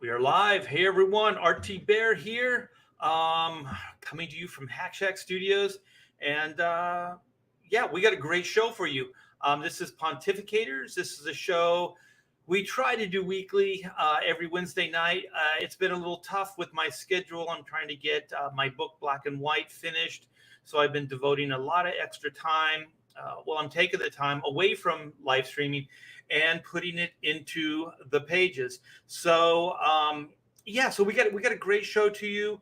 We are live. Hey everyone, RT Bear here, coming to you from Hack Shack Studios, and yeah, we got a great show for you. This is Pontificators. This is a show we try to do weekly, every Wednesday night. It's been a little tough with my schedule. I'm trying to get my book Black and White finished, so I've been devoting a lot of extra time. Well, I'm taking the time away from live streaming and putting it into the pages. So yeah, so we got a great show to you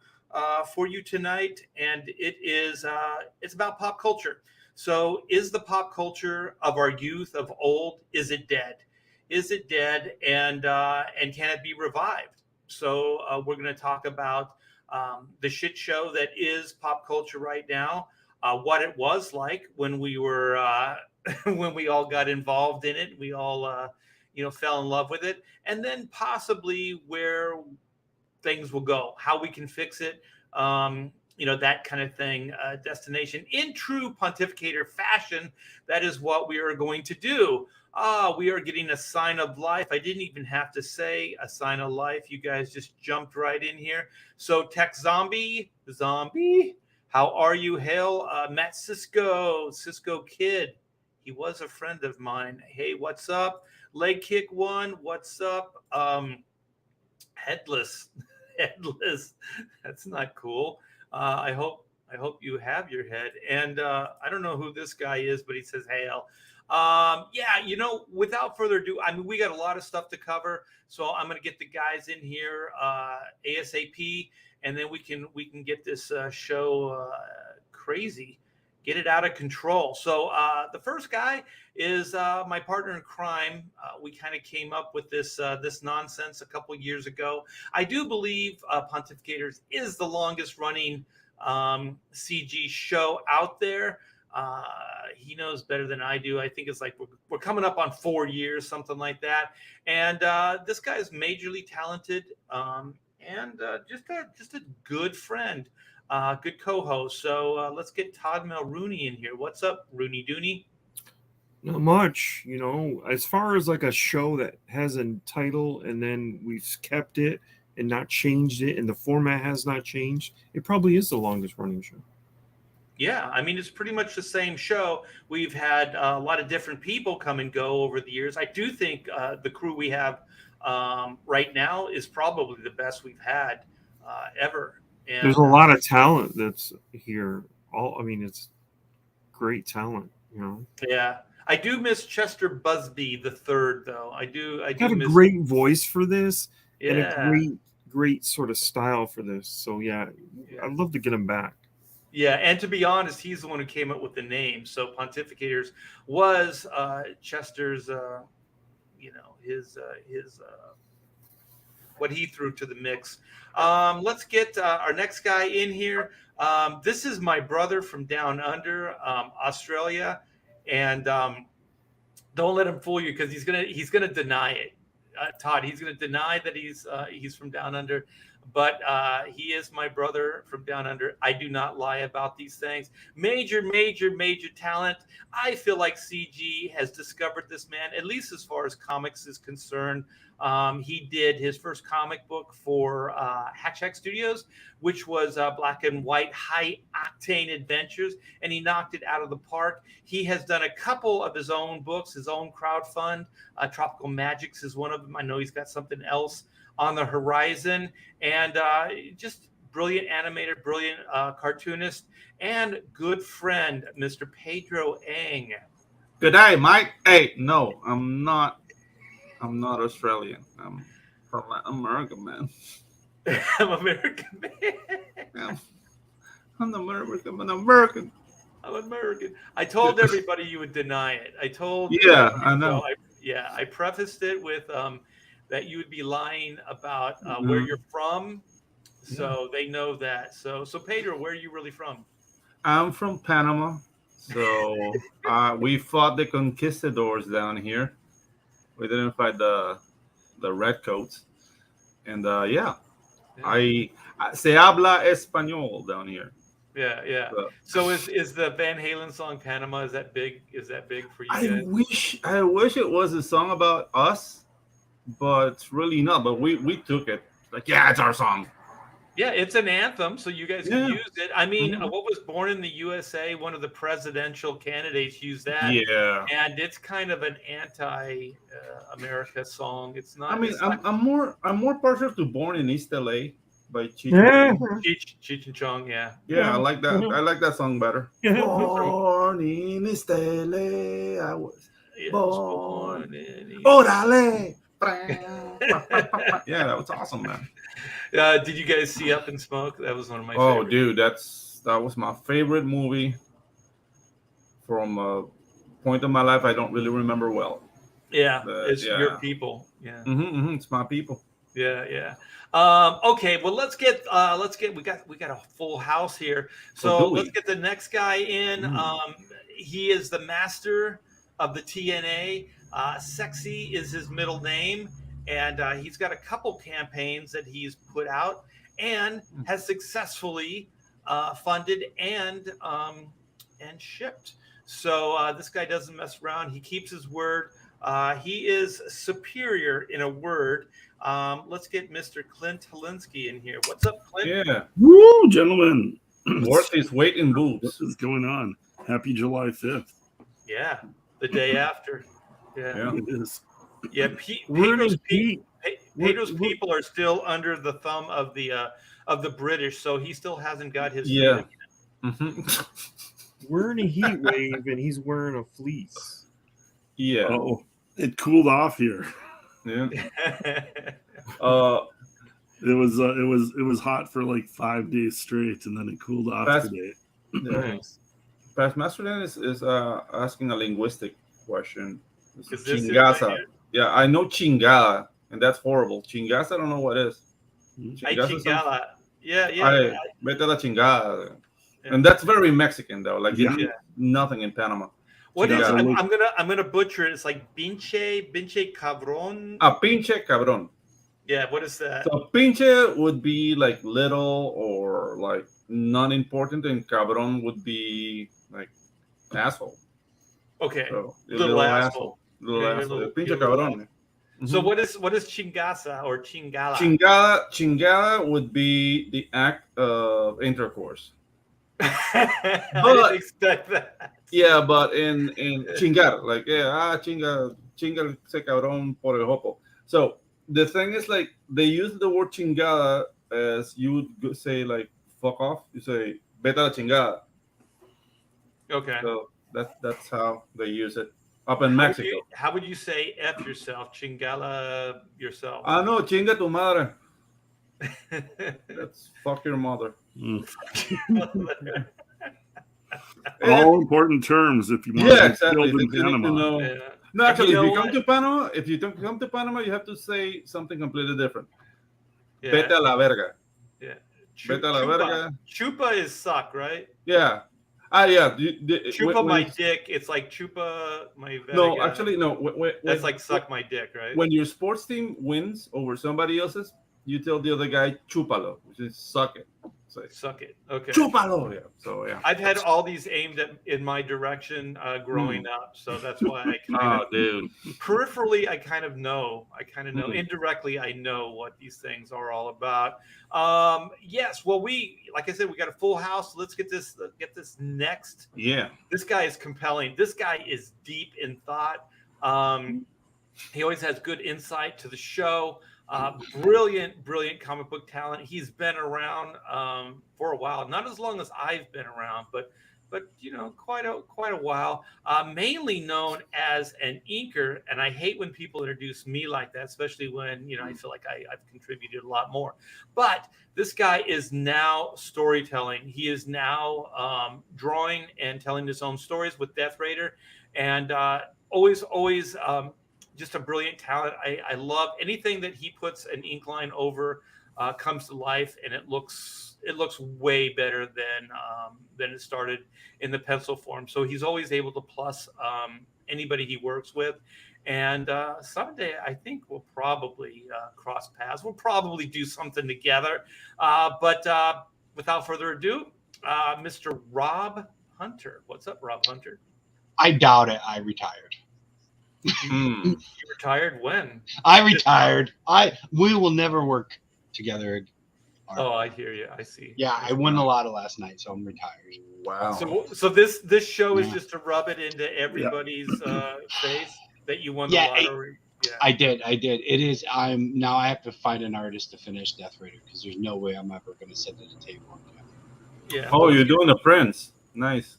for you tonight, and it's about pop culture. So, is the pop culture of our youth of old, is it dead? Is it dead, and can it be revived? So we're going to talk about the shit show that is pop culture right now, what it was like when we were when we all got involved in it, we all fell in love with it, and then possibly where things will go, how we can fix it, that kind of thing. Destination in true pontificator fashion. That is what we are going to do. We are getting a sign of life. I didn't even have to say a sign of life. You guys just jumped right in here. So Tech Zombie, how are you? Hail, Matt Cisco Kid. He was a friend of mine. Hey, what's up? Leg Kick One, what's up? Headless. That's not cool. I hope you have your head. And I don't know who this guy is, but he says hail. Yeah, without further ado, I mean, we got a lot of stuff to cover, so I'm going to get the guys in here ASAP, and then we can get this show crazy, get it out of control. So the first guy is my partner in crime. We kind of came up with this nonsense a couple years ago. I do believe Pontificators is the longest running CG show out there. He knows better than I do. I think it's like we're coming up on 4 years, something like that. And this guy is majorly talented, and just a good friend, good co-host. So let's get Todd Mulrooney in here. What's up, Rooney Dooney? Not much, as far as like a show that has a title and then we've kept it and not changed it and the format has not changed. It probably is the longest running show. Yeah, I mean, it's pretty much the same show. We've had a lot of different people come and go over the years. I do think the crew we have right now is probably the best we've had ever. And there's a lot of talent that's here. It's great talent, Yeah, I do miss Chester Busby the third, though. I do got a miss great voice for this, yeah. and a great sort of style for this. So yeah, I'd love to get him back. Yeah, and to be honest, he's the one who came up with the name. So Pontificators was Chester's, his what he threw to the mix. Let's get our next guy in here. This is my brother from down under, Australia, and don't let him fool you because he's gonna deny it. Todd, he's gonna deny that he's from down under. But he is my brother from down under. I do not lie about these things. Major talent. I feel like CG has discovered this man, at least as far as comics is concerned. He did his first comic book for Hack Shack Studios, which was Black and White High Octane Adventures, and he knocked it out of the park. He has done a couple of his own books, his own crowdfund. Tropical Magics is one of them. I know he's got something else on the horizon, and just brilliant animator, brilliant cartoonist, and good friend, Mr. Pedro Ang. Good day, Mike. Hey, no, I'm not Australian. I'm from America, man. I'm American, man. Yeah. I'm American. I'm American. I told everybody you would deny it. I told. Yeah, I know. I prefaced it with that you would be lying about where you're from, so they know that. So Pedro, where are you really from? I'm from Panama. So we fought the conquistadors down here. We didn't fight the redcoats, and I se habla español down here. Yeah. So is the Van Halen song Panama? Is that big? Is that big for you guys? I wish it was a song about us. But it's really not. But we took it. like, yeah, it's our song. Yeah, it's an anthem, so you guys can Yeah. use it. I mean, Mhm. what was Born in the USA? One of the presidential candidates used that, Yeah. and it's kind of an anti-America song. It's I not. mean, It's not I'm more partial to Born in East LA by Cheech Yeah. Marin. Cheech and Chong. Yeah. Yeah, I like that. I like that song better. Yeah. Born in East LA, I was Yeah, I was born. born in Orale. Yeah, that was awesome, man. Did you guys see Up in Smoke? That was one of my Oh, favorites. dude, that was my favorite movie from a point of my life I don't really remember well. Yeah, But it's your yeah, people. Yeah. it's my people. Yeah. Okay, well we got a full house here. So So do let's we? get the next guy in. He is the master of the TNA. Sexy is his middle name, and he's got a couple campaigns that he's put out and has successfully funded and shipped. So this guy doesn't mess around. He keeps his word. He is superior in a word. Let's get Mr. Clint Helinski in here. What's up, Clint? Yeah, Woo, gentlemen. worth his weight in What boobs. is going on? Happy July 5th. Yeah, the day after. Yeah. It is. Yeah. We're in Pedro's, heat. Pedro's we're- people are still under the thumb of the British, so he still hasn't got his Yeah. freedom We're in a heat wave, and he's wearing a fleece. Yeah. Oh, it cooled off here. Yeah. yet. It was hot for like 5 days straight, and then it cooled off That's- today. Yeah. Nice. Past Master Dan is asking a linguistic question. It's Is this it chingasa. right here? Yeah, I know chingada, and that's horrible. Chingasa, I don't know what it is. Ay Chingasa is some- chingada. Yeah. Ay, vete a la chingada. Yeah. And that's very Mexican though. Like Yeah. you need nothing in Panama. What is? Chingada. I'm gonna butcher it. It's like pinche cabron. A pinche cabrón. Yeah. What is that? So pinche would be like little or like non-important, and cabrón would be like asshole. Okay. So Little asshole. Little Yeah, asshole. little- Pinche your little cabrón. So Mhm. what is chingasa or chingala? Chingada would be the act of intercourse. I But- didn't expect that. Yeah, but in chingar, like chinga se cabrón por el jopo. So the thing is, like, they use the word chingada as you would say like fuck off. You say vete a la chingada. Okay. So that's how they use it up in Mexico. How would you say F yourself? Chingala yourself. No, chinga tu madre. That's fuck your mother. Mm. Yeah. All important terms if you want Yeah, to exactly. build in You need to Panama. know. Yeah. No, actually, You if know you come what? to Panama, you have to say something completely different. Yeah. Vete a la verga. Yeah. Vete a la verga. Chupa is suck, right? Yeah. Yeah. Chupa when my it's- dick. It's like chupa my verga. No, actually, no. That's like suck my dick, right? when your sports team wins over somebody else's, you tell the other guy chupalo, which is suck it. Say Suck it. Okay. chupalo. Yeah. So yeah. I've had all these aimed in my direction growing up, so that's why I kind Oh, of dude. peripherally I kind of know. Mhm. Indirectly I know what these things are all about. Yes, well, like I said, we got a full house. Let's get this next. Yeah. This guy is compelling. This guy is deep in thought. He always has good insight to the show. Brilliant comic book talent. He's been around for a while, not as long as I've been around, but you know, quite a while. Mainly known as an inker, and I hate when people introduce me like that, especially when, you know, I feel like I've contributed a lot more. But this guy is now storytelling. He is now drawing and telling his own stories with Death Raider, and always just a brilliant talent. I love anything that he puts an ink line over comes to life, and it looks way better than it started in the pencil form. So he's always able to plus anybody he works with, and someday I think we'll probably cross paths. We'll probably do something together. But without further ado, Mr. Rob Hunter. What's up, Rob Hunter? I doubt it. I retired. Hmm. You retired when? I retired. We will never work together. Oh, I hear you. I see. Yeah, I won the lotto last night, so I'm retired. Wow. So this show is Yeah. just to rub it into everybody's face that you won the Yeah, lottery. Yeah. I did. It is. I have to find an artist to finish Death Raider because there's no way I'm ever going to sit at a table and do it. Yeah. Oh, you're doing the Prince. Nice.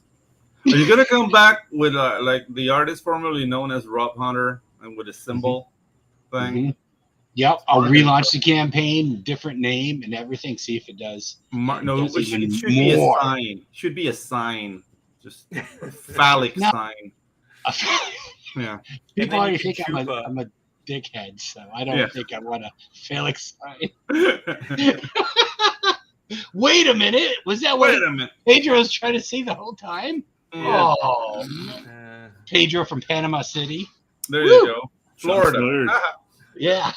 Are you gonna come back with like the artist formerly known as Rob Hunter and with a symbol thing? Mhm. Yep, I'll relaunch the campaign, different name and everything. See if it does. No, Does it should even be a more. sign. Should be a sign, just a phallic No. sign. Yeah. People then already you can think chupa. I'm a dickhead, so I don't think I want a Felix sign. Wait a minute, was that what Wait a minute. Pedro was trying to say the whole time? Yeah. Oh, Pedro from Panama City. There Woo! you go. Shots Florida. fired. Yeah,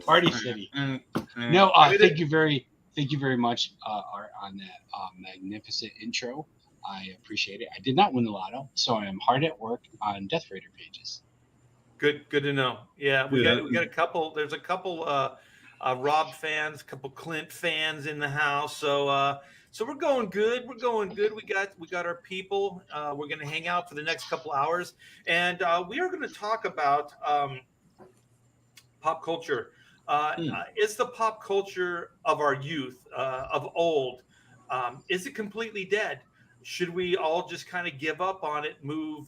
Party City. No, thank you very much, Art, on that magnificent intro. I appreciate it. I did not win the lotto, so I am hard at work on Death Raider pages. Good to know. Yeah, we Yeah. got a couple. There's a couple Rob fans, a couple Clint fans in the house. So we're going good. We're going good. We got our people. We're going to hang out for the next couple hours, and we are going to talk about pop culture. Is the pop culture of our youth, of old, is it completely dead? Should we all just kind of give up on it, move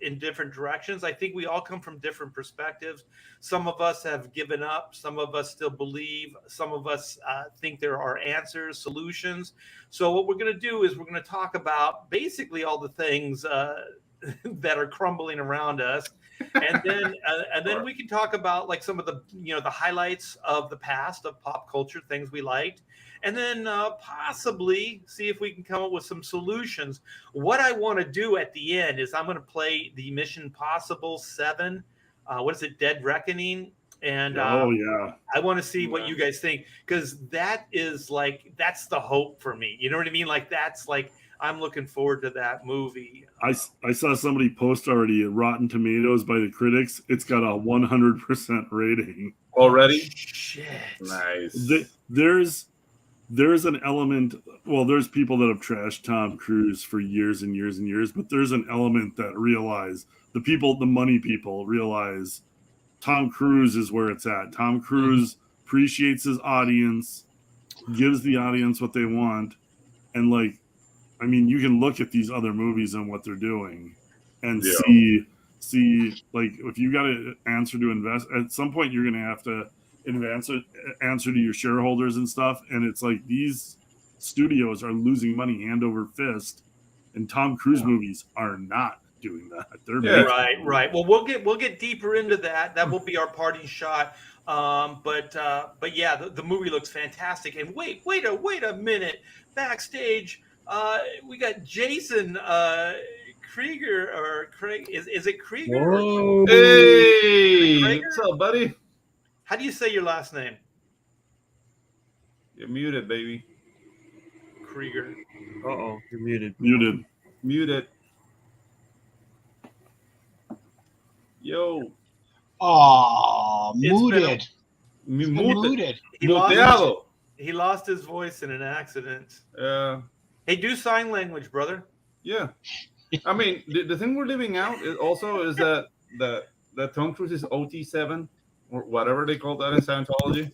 in different directions? I think we all come from different perspectives. Some of us have given up. Some of us still believe. Some of us think there are answers, solutions. So what we're going to do is we're going to talk about basically all the things that are crumbling around us. And then we can talk about like some of the the highlights of the past of pop culture, things we liked, and then possibly see if we can come up with some solutions. What I want to do at the end is I'm going to play the Mission Impossible 7. What is it, Dead Reckoning? And Oh yeah. I want to see what you guys think, because that's the hope for me. You know what I mean? Like that's like I'm looking forward to that movie. I saw somebody post already at Rotten Tomatoes by the critics. It's got a 100% rating. Already? Shit. Nice. There's an element. Well, there's people that have trashed Tom Cruise for years and years and years, but there's an element that realize the money people realize Tom Cruise is where it's at. Tom Cruise appreciates his audience, gives the audience what they want, and I mean, you can look at these other movies and what they're doing and see like if you got an answer to invest at some point, you're going to have to answer to your shareholders and stuff. And it's like these studios are losing money hand over fist, and Tom Cruise movies are not doing that. They're Right. Well, we'll get deeper into that. That will be our parting shot. But yeah, the movie looks fantastic. And wait a minute. Backstage, we got Jason Krieger or Craig. Is it Krieger? Whoa. Hey, Krieger? what's up, buddy? How do you say your last name? You're muted, baby. Krieger. Uh-oh, you're muted. Muted. Yo. Oh, mooted. Muted. He lost his voice in an accident. Yeah. Hey, do sign language, brother. Yeah. I mean, the thing we're leaving out is that Tom Cruise is OT7 or whatever they call that in Scientology,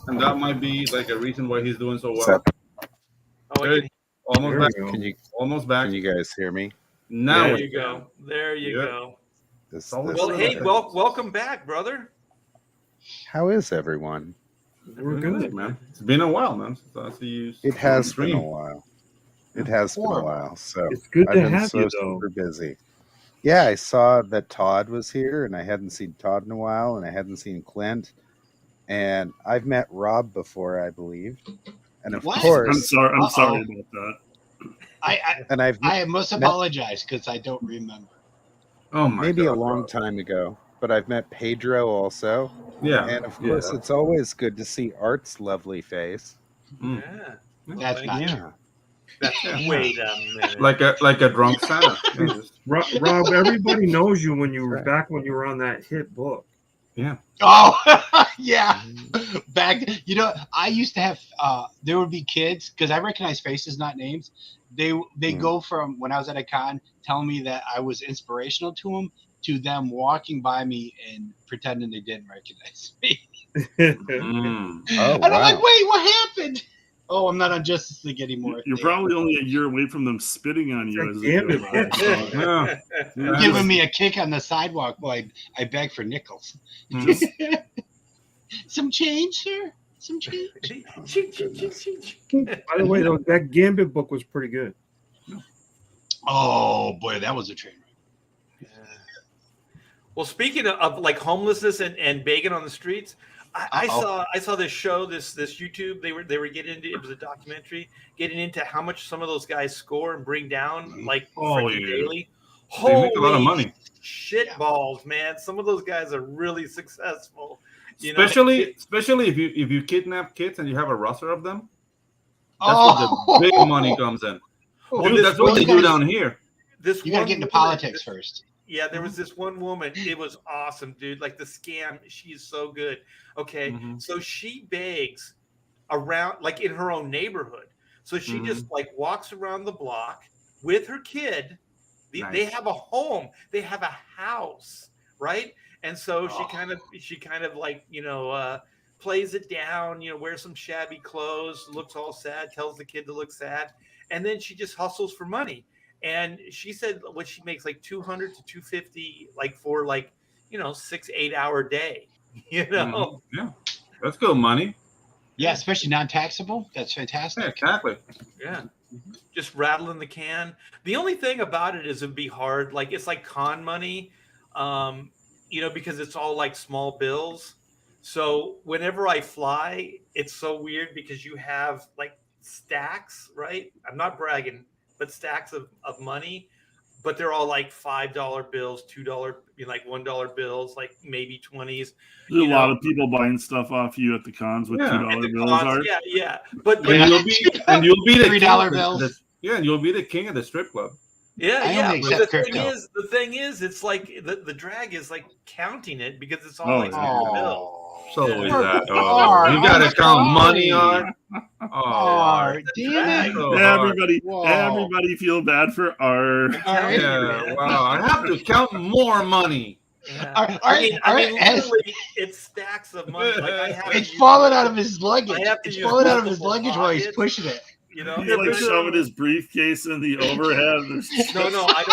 and that might be like a reason why he's doing so well. Almost back. Almost back. Can you guys hear me? Now there you go. There you go. Well, hey, welcome back, brother. How is everyone? We're good, man. It's been a while, man. It has been a while. It has been a while. So it's good I've to been have so you, though. super busy. Yeah, I saw that Todd was here, and I hadn't seen Todd in a while, and I hadn't seen Clint. And I've met Rob before, I believe. And of course, I'm sorry about that. I must apologize because I don't remember. Oh my maybe God, a long Rob. time ago. But I've met Pedro also. Yeah. And of course, it's always good to see Art's lovely face. Yeah. That's not true. Wait a minute. Like a drunk Santa. Rob, everybody knows you when you were back when you were on that hit book. Yeah. Oh, yeah. Back, I used to have. There would be kids because I recognize faces, not names. They go from when I was at a con telling me that I was inspirational to them to them walking by me and pretending they didn't recognize me. Mm. Oh, And I'm like, wow. wait, what happened? Oh, I'm not on Justice League anymore. You're probably only a year away from them spitting on you as they Gambit go by. book. So, Yeah. giving me a kick on the sidewalk while I beg for nickels. just Some change, sir? Some change? By the way, though, that Gambit book was pretty good. Oh, boy, that was a train wreck. Well, speaking of like homelessness and begging on the streets, I saw this show, this YouTube. They were getting into, it was a documentary getting into how much some of those guys score and bring down like freaking daily. They make a lot of money. Shit balls, man! Some of those guys are really successful. Especially if you kidnap kids and you have a roster of them. That's Oh, where the big money comes in. Well, Dude, that's what they do down here. This you got to one get into woman- politics first. Yeah, there was this one woman. It was awesome, dude. Like the scam, she's so good. Okay, so she begs around, like in her own neighborhood. So she just like walks around the block with her kid. They have a home. They have a house, right? And so she kind of like plays it down. Wears some shabby clothes, looks all sad, tells the kid to look sad, and then she just hustles for money. And she said what she makes like $200 to $250, like for 6-8 hour day. Yeah, that's good money. Yeah, especially non-taxable. That's Yeah, fantastic. exactly. Yeah. Just rattling the can. The only thing about it is it'd be hard. Like it's like con money, because it's all like small bills. So whenever I fly, it's so weird because you have like stacks, right? I'm not bragging, but stacks of money, but they're all like $5 bills, $2, like $1 bills, like maybe 20s. there's a lot of people buying stuff off you at the cons with $2 bills. Art. Yeah. But And you'll be the $3 bills. And you'll be the king of the strip club. Yeah. only But accept the crypto. thing is, it's like the drag is like counting it because it's all Oh, like yeah. $1 bill. So is that. Art, You gotta I'm count money sorry. on. Oh, damn it. So Everybody feel bad for Art. All right. Yeah, wow. I have to count more money. Yeah. All right, I mean, literally, it's stacks of money. Like I have It's to falling out of his luggage. I have to It's use falling out of his multiple luggage while he's pockets. pushing it. He's like shoving his briefcase in the overhead. No, I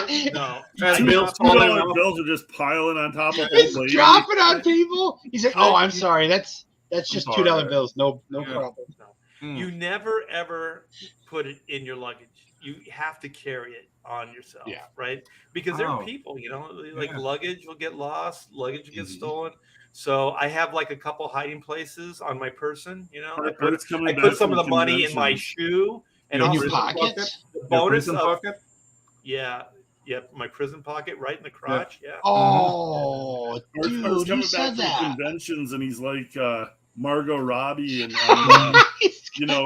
don't. No. And Two bills falling $2 off. bills are just piling on top of It's old ladies. dropping on people. He's like, "Oh, I'm sorry. That's just sorry. $2 bills. No Yeah. problem." You never ever put it in your luggage. You have to carry it on yourself, Yeah. right? Because there are Oh. people, like Yeah. luggage will get lost, luggage will get stolen. So I have like a couple hiding places on my person. Art's coming I back put some from of the money in my convention. shoe, and In also your prison pockets. the Your bonus prison of pocket? my prison pocket right in the crotch. Yeah. Oh, Art's dude, coming who back said from that? conventions and he's like Margot Robbie and in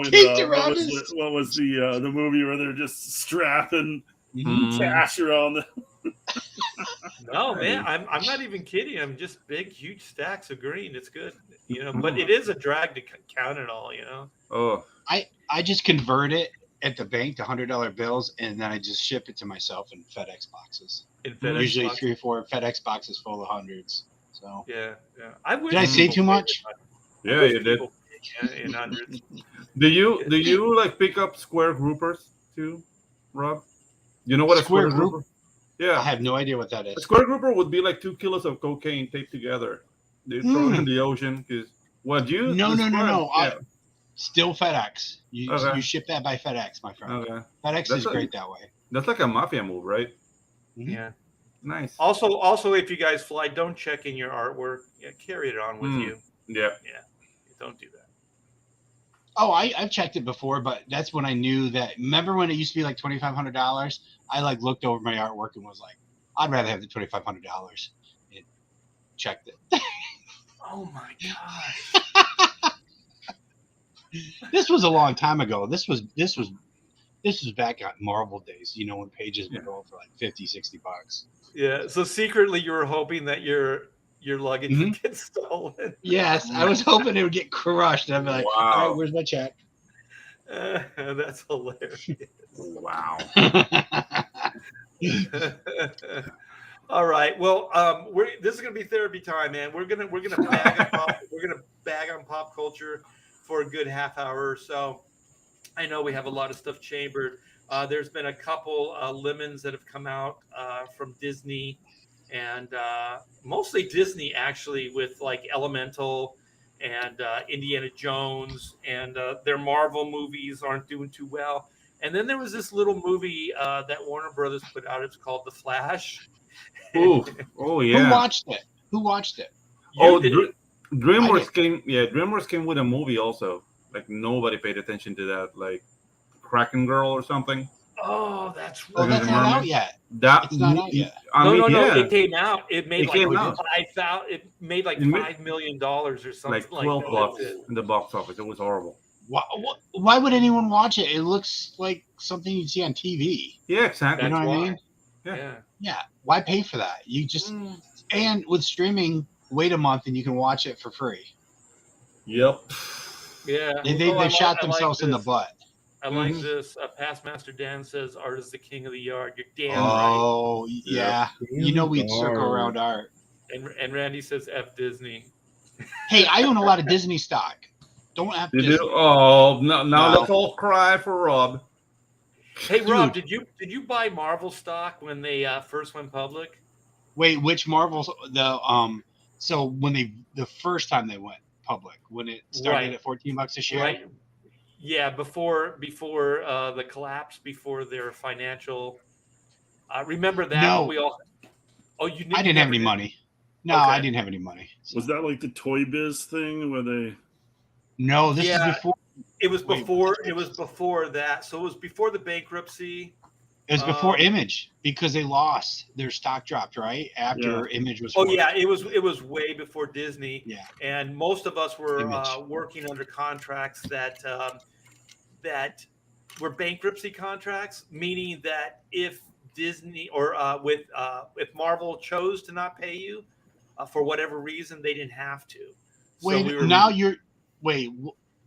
Kicked around his- what was the movie where they're just strapping Mhm. cash around the No, man, I'm not even kidding. I'm just big, huge stacks of green. It's good, but it is a drag to count it all, Oh, I just convert it at the bank to $100 bills, and then I just ship it to myself in FedEx boxes. In FedEx Usually boxes. 3 or 4 FedEx boxes full of hundreds. So Yeah. I wish Did I say people too paid much? it. I yeah, wish you did. people paid in hundreds. Do you like pick up square groupers too, Rob? You know what a Square square group? grouper? I Yeah, have no idea what that a is. square grouper would be like 2 kilos of cocaine taped together. They throw it in the ocean because what you? No. Yeah. Still FedEx. You Okay. you ship that by FedEx, my friend. Okay, FedEx That's is a- great that way. that's like a mafia move, right? Yeah. Nice. Also, if you guys fly, don't check in your artwork. Yeah, carry it on with you. Yeah. Don't do that. Oh, I've checked it before, but that's when I knew that. Remember when it used to be like $2,500? I like looked over my artwork and was like, I'd rather have the $2,500 and checked it. Oh my gosh. This was a long time ago. This was back at Marvel days, when pages were going for like $50, $60. Yeah. So secretly, you were hoping that your your luggage Mhm. would get stolen. Yes, I was hoping it would get crushed. I'd be like, all Wow. right, where's my check? That's hilarious. Wow. All right. Well, this is gonna be therapy time, man. We're gonna bag on pop culture for a good half hour or so. I know we have a lot of stuff chambered. There's been a couple lemons that have come out from Disney, and mostly Disney actually, with like Elemental and Indiana Jones, and their Marvel movies aren't doing too well. And then there was this little movie that Warner Brothers put out. It's called The Flash. Ooh. Oh Who yeah. watched it? Who watched it? Oh, did. DreamWorks came. Yeah, DreamWorks came with a movie also. Like nobody paid attention to that. Like Kraken Girl or something. Oh, that's Oh, right. that's not out yet. That It's not out yet. I mean, no, yeah, it came out. It made It like came out. It made like It made- $5 million or something like like 12 that. bucks in the box office. It was horrible. Why would anyone watch it? It looks like something you'd see on TV. Yeah, exactly. You know That's what I why. mean? Yeah. Yeah. Why pay for that? You just and with streaming, wait a month and you can watch it for free. Yep. Yeah. They shot themselves in the butt. I like Mhm. this. Past Master Dan says art is the king of the yard. You're damn right. Oh yeah. You know we'd circle around art. And Randy says F Disney. Hey, I own a lot of Disney stock. Don't have You Disney. do? Oh, now No. let's all cry for Rob. Hey Rob, Dude. did you buy Marvel stock when they first went public? Wait, which Marvels so when the first time they went public, when it started Right. at $14 a share? Right. Yeah, before the collapse, before their financial. Remember that? No. But we all. Oh, you. I didn't have any money. No, Okay. I didn't have any money. So- Was that like the Toy Biz thing where they? No, this Yeah. is before. It was Wait, before. It was before that. So it was before the bankruptcy. It was before Image because they lost their stock dropped right after Image was. Oh formed. yeah, it was way before Disney. Yeah. And most of us were Image. working under contracts that were bankruptcy contracts, meaning that if Disney or if Marvel chose to not pay you for whatever reason, they didn't have to. So Wait, we were, now you're. Wait,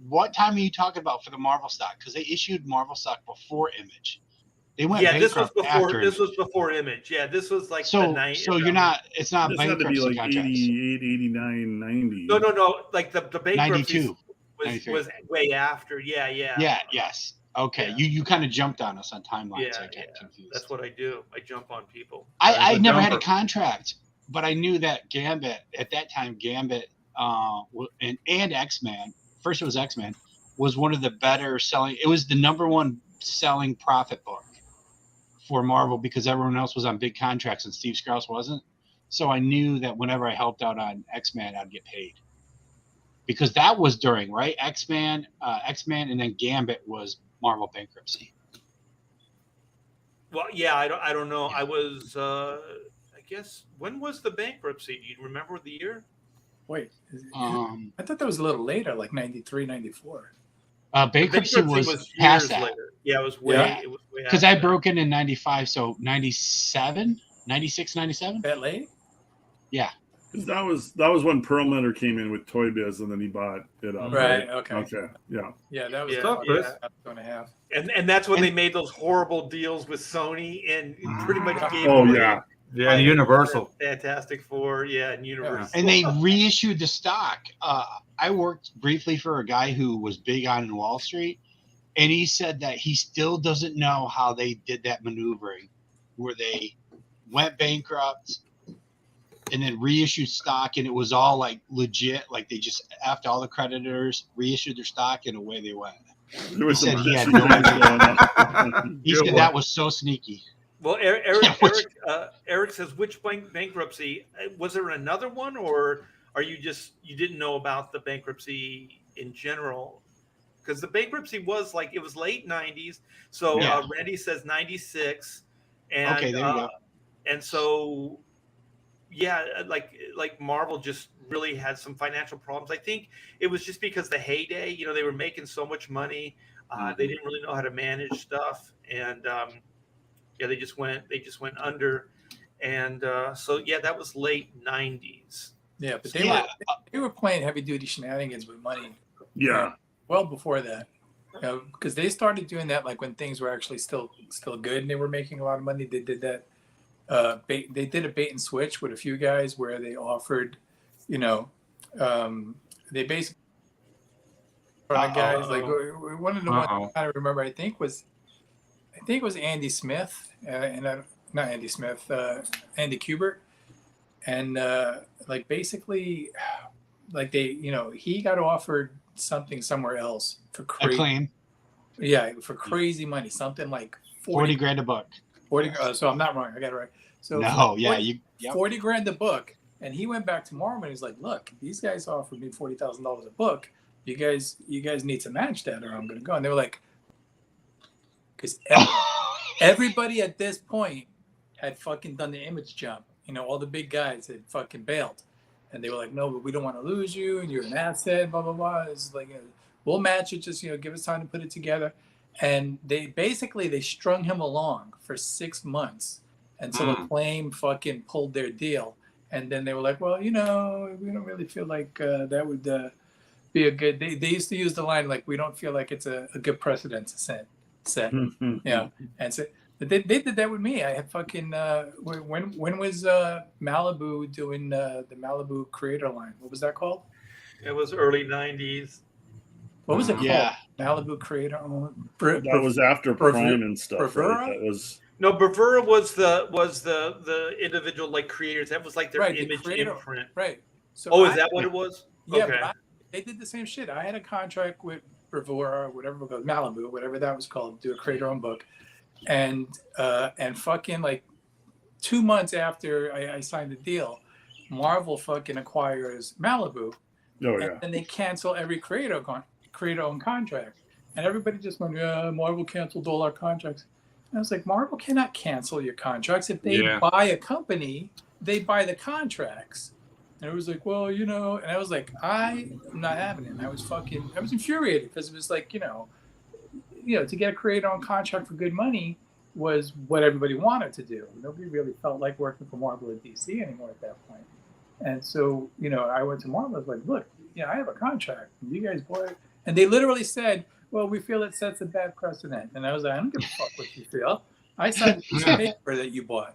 what time are you talking about for the Marvel stock? Because they issued Marvel stock before Image. They went this was bankrupt before. after This was Image. before Image. Yeah, this was like the So 90s. so you're not. It's not This had to be bankruptcy like contracts. 88, 89, 90. No. Like the bankruptcy 92. was 93. was way after. Yeah. Yeah. Yes. Okay. Yeah. You kind of jumped on us on timelines. Yeah, I get confused. That's what I do. I jump on people. I a never had a jumper. contract, but I knew that Gambit at that time, and X-Men. First, it was X-Men. Was one of the better selling. It was the number one selling profit book for Marvel because everyone else was on big contracts and Steve Strouse wasn't. So I knew that whenever I helped out on X-Men, I'd get paid. Because that was during, right? X-Men, and then Gambit was Marvel bankruptcy. Well, yeah, I don't know. I was, I guess, when was the bankruptcy? Do you remember the year? Wait, Um, I thought that was a little later, like 93, 94. Bankruptcy was past that. later. Yeah, it was way. Yeah. It was way Because after I that. broke in 95, so 97, 96, 97? That late? Yeah. 'Cause that was when Perlmutter came in with Toy Biz and then he bought it up. Right. Okay. Okay. Yeah. Yeah, that was Yeah, about yeah. 2.5. And that's when And- they made those horrible deals with Sony and pretty much gave Oh away yeah. Yeah, and Universal. Fantastic Four, yeah, and Universal. And they reissued the stock. I worked briefly for a guy who was big on Wall Street, and he said that he still doesn't know how they did that maneuvering where they went bankrupt and then reissued stock, and it was all like legit. Like they just, after all the creditors, reissued their stock, and away they went. There was He said some he had fishy no things idea. going on. He said that was so sneaky. Well, Eric says, which bankruptcy? Was there another one, or are you didn't know about the bankruptcy in general? Because the bankruptcy was like, it was late 90s. So Yeah. Randy says 96. And, Okay, there you go. And so, yeah, like Marvel just really had some financial problems. I think it was just because the heyday, they were making so much money. They didn't really know how to manage stuff. And, yeah, they just went under, and so yeah, that was late 90s. Yeah, but they were playing heavy duty shenanigans with money. Yeah. Well before that, because they started doing that like when things were actually still good and they were making a lot of money. They did that. They did a bait and switch with a few guys where they offered, they basically guys like one of the ones I remember. I think it was Andy Smith not Andy Smith, Andy Kubert, and like basically, like he got offered something somewhere else for crazy. Yeah, for crazy money, something like 40 grand a book. 40. So I'm not wrong. I got it right. So no, 40 grand a book, and he went back to Marvel and he's like, "Look, these guys offered me $40,000 a book. You guys need to match that, or I'm gonna go." And they were like, because everybody at this point had fucking done the image jump. All the big guys had fucking bailed, and they were like, "No, but we don't want to lose you, and you're an asset." Blah blah blah. It's like, we'll match it. Just give us time to put it together. And they strung him along for 6 months until Acclaim fucking pulled their deal. And then they were like, well, we don't really feel like that would be a good. They used to use the line like, we don't feel like it's a good precedent to set. And so they did that with me. I had fucking when was Malibu doing the Malibu creator line? What was that called? It was early 90s. What was it called? Yeah. Malibu creator. That was after Prime and stuff. Right? That was. No, Bravura was the individual like creators. That was like their image imprint. Right. So is that what it was? Yeah, okay. But they did the same shit. I had a contract with Bravura, whatever it was, Malibu, whatever that was called, do a creator-owned book, and fucking like 2 months after I signed the deal, Marvel fucking acquires Malibu. Oh yeah. And they cancel every creator-owned contract, and everybody just went, "Yeah, Marvel canceled all our contracts." And I was like, Marvel cannot cancel your contracts. If they buy a company, they buy the contracts. And it was like, well, and I was like, I'm not having it. And I was infuriated because it was like, to get a creator-owned contract for good money was what everybody wanted to do. Nobody really felt like working for Marvel or DC anymore at that point. And so, I went to Marvel. I was like, look, I have a contract. You guys bought it. And they literally said, well, we feel it sets a bad precedent. And I was like, I don't give a fuck what you feel. I signed the paper that you bought.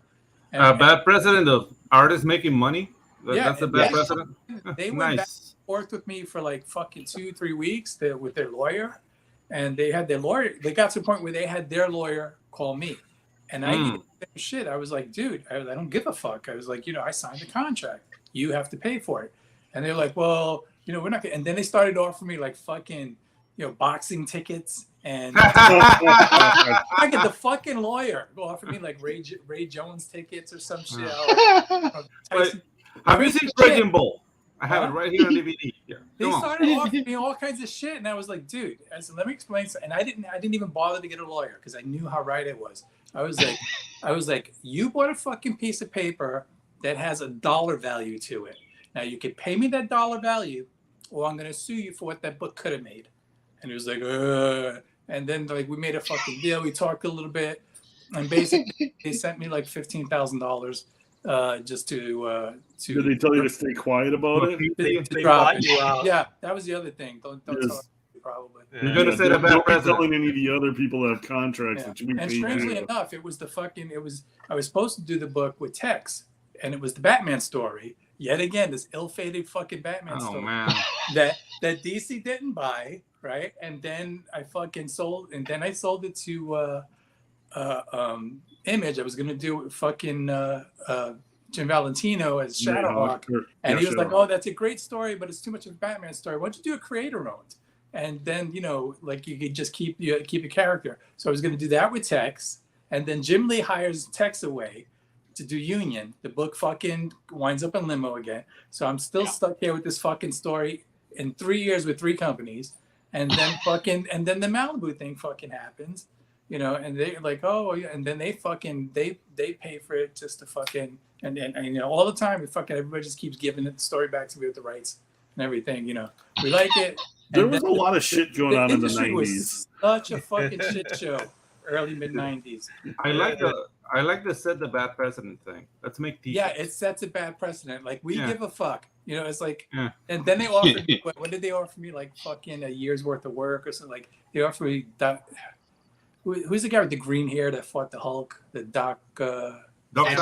A bad precedent of artists making money? That's a bad precedent? They went back and forth with me for like fucking 2-3 weeks with their lawyer. And they had their lawyer. They got to the point where they had their lawyer call me. And I did the same shit. I was like, dude, I don't give a fuck. I was like, I signed the contract. You have to pay for it. And they're like, well, we're not gonna. And then they started offering me like fucking, boxing tickets. And I get the fucking lawyer go offer me like Ray Jones tickets or some shit. Have you seen Breaking Bull? I have it right here on DVD. Yeah. They started offering me all kinds of shit, and I was like, dude. I said, let me explain. And I didn't even bother to get a lawyer because I knew how right it was. I was like, you bought a fucking piece of paper that has a dollar value to it. Now you can pay me that dollar value, or I'm gonna sue you for what that book could have made. And he was like, and then like we made a fucking deal. We talked a little bit, and basically they sent me like $15,000 just to. Did they tell you to stay quiet about it? They bought you out. Yeah, that was the other thing. Don't tell me, probably. You're gonna say that bad president. Telling any of the other people that have contracts that you. And strangely enough, it was I was supposed to do the book with Tex, and it was the Batman story. Yet again, this ill-fated fucking Batman story that DC didn't buy, right? And then I fucking sold it to Image. I was gonna do fucking Jim Valentino as Shadowhawk, and he was like, "Oh, that's a great story, but it's too much of a Batman story. Why don't you do a creator-owned? And then like you could just keep your character." So I was gonna do that with Tex, and then Jim Lee hires Tex away to do Union. The book fucking winds up in limbo again. So I'm still stuck here with this fucking story in 3 years with 3 companies. And then the Malibu thing fucking happens, and they're like, oh yeah. And then they pay for it just to fucking, and all the time, everybody just keeps giving the story back to me with the rights and everything, we like it. There was a lot of shit going on in the 90s. Was such a fucking shit show, early mid 90s. I like to set the bad precedent thing. Let's make t-shirts. Yeah, it sets a bad precedent. Like we give a fuck. You know, it's like, Yeah. and then they offered me, what did they offer me? Like fucking a year's worth of work or something. Like they offered me that. Who's the guy with the green hair that fought the Hulk? The Doc. Doc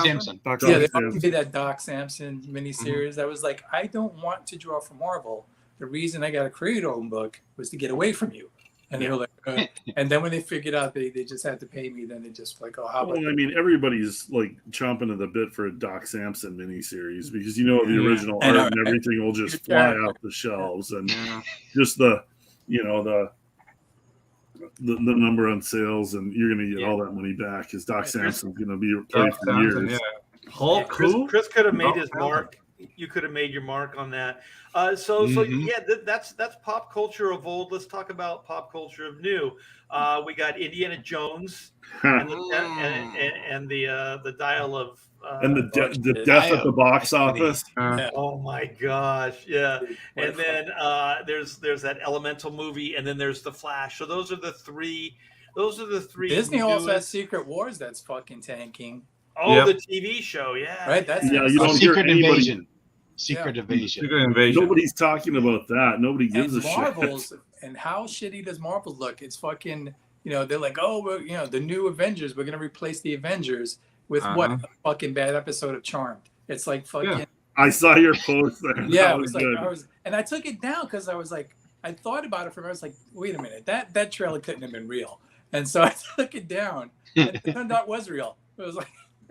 Samson. Doc Yeah, they Samson. offered me that Doc Samson miniseries. I was like, I don't want to draw for Marvel. The reason I got a creator own book was to get away from you. And they were like, and then when they figured out they just had to pay me, then they just like, oh, how about Well, I mean, everybody's like chomping at the bit for a Doc Samson miniseries because you know the original art and everything will just fly off the shelves, and just the number on sales, and you're going to get all that money back because Doc Samson's going to be played for years. Yeah. Hulk, Chris could have made his Doc mark. You could have made your mark on that. So yeah, that's pop culture of old. Let's talk about pop culture of new. We got Indiana Jones and the dial of And the death at the box office. oh my gosh, yeah. And then there's that Elemental movie, and then there's the Flash. So those are the three. Disney also has Secret Wars that's fucking tanking. Oh, the TV show, yeah. Right, that's you don't hear Secret anybody. Invasion. Secret Invasion. Nobody's talking about that. Nobody gives a Marvel's, shit. And how shitty does Marvel look? It's fucking, they're like, oh, we're, the new Avengers, we're going to replace the Avengers with what? A fucking bad episode of Charmed. It's like fucking. Yeah. I saw your post there. Yeah, it was like, and I took it down because I was like, I thought about it for a minute. I was like, wait a minute, that trailer couldn't have been real. And so I took it down. And it turned out it was real. It was like.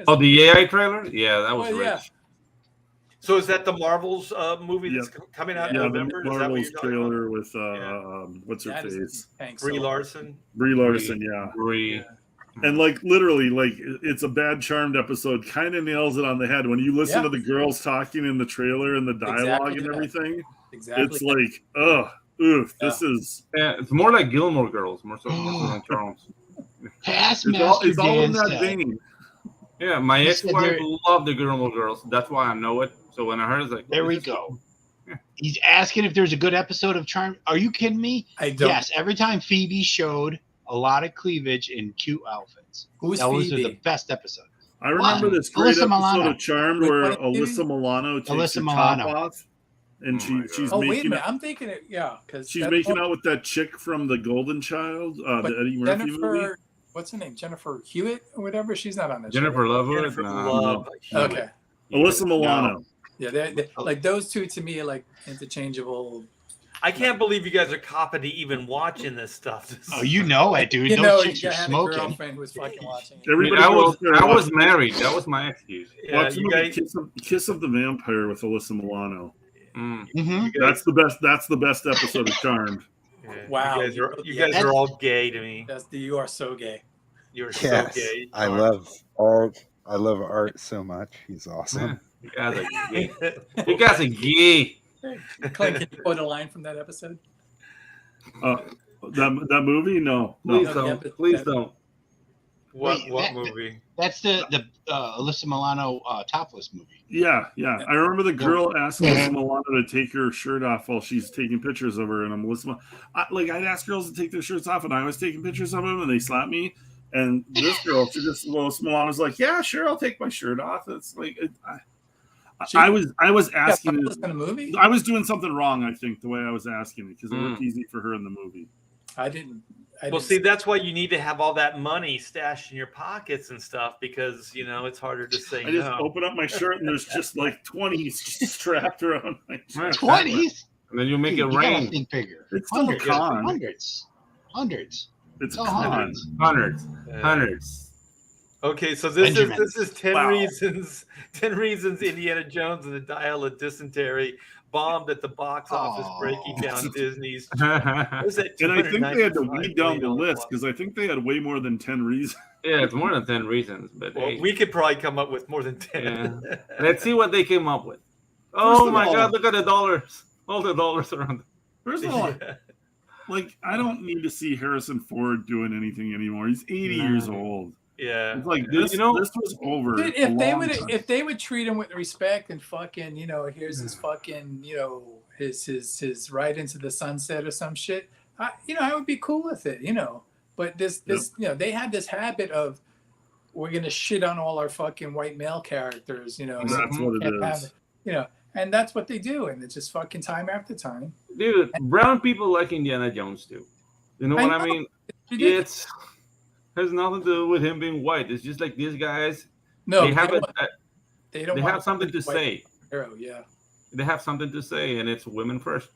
The AI trailer? Yeah, that was rich. Yeah. So is that the Marvel's movie that's coming out in November? The Marvel's trailer with what's her face? Brie Larson. Brie Larson, yeah. Brie. And like literally, like it's a bad Charmed episode. Kind of nails it on the head when you listen to the girls talking in the trailer and the dialogue and everything. Exactly. It's like, this is. Yeah, it's more like Gilmore Girls, more so than Charles. It's all in that vein. Yeah, my ex-wife loved the Gilmore Girls. That's why I know it. So when I heard it, it's like, there we go. Yeah. He's asking if there's a good episode of Charmed. Are you kidding me? I don't. Yes, every time Phoebe showed a lot of cleavage in cute outfits. Who's Those Phoebe? are the best episodes. I remember this great Alyssa episode Milano. of Charmed where Alyssa Milano takes her top off. And she's wait a making minute. I'm thinking it, because she's making out with that chick from The Golden Child, the Eddie Murphy movie. What's her name? Jennifer Hewitt or whatever? She's not on this. Jennifer Love. Okay. Alyssa Milano. Yeah, they're like those two to me are like interchangeable. I can't believe you guys are copping to even watching this stuff. Oh, you know it, dude. Those chicks are smoking. A girlfriend who was fucking watching it. I was married. That was my excuse. Yeah, watch the movie Kiss of the Vampire with Alyssa Milano. Mm-hmm. That's the best episode of Charmed. Yeah. Wow, you guys are all gay to me. You are so gay. You're so gay. I love Art so much. He's awesome. You guys are gay. You guys are gay. Clint, can you quote a line from that episode? That movie? No. Please don't. What movie? That's the Alyssa Milano topless movie. Yeah. I remember the girl asking Alyssa Milano to take her shirt off while she's taking pictures of her, and I'm I'd ask girls to take their shirts off, and I was taking pictures of them, and they slapped me. And this girl, Alyssa Milano's like, yeah, sure, I'll take my shirt off. It's like I was asking. In a movie? I was doing something wrong, I think, the way I was asking it, because it looked easy for her in the movie. I didn't. Well, see, that's why you need to have all that money stashed in your pockets and stuff, because it's harder to say no. I just open up my shirt and there's just like 20s strapped around my shirt. 20s? And then you make it rain. You gotta think bigger. It's still a con. Hundreds. It's a con. Hundreds. Okay, so this is 10 Wow. reasons. 10 reasons Indiana Jones and the Dial of Dysentery bombed at the box office, breaking down Disney's. And I think they had to weed down the list because I think they had way more than 10 reasons. Yeah, it's more than 10 reasons. But we could probably come up with more than 10. Yeah. Let's see what they came up with. Oh my God! Look at the dollars. All the dollars around. First of all, I don't need to see Harrison Ford doing anything anymore. He's 80 years old. Yeah, it's like this. This was over. Dude, if they would treat him with respect and fucking, here's his fucking, his ride into the sunset or some shit, I would be cool with it, But this, they had this habit of, we're gonna shit on all our fucking white male characters, That's what it is. and that's what they do, and it's just fucking time after time. Dude, brown people like Indiana Jones too. You know what I mean? Ridiculous. It's has nothing to do with him being white. It's just like these guys. No, they have they they want have something to white say. hero. Yeah. They have something to say, and it's women first.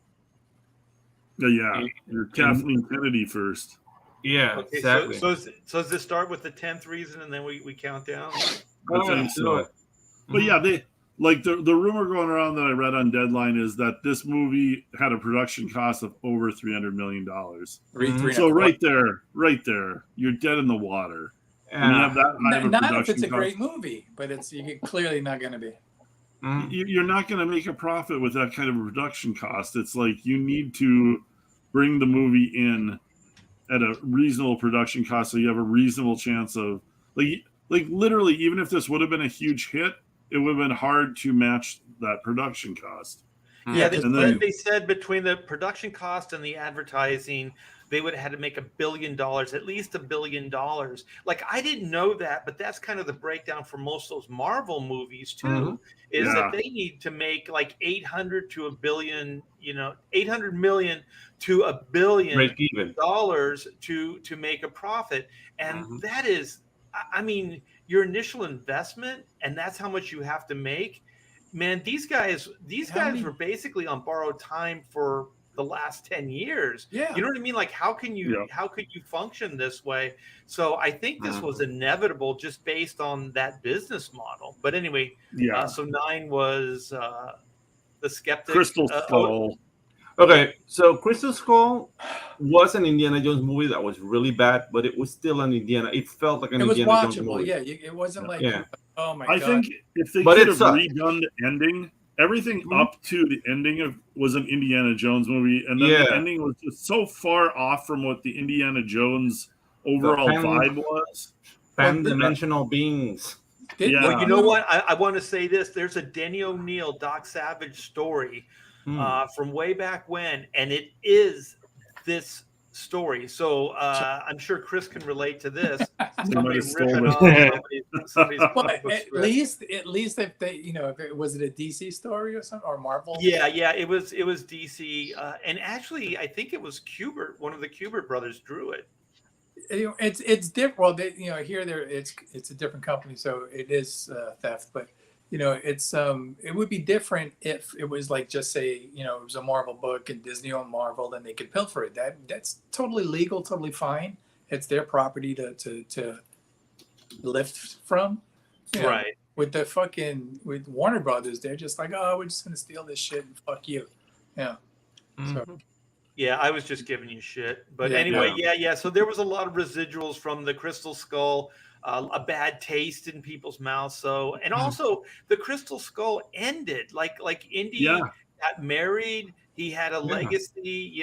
Yeah, you're Kathleen Kennedy first. Yeah, Okay, exactly. so does this start with the 10th reason and then we count down? I think so. But yeah, they like the rumor going around that I read on Deadline is that this movie had a production cost of over $300 million. So right there, you're dead in the water. Yeah. When you have that high of a Not production if it's a cost, great movie, but you're clearly not going to be. you're not going to make a profit with that kind of a production cost. It's like you need to bring the movie in at a reasonable production cost so you have a reasonable chance of like literally, even if this would have been a huge hit, it would have been hard to match that production cost. Yeah, they said between the production cost and the advertising, they would have had to make $1 billion, at least $1 billion. Like, I didn't know that, but that's kind of the breakdown for most of those Marvel movies too, is that they need to make like 800 to $1 billion, 800 million to $1 billion dollars to make a profit. And that is, I mean, your initial investment, and that's how much you have to make. Man, these guys were basically on borrowed time for the last 10 years. Yeah. You know what I mean? Like, how could you function this way? So I think this was inevitable just based on that business model. But anyway, so 9 was the Skeptic. Crystal Skull. Okay, so Crystal Skull was an Indiana Jones movie that was really bad, but it was still an Indiana. It felt like an Indiana Jones movie. Yeah, it wasn't like, oh my God. I think if they could have redone the ending, everything up to the ending was an Indiana Jones movie, and then the ending was just so far off from what the Indiana Jones overall vibe was. Pan-dimensional beings. Well, you know what? I want to say this. There's a Denny O'Neil, Doc Savage story from way back when, and it is this story. So I'm sure Chris can relate to this. Somebody ripping off somebody's at least if they, if it was it a DC story or something, or Marvel? Yeah, it was DC, and actually I think it was Kubert, one of the Kubert brothers drew it. It's different. Well, it's a different company, so it is theft. But it would be different if it was like, just say, it was a Marvel book and Disney owned Marvel, then they could pilfer it. That's totally legal, totally fine. It's their property to lift from. Right. With Warner Brothers, they're just like, oh, we're just gonna steal this shit and fuck you. Yeah. So. Yeah, I was just giving you shit. But anyway, so there was a lot of residuals from the Crystal Skull, a bad taste in people's mouths. So, and also the Crystal Skull ended like Indy got married. He had a legacy,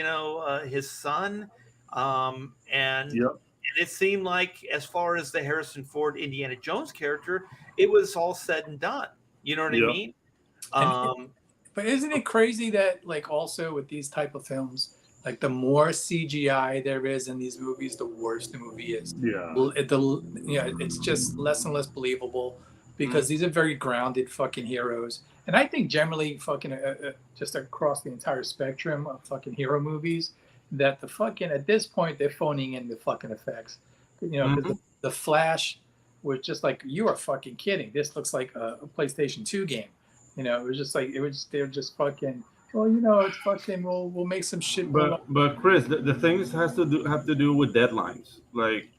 his son. And it seemed like, as far as the Harrison Ford Indiana Jones character, it was all said and done. You know what I mean? But isn't it crazy that, like, also with these type of films, like, the more CGI there is in these movies, the worse the movie is. Yeah. It's just less and less believable, because these are very grounded fucking heroes. And I think generally fucking just across the entire spectrum of fucking hero movies, that the fucking, at this point, they're phoning in the fucking effects. Because the Flash was just like, you are fucking kidding. This looks like a PlayStation 2 game. It was just like, they're just fucking, well, it's fucking, we'll make some shit. But Chris, the things have to do with deadlines. Like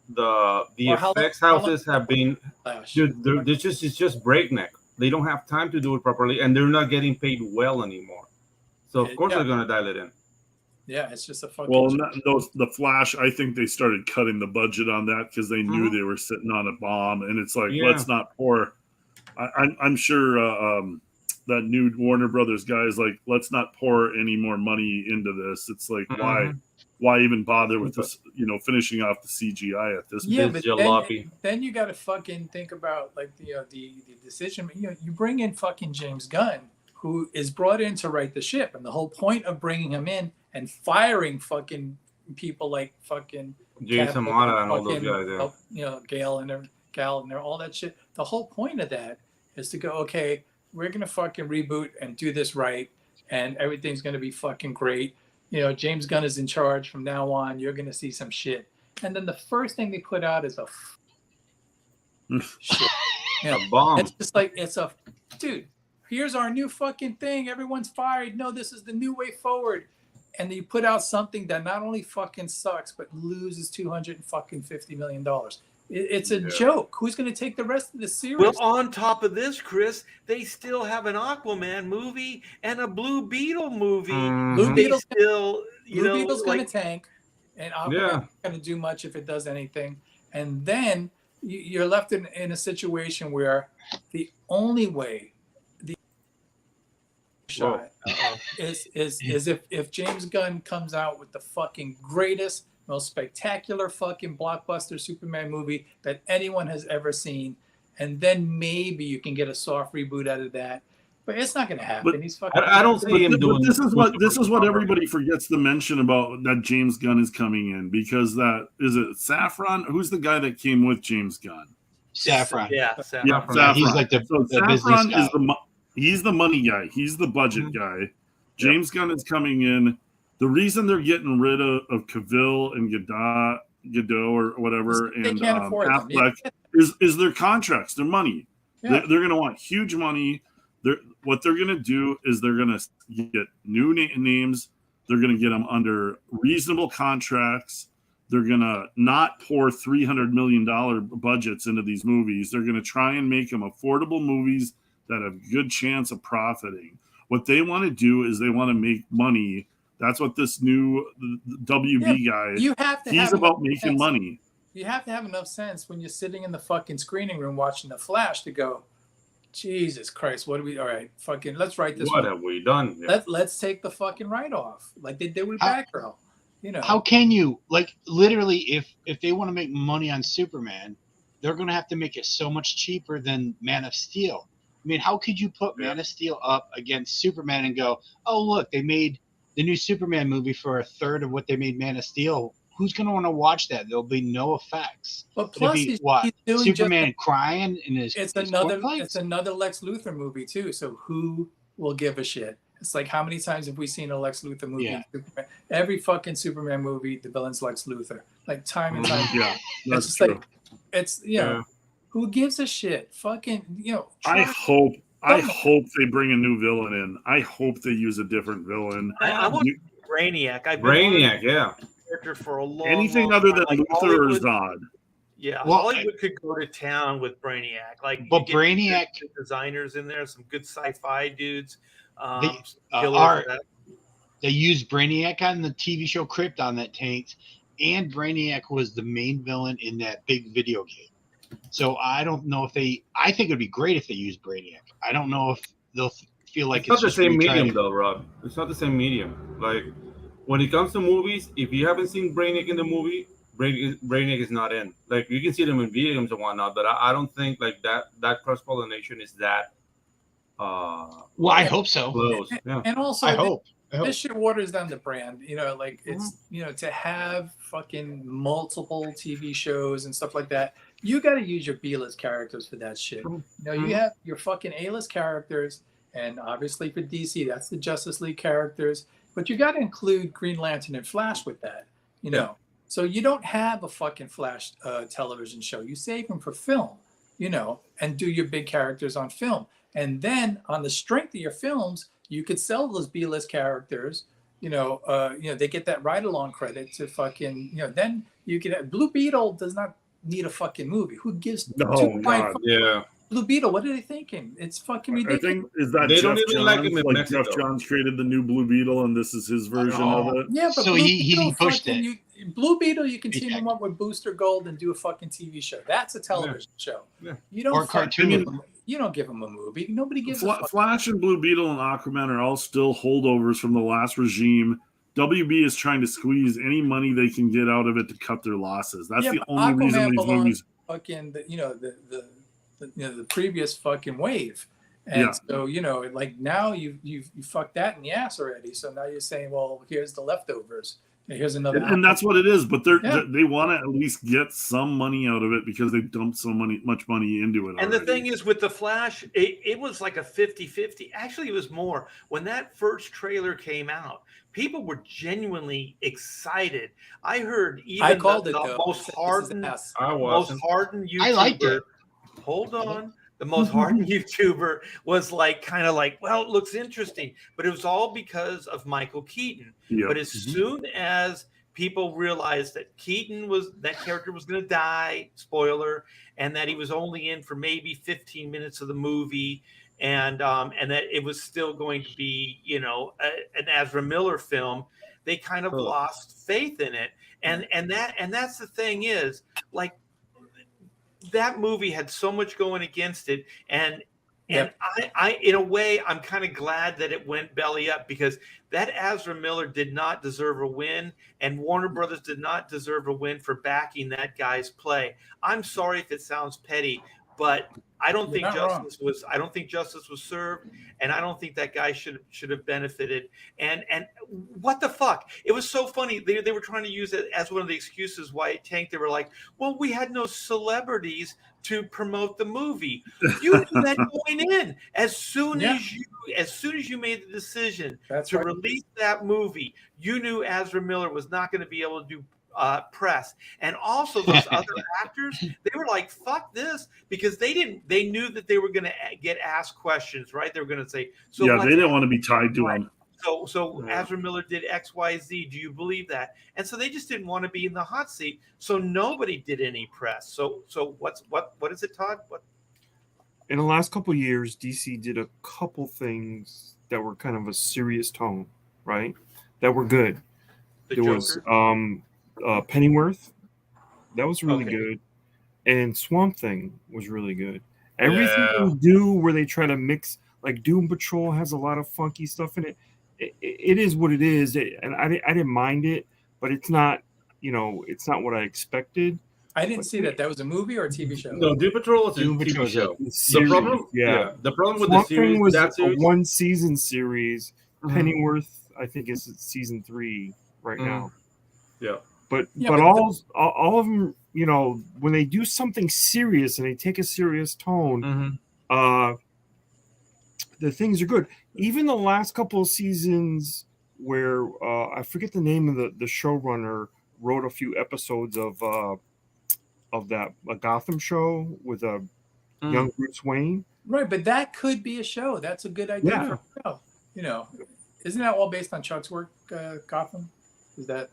the effects houses have been, dude, it's just breakneck. They don't have time to do it properly, and they're not getting paid well anymore. So of course they're gonna dial it in. Yeah, it's just a fucking. Well, the Flash, I think they started cutting the budget on that because they knew they were sitting on a bomb, and it's like, let's not pour. I'm sure that new Warner Brothers guy is like, let's not pour any more money into this. It's like, why even bother with this? Finishing off the CGI at this point. But then you got to fucking think about, like, the decision. You bring in fucking James Gunn, who is brought in to write the ship, and the whole point of bringing him in and firing fucking people like fucking Jason Momoa and all those guys, Gal and all that shit. The whole point of that is to go, okay, we're gonna fucking reboot and do this right, and everything's gonna be fucking great. You know, James Gunn is in charge from now on. You're gonna see some shit. And then the first thing they put out is a shit. You know, A bomb. it's just like dude. Here's our new fucking thing. Everyone's fired. No, this is the new way forward. And you put out something that not only fucking sucks, but loses $250 million. It's a joke. Who's going to take the rest of the series? Well, on top of this, Chris, they still have an Aquaman movie and a Blue Beetle movie. Blue Beetle's still, Blue Beetle's going to tank, and Aquaman's Yeah. not going to do much if it does anything. And then you're left in a situation where the only way shot is if James Gunn comes out with the fucking greatest, most spectacular fucking blockbuster Superman movie that anyone has ever seen, and then maybe you can get a soft reboot out of that. But it's not going to happen. But He's fucking. I don't see him doing. This is what everybody forgets to mention about that James Gunn is coming in, because that is it Saffron. Who's the guy that came with James Gunn? Saffron. Yeah, Yeah, Saffron. Yeah, he's like the business Saffron guy. is he's the money guy. He's the budget guy. James Gunn is coming in. The reason they're getting rid of Cavill and Godot or whatever They and can't afford them. Affleck is their contracts, their money. Yeah. They're going to want huge money. What they're going to do is they're going to get new names. They're going to get them under reasonable contracts. They're going to not pour $300 million budgets into these movies. They're going to try and make them affordable movies that have a good chance of profiting. What they want to do is they want to make money. That's what this new WB guy, You have to. he's have about enough making sense. money. You have to have enough sense when you're sitting in the fucking screening room watching The Flash to go, Jesus Christ, what do we? All right, fucking, let's write this. What one. have we done? Yeah. Let's take the fucking write off like they did with How- Batgirl. You know, How can you, like, literally, if they want to make money on Superman, they're going to have to make it so much cheaper than Man of Steel. I mean, how could you put Man of Steel up against Superman and go, oh, look, they made the new Superman movie for a third of what they made Man of Steel? Who's going to want to watch that? There'll be no effects. but It'll plus be, he's what, doing Superman crying in his it's his another cornflakes? it's another Lex Luthor movie too. So who will give a shit? It's like, how many times have we seen a Lex Luthor movie? Yeah. Superman, every fucking Superman movie, the villain's Lex Luthor, like time and time. Yeah, It's that's just true. like, it's who gives a shit? Fucking, I try- hope they bring a new villain in. I hope they use a different villain. I want Brainiac. I've been Brainiac, yeah. character for a long Anything long other time. than Like, Luther or Hollywood- Zod. Yeah, Well, Hollywood could go to town with Brainiac. Like, you But get Brainiac- good designers in there, some good sci-fi dudes. They- Some killers Art. that- They used Brainiac on the TV show Krypton that tanked, and Brainiac was the main villain in that big video game. So I don't know if I think it would be great if they used Brainiac. I don't know if they'll feel like It's not the just same retrying medium, it. though, Rob. It's not the same medium. Like, when it comes to movies, if you haven't seen Brainiac in the movie, Brainiac is not in. Like, you can see them in video games and whatnot, but I don't think like that cross-pollination is that Well, I hope so. close. Yeah. and also I hope. this shit waters down the brand. Like it's to have fucking multiple TV shows and stuff like that. You got to use your B-list characters for that shit. You have your fucking A-list characters, and obviously for DC, that's the Justice League characters. But you got to include Green Lantern and Flash with that. So you don't have a fucking Flash television show. You save them for film. And do your big characters on film. And then on the strength of your films, you could sell those B-list characters. They get that ride-along credit to fucking. Then you could have Blue Beetle does not need a fucking movie. Who gives? No, God. Yeah. Blue Beetle. What are they thinking? It's fucking I ridiculous. think is that They Jeff don't even Johns? like him in Mexico. Jeff Johns created the new Blue Beetle, and this is his version of it. Yeah, but So Blue he Beetle pushed fucking, it. Blue Beetle, you can team Exactly. him up with Booster Gold and do a fucking TV show. That's a television show. Yeah. You don't Or cartoon. You don't give him a movie. Nobody gives a fuck. Flash and Blue Beetle and Aquaman are all still holdovers from the last regime. WB is trying to squeeze any money they can get out of it to cut their losses. That's Yeah, the but only reason Aquaman these belongs movies. Fucking the previous fucking wave. And Yeah. so, like now you've fucked that in the ass already. So now you're saying, well, here's the leftovers. Here's another. And that's what it is. But Yeah. they want to at least get some money out of it because they dumped much money into it. And the already. thing is, with The Flash, it was like a 50-50. Actually, it was more. When that first trailer came out, people were genuinely excited. I heard even I called the it though. most This is hardened, ass. I most wasn't. hardened YouTuber. I liked it. Hold on. The most hardened YouTuber was like, kind of like, well, it looks interesting, but it was all because of Michael Keaton. Yep. But as soon as people realized that that character was going to die, spoiler, and that he was only in for maybe 15 minutes of the movie, and that it was still going to be, an Ezra Miller film, they kind of lost faith in it. And that's the thing is, like, that movie had so much going against it, and I in a way I'm kind of glad that it went belly up, because that Ezra Miller did not deserve a win, and Warner Brothers did not deserve a win for backing that guy's play. I'm sorry if it sounds petty, but I don't think justice was served, and I don't think that guy should have benefited. And what the fuck? It was so funny. They were trying to use it as one of the excuses why it tanked. They were like, "Well, we had no celebrities to promote the movie." You knew that going in. As soon as you made the decision to release that movie, you knew Ezra Miller was not going to be able to do press. And also those other actors, they were like, fuck this, because they knew that they were going to get asked questions, right? They were going to say, so yeah, they didn't want to be tied to him. So Ezra Miller did XYZ. Do you believe that? And so they just didn't want to be in the hot seat. So nobody did any press. So what is it, Todd? What? In the last couple of years, DC did a couple things that were kind of a serious tone, right? That were good. There was Pennyworth, that was really good, and Swamp Thing was really good. Everything they do where they try to mix, like Doom Patrol has a lot of funky stuff in it. It is what it is, and I didn't mind it, but it's not, it's not what I expected. I didn't see that. That was a movie or a TV show? No, Doom Patrol is a TV show. The problem with the series was that series, a one-season series. Pennyworth, I think, is season 3 right now. Yeah. But all of them, when they do something serious and they take a serious tone, the things are good. Even the last couple of seasons where I forget the name of the showrunner wrote a few episodes of that Gotham show with young Bruce Wayne. Right, but that could be a show. That's a good idea for a show. Isn't that all based on Chuck's work, Gotham? Is that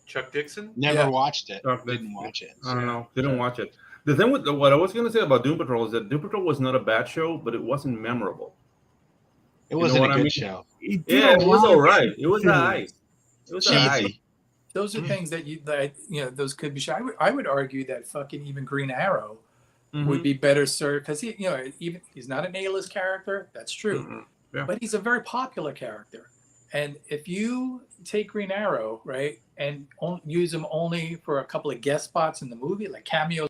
Chuck Dixon? Never watched it. Didn't watch it. I don't know. Didn't watch it. The thing with what I was going to say about Doom Patrol is that Doom Patrol was not a bad show, but it wasn't memorable. It wasn't a good show. Yeah, it was all right. It was nice. It was cheesy. Those are things that those could be shows. I would argue that fucking even Green Arrow would be better served, because he's not an A-list character. That's true, but he's a very popular character. And if you take Green Arrow, right, and use him only for a couple of guest spots in the movie, like cameos,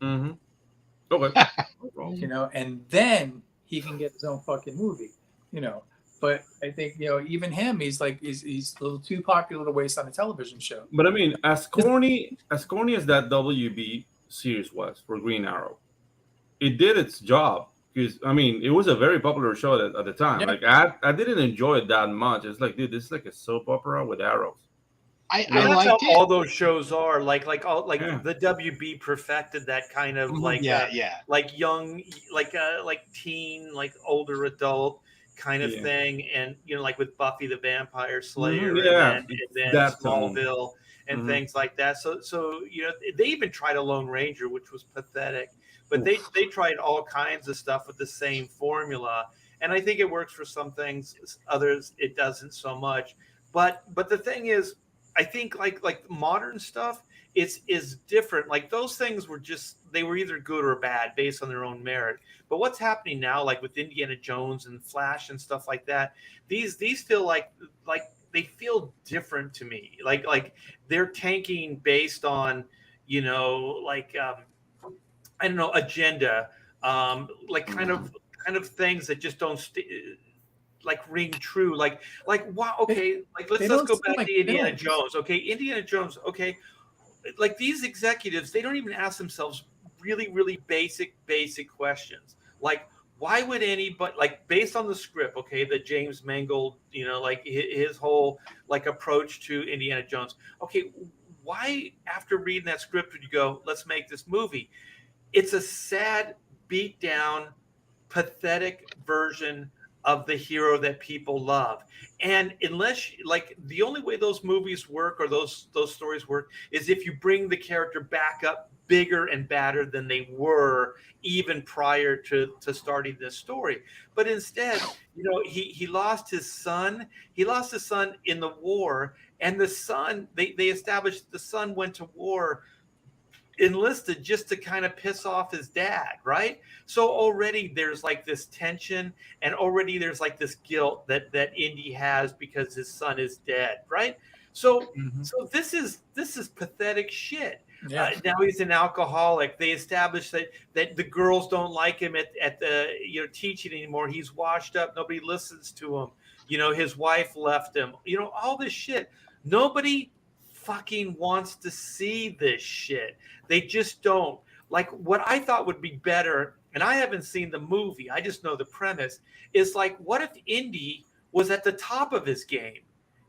okay, and then he can get his own fucking movie, But I think even him, he's a little too popular to waste on a television show. But I mean, as corny as that WB series was for Green Arrow, it did its job. Because I mean, it was a very popular show at the time. Like I didn't enjoy it that much. It's like, dude, this is like a soap opera with arrows. I liked how all those shows are like the WB perfected that kind of like young, like teen, like older adult kind of thing, and like with Buffy the Vampire Slayer, and then Smallville and things like that. So they even tried a Lone Ranger, which was pathetic. But they tried all kinds of stuff with the same formula, and I think it works for some things. Others it doesn't so much. But the thing is, I think like modern stuff is different. Like those things they were either good or bad based on their own merit. But what's happening now, like with Indiana Jones and Flash and stuff like that, these feel like they feel different to me. Like they're tanking based on I don't know, agenda, like kind of things that just don't ring true. Like wow, okay, like let's don't go seem back like to Indiana villains. Jones. Okay, Indiana Jones. Okay, like these executives, they don't even ask themselves really, really basic questions. Like, why would anybody, like, based on the script, okay, that James Mangold, like his whole like approach to Indiana Jones. Okay, why after reading that script would you go, let's make this movie? It's a sad, beat down, pathetic version of the hero that people love. And unless like the only way those movies work or those stories work is if you bring the character back up bigger and badder than they were even prior to starting this story. But instead, he lost his son. He lost his son in the war, and the son, they established the son went to war enlisted just to kind of piss off his dad, right? So already there's like this tension, and already there's like this guilt that Indy has because his son is dead, right? So so this is pathetic shit. Yeah. Now he's an alcoholic. They established that the girls don't like him at the teaching anymore. He's washed up. Nobody listens to him. His wife left him. All this shit. Nobody fucking wants to see this shit. They just don't. Like, what I thought would be better, and I haven't seen the movie, I just know the premise, is like, what if Indy was at the top of his game?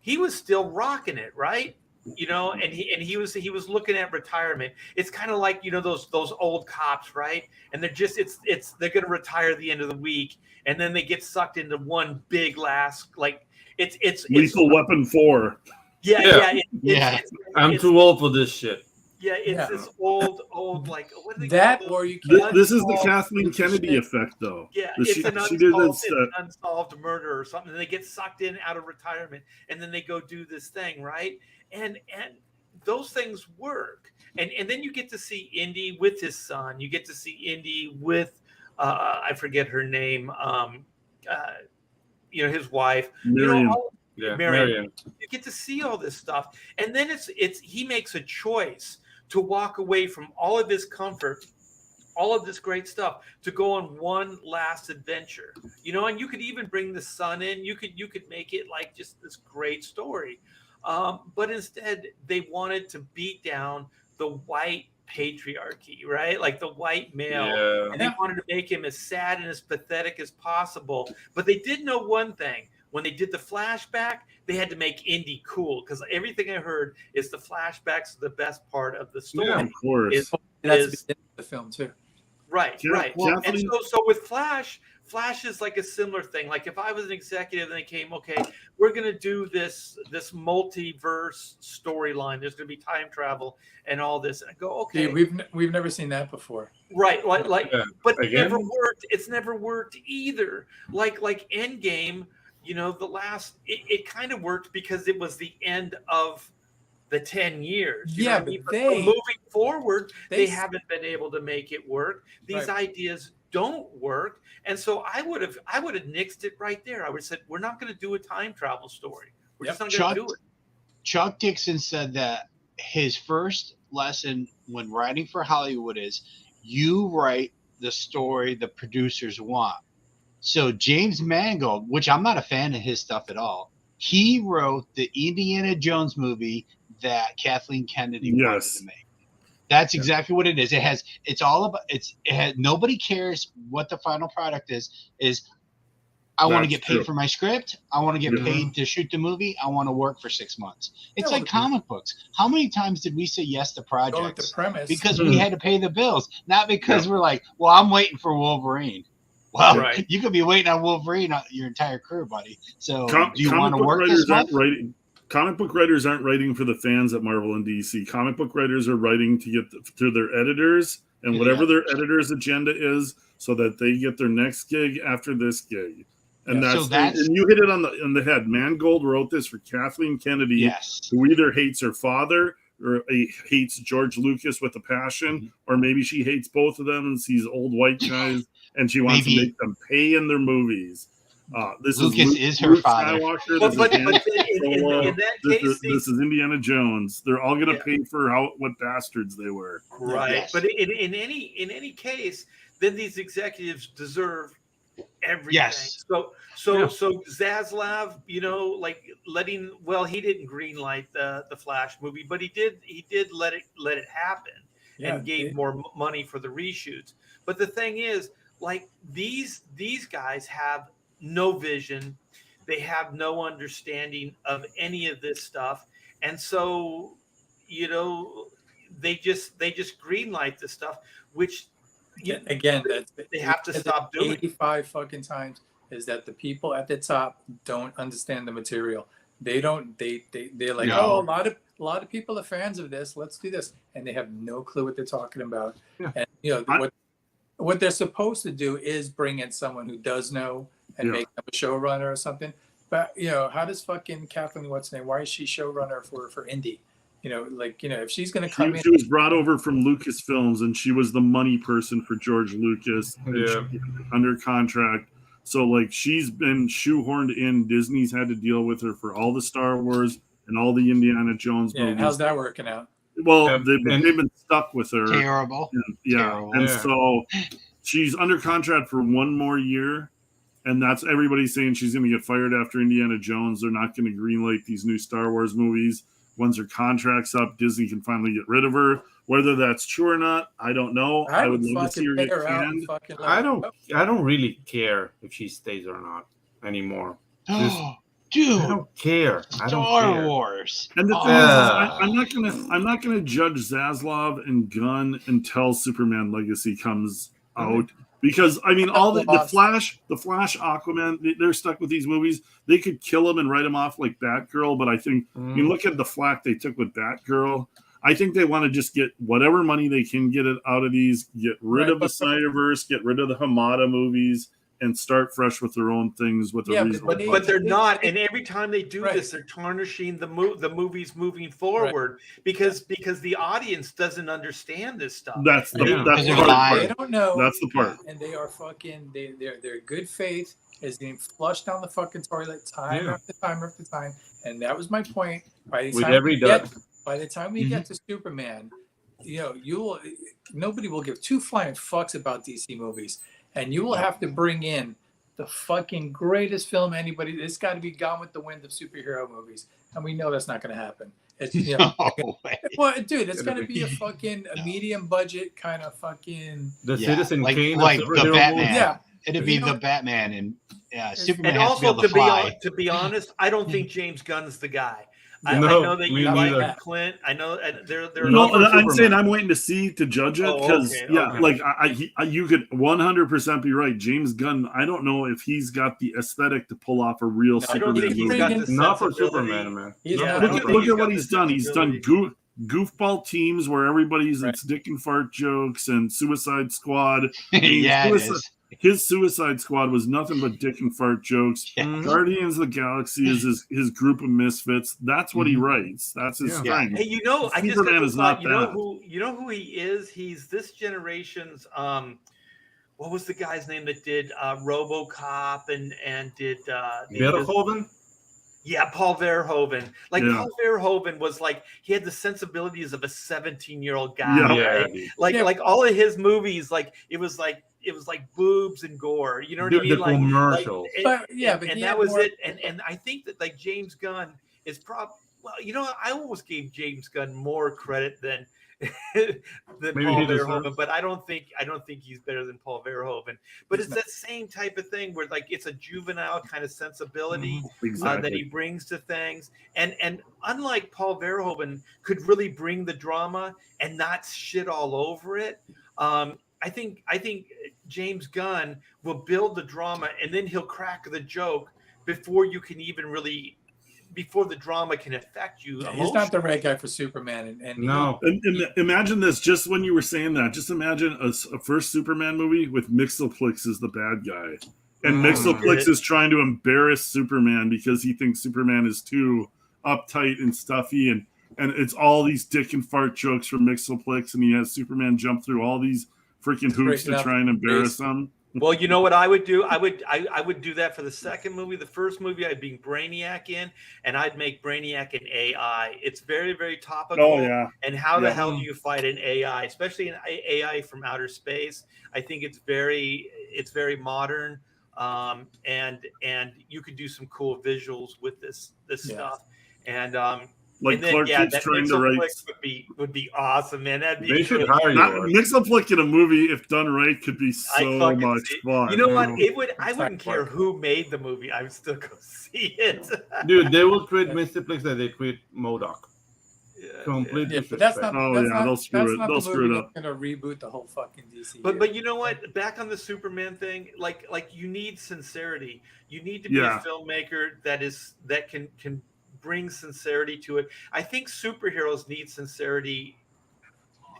He was still rocking it, right? And he was looking at retirement. It's kind of like, those old cops, right? And they're just they're going to retire at the end of the week, and then they get sucked into one big last, like, it's Lethal Weapon 4. Yeah. I'm too old for this shit. Yeah, it's this old like, what do they That call or it? you can't. This is the Kathleen Kennedy effect, though. Yeah, She it's an did unsolved murder or something. And they get sucked in out of retirement, and then they go do this thing, right? And those things work. And then you get to see Indy with his son. You get to see Indy with I forget her name. His wife. Miriam. Marion. You get to see all this stuff, and then it's he makes a choice to walk away from all of his comfort, all of this great stuff, to go on one last adventure. And you could even bring the son in. You could make it like just this great story, but instead they wanted to beat down the white patriarchy, right? Like the white male, and they wanted to make him as sad and as pathetic as possible. But they did know one thing. When they did the flashback, they had to make Indy cool, because everything I heard is the flashbacks are the best part of the story. Yeah, of course. That's the film too. Right. Well, and so with Flash is like a similar thing. Like if I was an executive and they came, okay, we're going to do this multiverse storyline. There's going to be time travel and all this. And I go, okay. We've never seen that before. Right. But it never worked. It's never worked either. Like Endgame. The last, it kind of worked because it was the end of the 10 years. But moving forward, they haven't been able to make it work. These ideas don't work. And so I would have nixed it right there. I would have said, we're not going to do a time travel story. We're just not going to do it. Chuck Dixon said that his first lesson when writing for Hollywood is you write the story the producers want. So James Mangold, which I'm not a fan of his stuff at all, he wrote the Indiana Jones movie that Kathleen Kennedy wanted to make. That's exactly what it is. Nobody cares what the final product is. I want to get paid for my script. I want to get paid to shoot the movie. I want to work for 6 months. It's like comic books. How many times did we say yes to projects? The premise. Because we had to pay the bills, not because we're like, well, I'm waiting for Wolverine. Well, you could be waiting on Wolverine your entire career, buddy. So do you want to work this month? Comic book writers aren't writing for the fans at Marvel and DC. Comic book writers are writing to get to their editors and whatever their editor's agenda is, so that they get their next gig after this gig. And and you hit it on the head. Mangold wrote this for Kathleen Kennedy, who either hates her father or hates George Lucas with a passion, or maybe she hates both of them and sees old white guys, and she wants to make them pay in their movies. Lucas is her father. But in that case, this is Indiana Jones. They're all going to pay for what bastards they were. Right. Yes. But in any case, then these executives deserve everything. Yes. So Yeah. Zaslav, you know, like he didn't greenlight the Flash movie, but he did let it happen and gave more money for the reshoots. But the thing is, like these guys have no vision, they have no understanding of any of this stuff, and so you know they just greenlight this stuff, which Again, they have to stop doing 85 fucking times is that the people at the top don't understand the material. They're like, No. a lot of people are fans of this. Let's do this, and they have no clue what they're talking about. Yeah. And you know what they're supposed to do is bring in someone who does know and make them a showrunner or something. But you know, how does fucking Kathleen, what's her name? Why is she showrunner for Indie? You know, like, you know, if she's going to come in. She was brought over from Lucasfilms, and she was the money person for George Lucas. Yeah. Under contract. So, like, she's been shoehorned in. Disney's had to deal with her for all the Star Wars and all the Indiana Jones movies. How's that working out? Well, they've been stuck with her. Terrible. Terrible. And so she's under contract for one more year. And that's everybody's saying she's going to get fired after Indiana Jones. They're not going to greenlight these new Star Wars movies. Once her contract's up, Disney can finally get rid of her. Whether that's true or not, I don't know. I would love to see her get canned. I don't really care if she stays or not anymore. Dude, I don't care. Star Wars. And the thing is, I'm not gonna judge Zaslav and Gunn until Superman Legacy comes out. Because I mean, all the Flash, Aquaman, they're stuck with these movies. They could kill them and write them off like Batgirl, but I think you look at the flack they took with Batgirl. I think they want to just get whatever money they can get it out of these, get rid of the Snyderverse, get rid of the Hamada movies, and start fresh with their own things with a reason. But they're not, and every time they do this, they're tarnishing the movies moving forward because the audience doesn't understand this stuff. That's the part. They don't know. That's the part. And they are fucking. Their good faith is being flushed down the fucking toilet time after time after time. And that was my point. By the time we get to Superman, you know, nobody will give two flying fucks about DC movies. And you will have to bring in the fucking greatest film anybody. It's got to be Gone with the Wind of superhero movies, and we know that's not going to happen. It's well, dude, it's going to be a medium budget kind of fucking Citizen Kane, like the Batman. Yeah, it'd be the Batman and Superman. And has also, to be able to be honest, I don't think James Gunn's the guy. I No, know that me you neither. like Clint. I know they're No, I'm Superman. saying I'm waiting to see to judge it because like you could 100% be right. James Gunn, I don't know if he's got the aesthetic to pull off a real Superman movie. Not for Superman, man. Look at what he's done. He's done goofball teams where everybody's it's dick and fart jokes and Suicide Squad. His Suicide Squad was nothing but dick and fart jokes. Guardians of the Galaxy is his group of misfits. That's what he writes. That's his strength. Hey, you know, I just Superman is not that. You know who he is? He's this generation's what was the guy's name that did RoboCop and did Verhoeven? Yeah, Paul Verhoeven. Paul Verhoeven was like he had the sensibilities of a 17-year-old guy. Like all of his movies, like it was like boobs and gore. You know what I mean? The commercials. But that was it. And I think that like James Gunn is probably I almost gave James Gunn more credit than Paul Verhoeven, but I don't think he's better than Paul Verhoeven. But it's that same type of thing where like it's a juvenile kind of sensibility that he brings to things, and unlike Paul Verhoeven, could really bring the drama and not shit all over it. I think James Gunn will build the drama and then he'll crack the joke before the drama can affect you. He's not the right guy for Superman. And imagine this, just when you were saying that, just imagine a first Superman movie with Mxyzptlk as the bad guy. And Mxyzptlk is trying to embarrass Superman because he thinks Superman is too uptight and stuffy. And it's all these dick and fart jokes from Mxyzptlk. And he has Superman jump through all these freaking hoops to try and embarrass them. Well, you know what I would do? I would do that for the second movie. The first movie, I'd bring Brainiac in, and I'd make Brainiac an AI. It's very, very topical. Oh, yeah. And how the hell do you fight an AI, especially an AI from outer space? I think it's very modern. and you could do some cool visuals with this stuff, and Like then, Clark keeps that trying to Mixel write. Flick would be awesome, man. That'd be They should great. hire Not, you. Mixel Flick in a movie, if done right, could be so fucking much see- fun. You know what? Yeah. I wouldn't care who made the movie. I would still go see it. Dude, they will treat Mr. Plex like they treat MODOK. Yeah, Complete Yeah, but that's disrespect. not. Oh, that's yeah, not, they'll screw that's it. not They'll the screw movie it up. that's gonna reboot the whole fucking DC. But you know what? Back on the Superman thing, like you need sincerity. You need to be Yeah. a filmmaker that can bring sincerity to it. I think superheroes need sincerity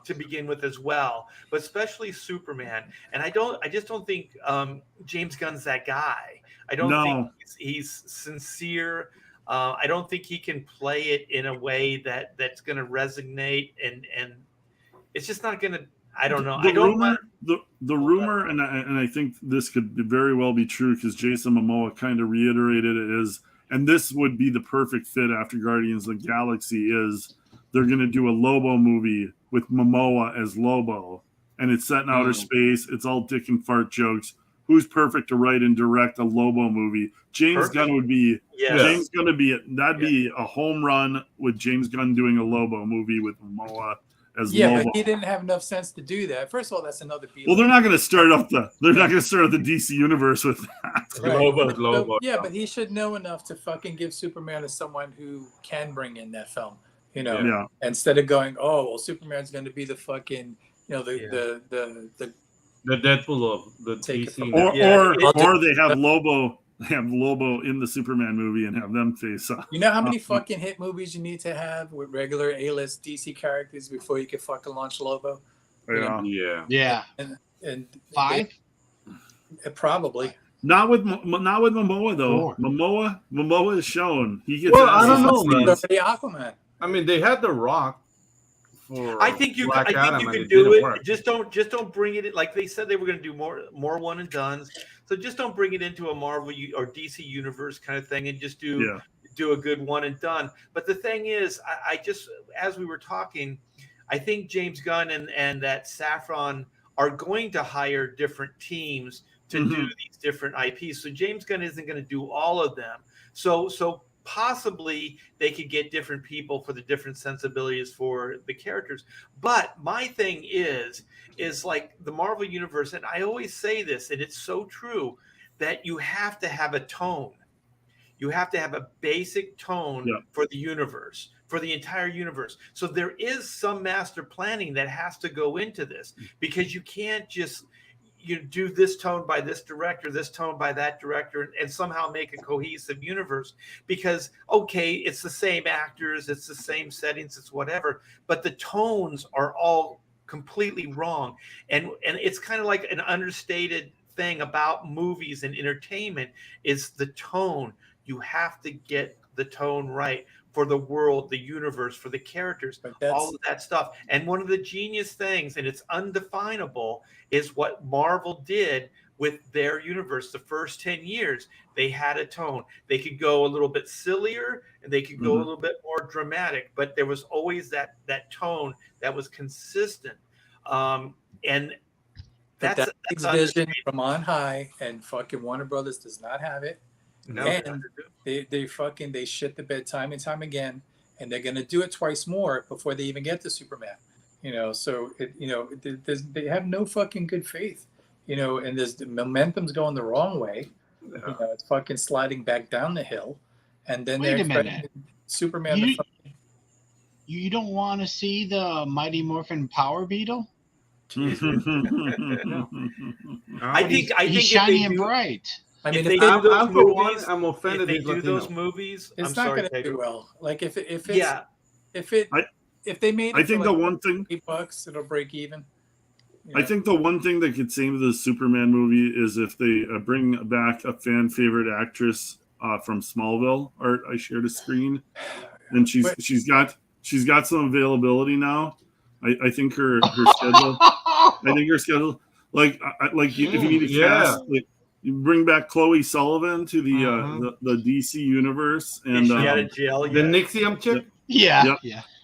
to begin with as well, but especially Superman. And I just don't think James Gunn's that guy. I don't think he's sincere. I don't think he can play it in a way that's going to resonate, and it's just not going to. I don't know. The rumor, and I think this could very well be true because Jason Momoa kind of reiterated it is, and this would be the perfect fit after Guardians of the Galaxy is they're going to do a Lobo movie with Momoa as Lobo, and it's set in outer space. It's all dick and fart jokes. Who's perfect to write and direct a Lobo movie? James Gunn would be. Yes. James Gunn would be. That'd be a home run with James Gunn doing a Lobo movie with Momoa as Lobo. but he didn't have enough sense to do that. First of all, that's another beat. Well, they're not going to start up the DC universe with that. Lobo. Yeah, but he should know enough to fucking give Superman to someone who can bring in that film. You know, Yeah. instead of going, oh well, Superman's going to be the fucking, The Deadpool of the Take it DC. from- Or they have Lobo. They have Lobo in the Superman movie and have them face off. You know how many fucking hit movies you need to have with regular A-list DC characters before you can fucking launch Lobo? Yeah. Yeah. And 5? Probably. Not with Momoa though. 4. Momoa is shown. He gets. Well, I don't know, man. Already Aquaman. I mean, they had The Rock for I think you Black can Adam, and do didn't it. work. Just don't bring it in. Like they said they were going to do more one and dones. So just don't bring it into a Marvel or DC universe kind of thing, and just do a good one and done. But the thing is, I just, as we were talking, I think James Gunn and that Saffron are going to hire different teams to do these different IPs. So James Gunn isn't going to do all of them. So possibly they could get different people for the different sensibilities for the characters. But my thing is like the Marvel universe, and I always say this, and it's so true, that you have to have a tone. You have to have a basic tone for the universe, for the entire universe. So there is some master planning that has to go into this, because you can't just do this tone by this director, this tone by that director, and somehow make a cohesive universe. Because, okay, it's the same actors, it's the same settings, it's whatever, but the tones are all completely wrong. And it's kind of like an understated thing about movies and entertainment is the tone. You have to get the tone right for the world, the universe, for the characters, all of that stuff. And one of the genius things, and it's undefinable, is what Marvel did with their universe. The first 10 years, they had a tone. They could go a little bit sillier and they could go a little bit more dramatic, but there was always that tone that was consistent. And that's vision from on high, and fucking Warner Brothers does not have it. No, and they shit the bed time and time again, and they're gonna do it twice more before they even get to Superman. So they have no fucking good faith. And the momentum's going the wrong way. It's fucking sliding back down the hill, and then Wait they're a minute. expecting Superman. You don't want to see the Mighty Morphin Power Beetle? I think He's shiny and bright. I mean, I'm offended. If they do those movies, it's not going to do well. Like if they made, I think the one thing $8, it'll break even. I think the one thing that could save the Superman movie is if they bring back a fan favorite actress from Smallville. Art, I shared a screen, and she's got some availability now. I think her schedule. I think her schedule. If you need to cast, you bring back Chloe Sullivan to the DC universe, and she out of jail. The Nixium chick. Yeah.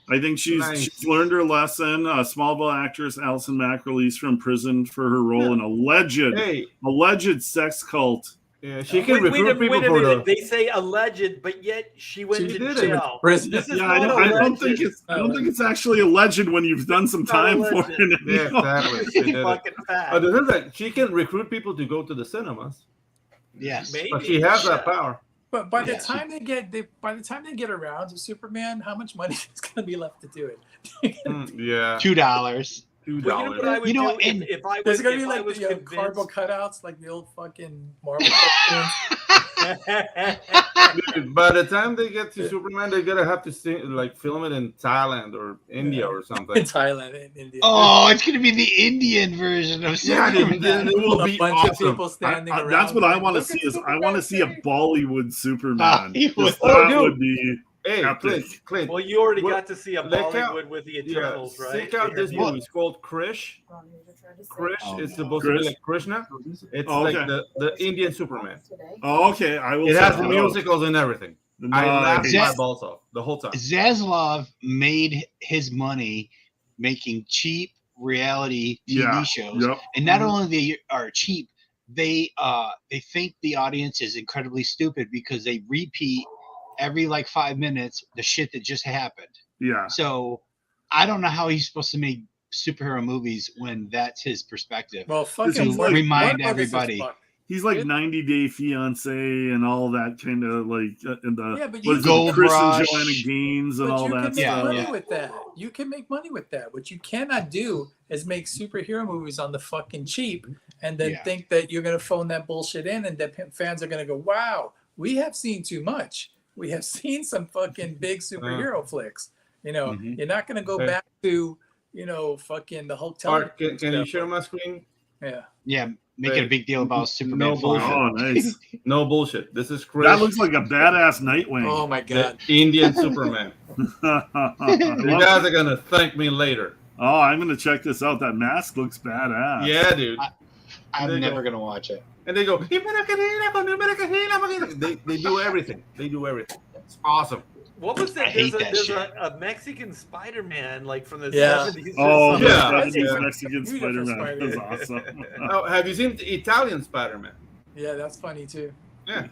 I think she's learned her lesson. Smallville actress Allison Mack released from prison for her role in alleged sex cult Yeah, she can Wait recruit a people minute. for the. They say alleged, but yet she went She to did it. jail. Prison. This is Yeah, I not don't think alleged. it's actually a legend when you've done some Not time for alleged. it. Yeah, exactly. She did it. Fucking fact. But the thing is that she can recruit people to go to the cinemas. Yes. Maybe. But she has that power. But by the Yeah. time they get around to Superman, how much money is going to be left to do it? Yeah. $2. $2. Well, you know what I would You know, do and if I was, There's going to if be I like was the cardboard convinced. cutouts, like the old fucking Marvel cartoons. Dude, by the time they get to Superman, they're gonna have to film it in Thailand or India or in something. Thailand, in India. Oh, it's gonna be the Indian version of Yeah, Superman. then it will a be bunch of awesome. people standing around. That's what I going, want to "Look see. at Is I want to see a Superman." Bollywood Superman. Hollywood. Just Oh, that dude. would be Hey, epic. Clint. Well, you already What- got to see a Check out- Bollywood with the Eternals, right? Check out this movie. It's called Krish. Krish Oh, is no. supposed to be Krish? like Krishna. It's Oh, like okay. the Indian Superman. Oh, okay. I will. It check has the out. musicals and everything. I laughed Nice. my balls off the whole time. Zaslav made his money making cheap reality TV Yeah. shows, Yep. and not only they are cheap, they think the audience is incredibly stupid because they repeat every like 5 minutes the shit that just happened. Yeah. So I don't know how he's supposed to make superhero movies when that's his perspective. Well, This fucking is like- remind Warner Brothers is everybody. fucked. He's like It- 90 Day Fiance and all that kind of like in the Yeah, but what is it, Gold Chris Rush. and Joanna Gaines and But all you that can make Yeah, money stuff. yeah. with that. You can make money with that. What you cannot do is make superhero movies on the fucking cheap and then Yeah. think that you're going to phone that bullshit in and that fans are going to go, wow, we have seen too much. We have seen some fucking big superhero flicks. You know, Mhm. you're not going to go Okay. back to, fucking the hotel. Art, can you share my screen? Yeah. Yeah, making a big deal about Superman. No bullshit. flying. Oh, nice. No bullshit. This is Chris, That looks like a badass Nightwing. Oh my the God. Indian Superman. I You love guys it. are gonna thank me later. Oh, I'm gonna check this out. That mask looks badass. Yeah, dude. I'm There you never go. gonna watch it. And they go, they do everything. They do everything. It's awesome. What was that? I hate There's that a Mexican Spider-Man, like from the Yeah. 70s. Oh, or Yeah. something. Yeah. Mexican Beautiful Spider-Man is Spider-Man. awesome. Oh, have you seen the Italian Spider-Man? Yeah, that's funny too. Yeah.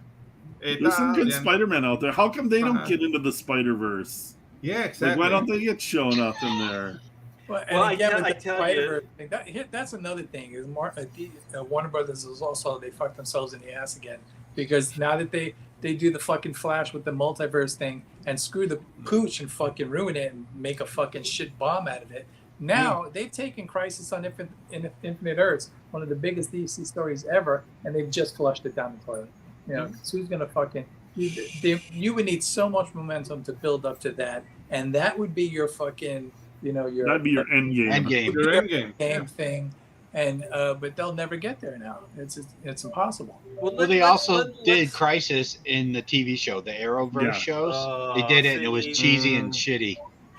There's some good Italian. Spider-Man out there. How come they don't Uh-huh. get into the Spider-Verse? Yeah, Like, exactly. why don't they get shown up in there? Well, Well, and again, I with the tell Spider-Verse thing, that's another thing. Is Warner Brothers is also they fucked themselves in the ass again because now that they do the fucking Flash with the multiverse thing and screw the pooch and fucking ruin it and make a fucking shit bomb out of it. Now they've taken Crisis on Infinite Earths, one of the biggest DC stories ever, and they've just flushed it down the toilet. You know, so who's gonna fucking? You would need so much momentum to build up to that, and that would be your fucking. Your That'd be your end game. Endgame. Your endgame. game thing, and but they'll never get there now. It's impossible. Well, let- they let- also let- did let's- Crisis in the TV show, the Arrowverse Yeah. shows. They did it, and it was see, cheesy and shitty.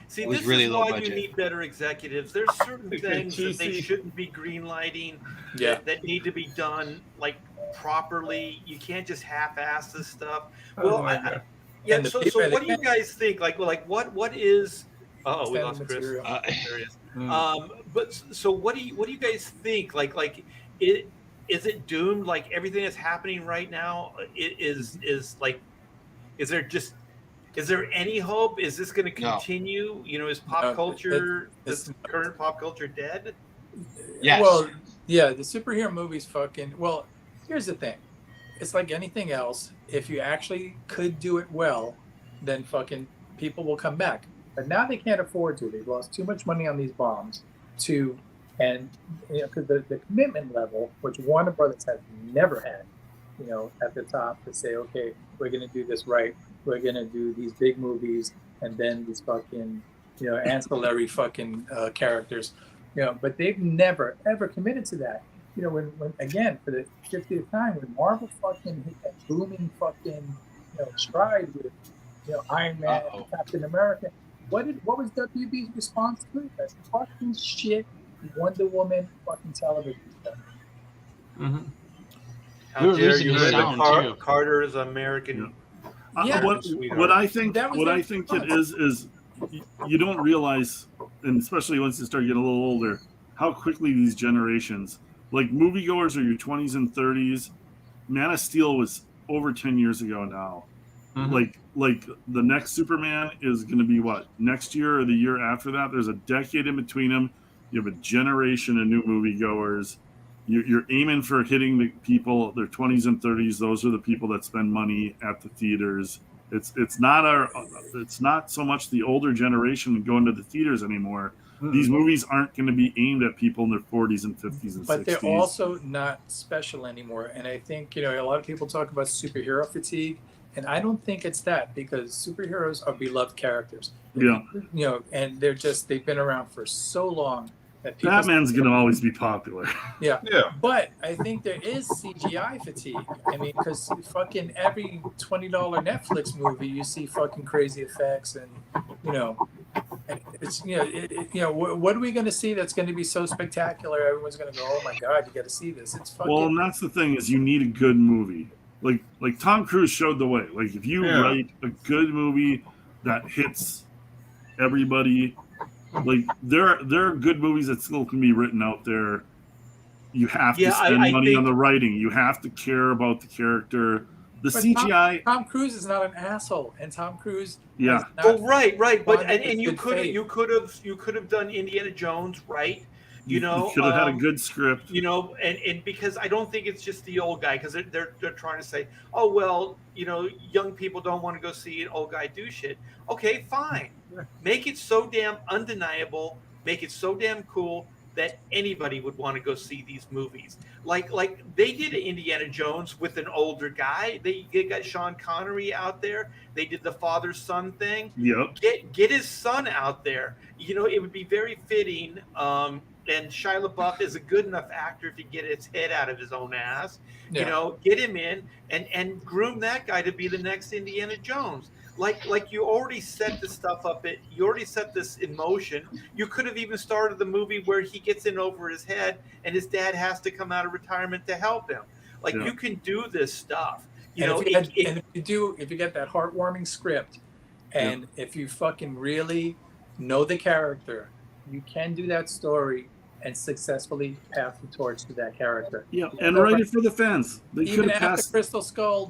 See, It was this really is low why budget. you need better executives. There's certain things that they cheesy. shouldn't be greenlighting. Yeah. That need to be done like properly. You can't just half-ass this stuff. Oh Well, my God. yeah. And the So people- what do you guys think? Like what is? Oh, we Standard lost Chris. material. There he is. Mm. But so what do you guys think? Like is it doomed? Like everything that's happening right now is there any hope? Is this going to No. continue? Is pop No, culture, it's- this current pop culture dead? Yes. Well, yeah, the superhero movies fucking. Well, here's the thing. It's like anything else. If you actually could do it well, then fucking people will come back. But now they can't afford to. They've lost too much money on these bombs because the commitment level, which Warner Brothers has never had, at the top to say, okay, we're going to do this right. We're going to do these big movies and then these fucking, ancillary fucking characters, but they've never, ever committed to that. When again, for the 50th time, when Marvel fucking hit that booming fucking, stride with, Iron Man, Uh-oh. Captain America, what was WB's response to it? That fucking shit Wonder Woman fucking television stuff. Mhm. How We're dare losing you the live sound, in too. Carter's American? Yeah. What I think That was what their I think it response. is you don't realize, and especially once you start getting a little older, how quickly these generations, like moviegoers, are your 20s and 30s, Man of Steel was over 10 years ago now. Mhm. Like the next Superman is going to be what, next year or the year after that? There's a decade in between them. You have a generation of new moviegoers. You're aiming for hitting the people, their 20s and 30s. Those are the people that spend money at the theaters. It's not so much the older generation going to the theaters anymore. These movies aren't going to be aimed at people in their 40s and 50s and But 60s. they're also not special anymore. And I think, a lot of people talk about superhero fatigue. And I don't think it's that, because superheroes are beloved characters. Yeah. And they've been around for so long that people. Batman's going to always be popular. Yeah. Yeah. But I think there is CGI fatigue. I mean, because fucking every $20 Netflix movie, you see fucking crazy effects and, it's, what are we going to see that's going to be so spectacular? Everyone's going to go, oh my God, you got to see this. It's fucking. Well, and that's the thing, is you need a good movie. Like Tom Cruise showed the way. Like, if you write a good movie that hits everybody, like there are good movies that still can be written out there. You have to spend money on the writing. You have to care about the character. The CGI. Tom Cruise is not an asshole, and Tom Cruise. Yeah. Oh, right. But and you could have done Indiana Jones, right? You could have had a good script. And because I don't think it's just the old guy, because they're trying to say, oh well, young people don't want to go see an old guy do shit. Okay, fine. Make it so damn undeniable. Make it so damn cool that anybody would want to go see these movies. Like they did Indiana Jones with an older guy. They got Sean Connery out there. They did the father-son thing. Yep. Get his son out there. It would be very fitting. And Shia LaBeouf is a good enough actor to get his head out of his own ass. Yeah. Get him in and groom that guy to be the next Indiana Jones. Like you already set this stuff up. You already set this in motion. You could have even started the movie where he gets in over his head and his dad has to come out of retirement to help him. You can do this stuff. If you get that heartwarming script, and if you fucking really know the character, you can do that story and successfully pass the torch to that character. Yeah, and write it for the fans. They Even could have after passed. Crystal Skull,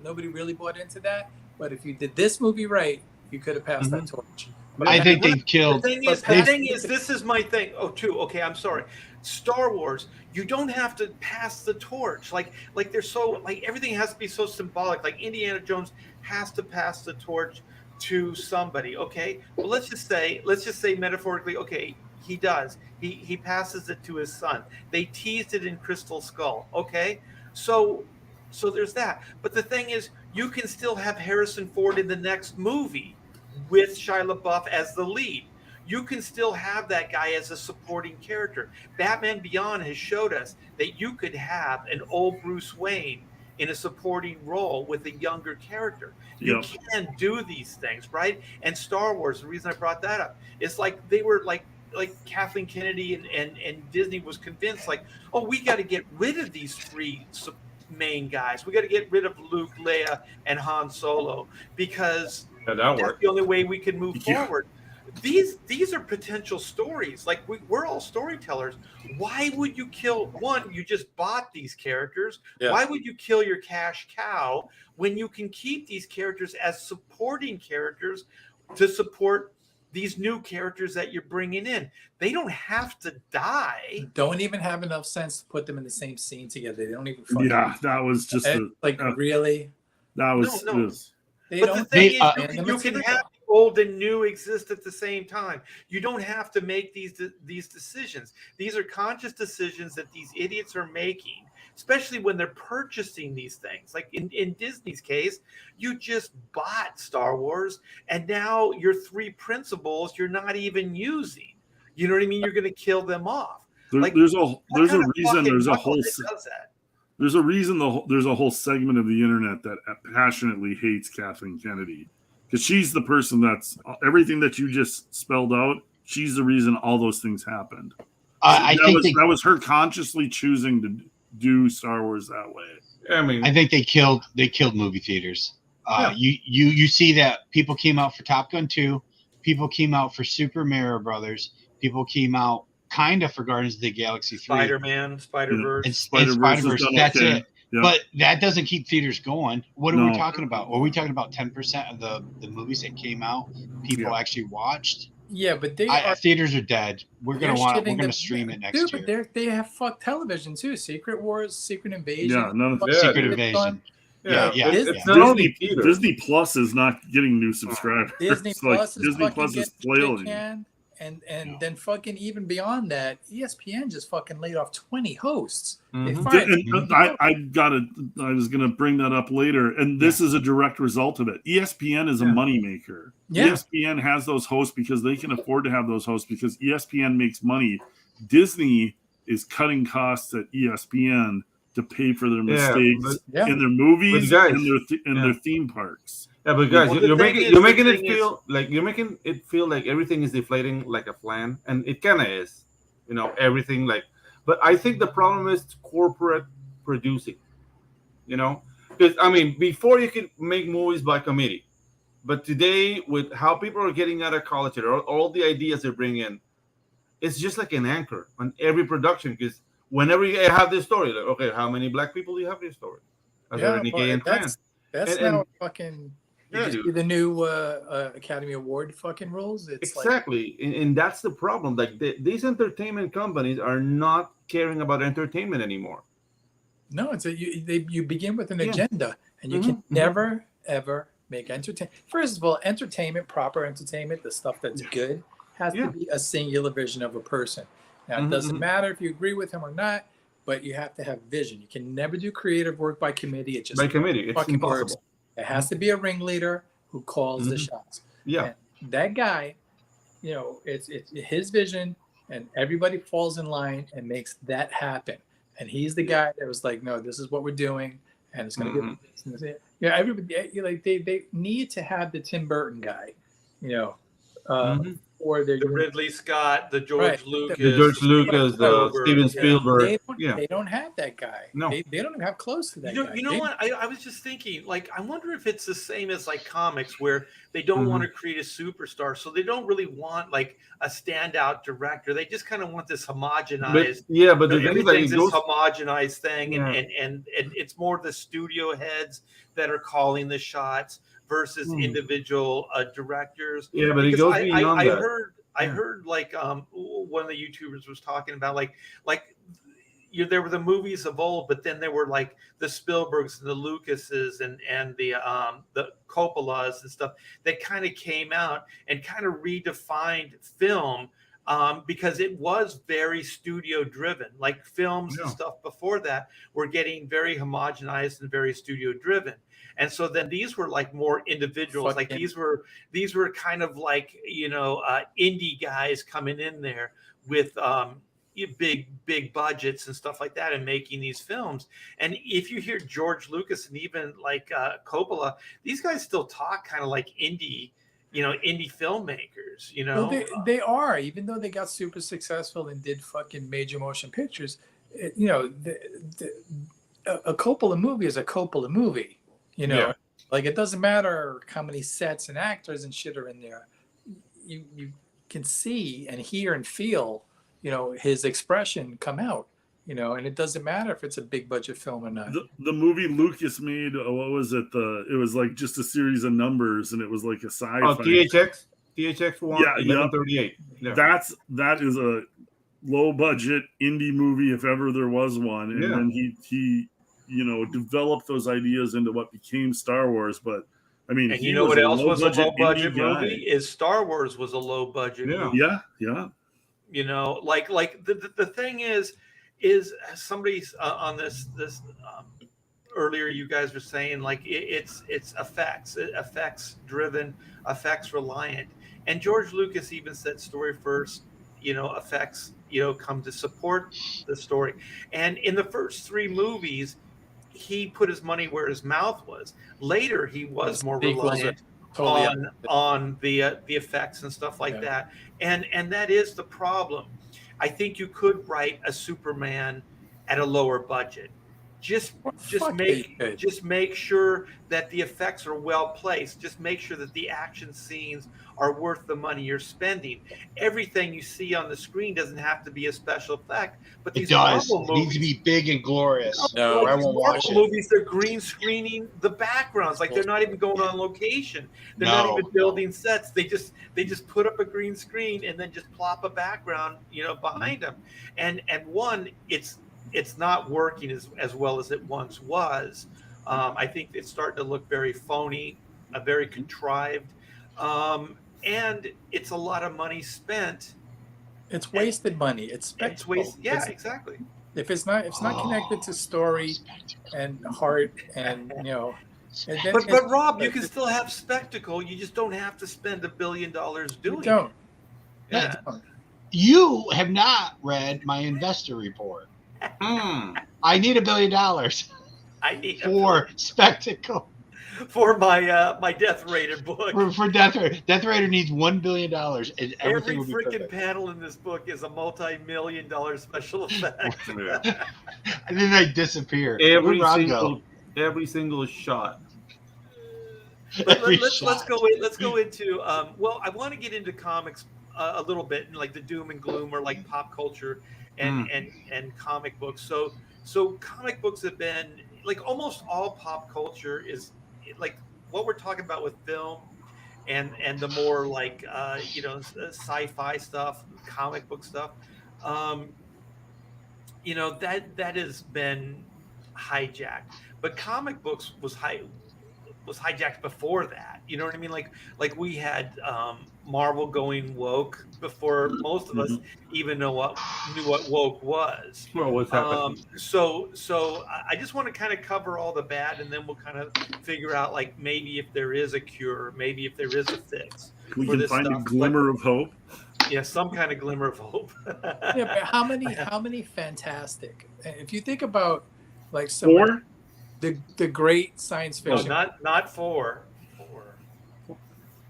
nobody really bought into that. But if you did this movie right, you could have passed that torch. But I think they've killed. The thing is, this is my thing. Oh, too. Okay, I'm sorry. Star Wars, you don't have to pass the torch. Like they're so everything has to be so symbolic. Like Indiana Jones has to pass the torch to somebody. Okay, well let's just say metaphorically. Okay, he does. He passes it to his son. They teased it in Crystal Skull. Okay, so there's that. But the thing is, you can still have Harrison Ford in the next movie with Shia LaBeouf as the lead. You can still have that guy as a supporting character. Batman Beyond has showed us that you could have an old Bruce Wayne in a supporting role with a younger character. You can do these things, right? And Star Wars, the reason I brought that up is they were like Kathleen Kennedy and Disney was convinced, we got to get rid of these three main guys. We got to get rid of Luke, Leia, and Han Solo because that's the only way we can move forward. These are potential stories. We're all storytellers. Why would you kill one? You just bought these characters. Yeah. Why would you kill your cash cow when you can keep these characters as supporting characters to support these new characters that you're bringing in? They don't have to die. Don't even have enough sense to put them in the same scene together. They don't even. That was just really. That was. No. The thing is, you can have old and new exist at the same time. You don't have to make these decisions. These are conscious decisions that these idiots are making, especially when they're purchasing these things. Like in Disney's case, you just bought Star Wars, and now your three principles you're not even using. You know what I mean? You're going to kill them off. There's a reason. There's a whole. There's a reason there's a whole segment of the internet that passionately hates Kathleen Kennedy, because she's the person that's everything that you just spelled out. She's the reason all those things happened. That was her consciously choosing to do Star Wars that way. I think they killed movie theaters. You see that people came out for Top Gun 2, people came out for Super Mario Brothers, people came out kind of for Guardians of the Galaxy 3. Spider-Man, Spider-Verse. And Spider-Verse. That's it. Yeah. But that doesn't keep theaters going. What are we No. talking about? Are we talking about 10% of the movies that came out people actually watched? Yeah, but theaters are dead. We're they're gonna stream it next Dude, year. but they have fuck television too. Secret Wars, Secret Invasion. Yeah, none of fuck Secret shit Invasion. on- Yeah. It's not only Disney, theaters. Disney Plus is not getting new subscribers. Disney Like, Plus is Disney fucking Plus is getting flailing. can, and then fucking even beyond that, ESPN just fucking laid off 20 hosts. They Mhm. fired And I was gonna bring that up later, and this is a direct result of it. ESPN is a moneymaker. Yeah. ESPN has those hosts because they can afford to have those hosts because ESPN makes money. Disney is cutting costs at ESPN to pay for their mistakes Yeah. in their movies guys, and their theme parks. Yeah, but guys, Well, the you're thing making is- you're making the it thing is- feel like everything is deflating like a flan, and it kind of is, everything like. But I think the problem is corporate producing, because I mean, before you could make movies by committee, but today with how people are getting out of college and all the ideas they bring in, it's just like an anchor on every production. Because whenever you have this story, like, okay, how many black people do you have in this story? Are there any gay and trans? That's And- now fucking. Yeah, You dude. see the new Academy Award fucking rules. It's Exactly, and that's the problem. Like these entertainment companies are not caring about entertainment anymore. No, you begin with an Yeah. agenda, and you can never ever make entertainment. First of all, proper entertainment, the stuff that's good, has to be a singular vision of a person. Now, it doesn't matter if you agree with him or not, but you have to have vision. You can never do creative work by committee. It just By committee, it's fucking impossible. works. It has to be a ringleader who calls the shots. Yeah, And that guy, it's his vision, and everybody falls in line and makes that happen. And he's the guy that was like, no, this is what we're doing, and it's going to get. Yeah, everybody like they need to have the Tim Burton guy, or The Ridley Scott, the George Lucas, the George Lucas, the Steven Spielberg. They don't have that guy. No. They don't even have close to that guy. You know what? I was just thinking, like, I wonder if it's the same as like comics, where they don't want to create a superstar, so they don't really want like a standout director. They just kind of want this homogenized. But the thing is, like, everything's it this goes, homogenized thing, Yeah. and it's more the studio heads that are calling the shots versus individual directors. yeah, but it Because goes beyond I that. heard like one of the YouTubers was talking about like there were the movies of old, but then there were like the Spielbergs and the Lucases and the Coppolas and stuff that kind of came out and kind of redefined film, because it was very studio driven. Like films and stuff before that were getting very homogenized and very studio driven. And so then these were like more individuals. Like these were kind of like, indie guys coming in there with big budgets and stuff like that and making these films. And if you hear George Lucas and even like Coppola, these guys still talk kind of like indie filmmakers, Well, they are, even though they got super successful and did fucking major motion pictures. A Coppola movie is a Coppola movie. Like it doesn't matter how many sets and actors and shit are in there. You can see and hear and feel, his expression come out, and it doesn't matter if it's a big budget film or not. The movie Lucas made, what was it? It was like just a series of numbers, and it was like a sci-fi. Oh, THX 1, 1138. Yeah. That is a low budget indie movie if ever there was one, and then he developed those ideas into what became Star Wars. But I mean, and what else was a low budget movie? Is Star Wars was a low budget movie. Yeah. Like the thing is somebody's on this earlier, you guys were saying like it's effects driven, effects reliant, and George Lucas even said story first, effects come to support the story. And in the first 3 movies, he put his money where his mouth was. Later, he was more reliant on the effects and stuff like that. And that is the problem. I think you could write a Superman at a lower budget. just Fuck they should. just make sure that the effects are well placed. Just make sure that the action scenes are worth the money you're spending. Everything you see on the screen doesn't have to be a special effect, but It these does. Marvel It needs to movies, be big and glorious. No. or I these won't Marvel watch it. movies, they're green screening the backgrounds. Like they're not even going on location. They're not No, even building sets. They just put up a green screen and then just plop a background, behind them. And one, it's not working as well as it once was. I think it's starting to look very phony, very contrived, and it's a lot of money spent. It's wasted money. It's It's spectacle. waste. Yeah, It's- exactly. if it's not connected to story and heart and and then But Rob, you can still have spectacle. You just don't have to spend $1 billion doing you don't. it. Yeah. You don't. You have not read my investor report. I need $1 billion I need for spectacle. for my Death Raider book. For Death Raider. Death Raider needs $1 billion, and everything Every will be freaking perfect. panel in this book is a multi-million-dollar special effect. Yeah. And then they disappear. Every Where'd Rob go? single shot. Every Let's shot. go into well, I want to get into comics a little bit, and like the doom and gloom, or like pop culture and comic books. So comic books have been like almost all pop culture is like what we're talking about with film and the more like sci-fi stuff, comic book stuff. That has been hijacked, but comic books was hijacked before that. You know what I mean? Like we had Marvel going woke before most of us even knew what woke was. Well, what's happening? So I just want to kind of cover all the bad, and then we'll kind of figure out like maybe if there is a cure, maybe if there is a fix. We for can this find a stuff. glimmer of hope. Yeah, some kind of glimmer of hope. Yeah, but how many fantastic? If you think about like some Or the great science No, fiction, not four.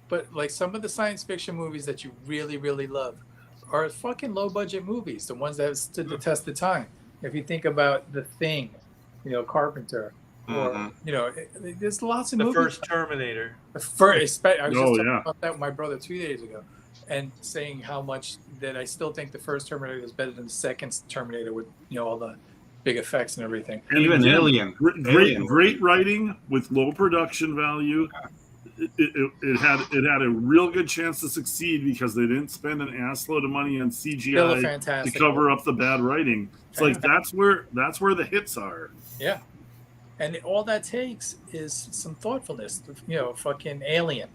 but like some of the science fiction movies that you really really love are fucking low budget movies, the ones that have stood the test of time. If you think about The Thing, Carpenter, or there's lots of The movies. first Terminator. I was just talking yeah. about that with my brother 2 days ago, and saying how much that I still think the first Terminator is better than the second Terminator with all the big effects and everything. and Even again, Alien. great writing with low production value. It had a real good chance to succeed because they didn't spend an assload of money on Still a CGI to fantastic cover up the bad writing. It's like that's where the hits are. Yeah. And all that takes is some thoughtfulness. Fucking Alien.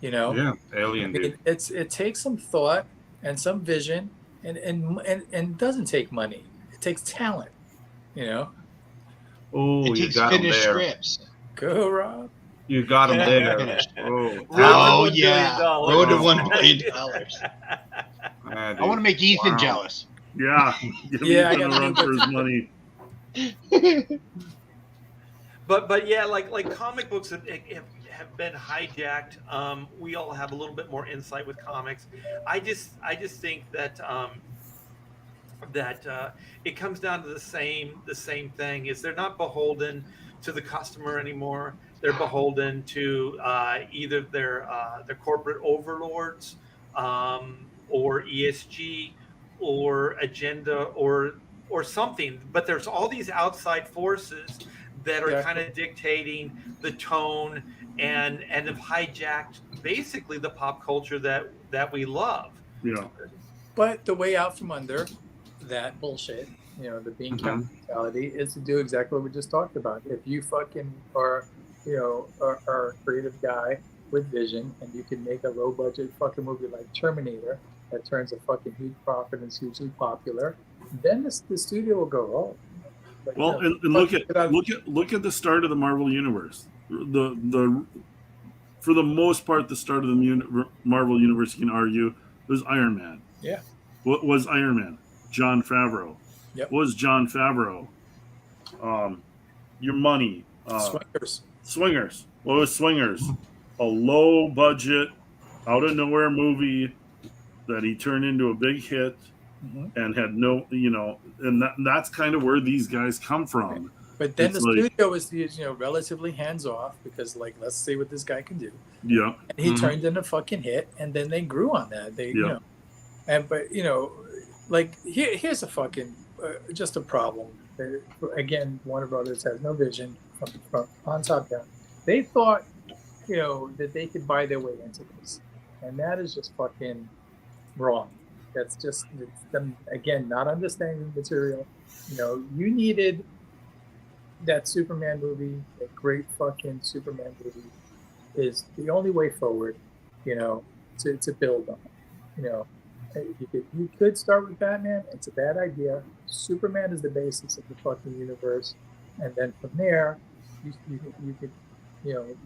Yeah, Alien. Dude. It takes some thought and some vision, and doesn't take money. It takes talent. Oh, It you takes got him finished there. scripts. Go, Rob. You got him there. Finished. Oh, Oh, $1 yeah. billion. Road to $1 billion. man, I want to make Ethan Wow. jealous. Yeah, give Yeah, I Ethan a gotta run do for his money. But yeah, like comic books have been hijacked. We all have a little bit more insight with comics. I just think that it comes down to the same thing. Is they're not beholden to the customer anymore. They're beholden to either their corporate overlords, or ESG, or agenda, or something. But there's all these outside forces that are kind of dictating the tone and have hijacked basically the pop culture that we love. Yeah, But the way out from under that bullshit, the bean count mentality, is to do exactly what we just talked about. If you fucking are a creative guy with vision, and you can make a low budget fucking movie like Terminator that turns a fucking huge profit and is hugely popular, then the studio will go, oh. But, well, and look at the start of the Marvel universe. The for the most part, the start of the Marvel universe, you can argue, was Iron Man. Yeah. What was Iron Man? Jon Favreau. Yep. What was Jon Favreau? Your Money. Swingers. What was Swingers? A low budget, out of nowhere movie that he turned into a big hit and had no, and that's kind of where these guys come from. But then It's the like- studio was, relatively hands off because, like, let's see what this guy can do. Yeah. And he Mhm. turned into a fucking hit, and then they grew on that. They, Yeah. but like here's a fucking just a problem. Again, Warner Brothers has no vision from on top down. They thought, that they could buy their way into this, and that is just fucking wrong. That's just it's them again not understanding the material. You needed that Superman movie, that great fucking Superman movie, is the only way forward. To build on. You could start with Batman. It's a bad idea. Superman is the basis of the fucking universe, and then from there, you could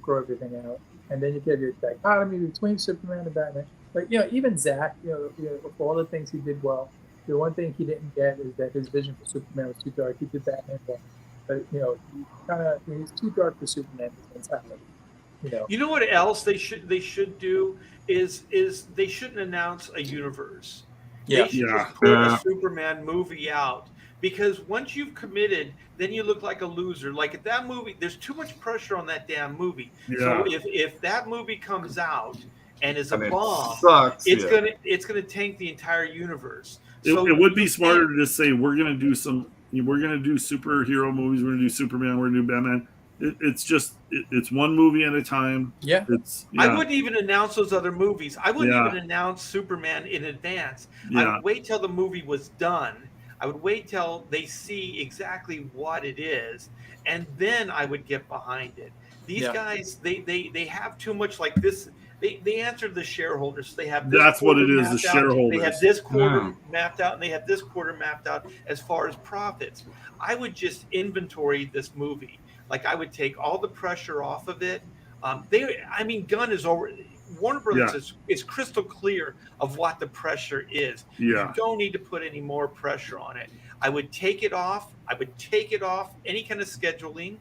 grow everything out, and then you get your dichotomy between Superman and Batman. But even Zach, of all the things he did well, the one thing he didn't get is that his vision for Superman was too dark. He did Batman well, but he's too dark for Superman. His mentality. You know what else they should do is they shouldn't announce a universe. Yeah. They should Yeah. just put Yeah. a Superman movie out, because once you've committed, then you look like a loser. Like at that movie, there's too much pressure on that damn movie. So Yeah. if that movie comes out and is a And it bomb, sucks. it's yeah. gonna tank the entire universe. It, So it would be you smarter can't- to just say we're gonna do superhero movies. We're gonna do Superman. We're gonna do Batman. It's one movie at a time. Yeah. I wouldn't even announce those other movies. I wouldn't Yeah. even announce Superman in advance. I Yeah. would wait till the movie was done. I would wait till they see exactly what it is, and then I would get behind it. These Yeah. guys, they have too much like this. They answer the shareholders. They have this That's what it quarter is, the mapped out. shareholders. They have this quarter Yeah. mapped out, and they have this quarter mapped out as far as profits. I would just inventory this movie. Like I would take all the pressure off of it. Gunn is over. Warner Brothers is crystal clear of what the pressure is. Yeah. You don't need to put any more pressure on it. I would take it off. Any kind of scheduling.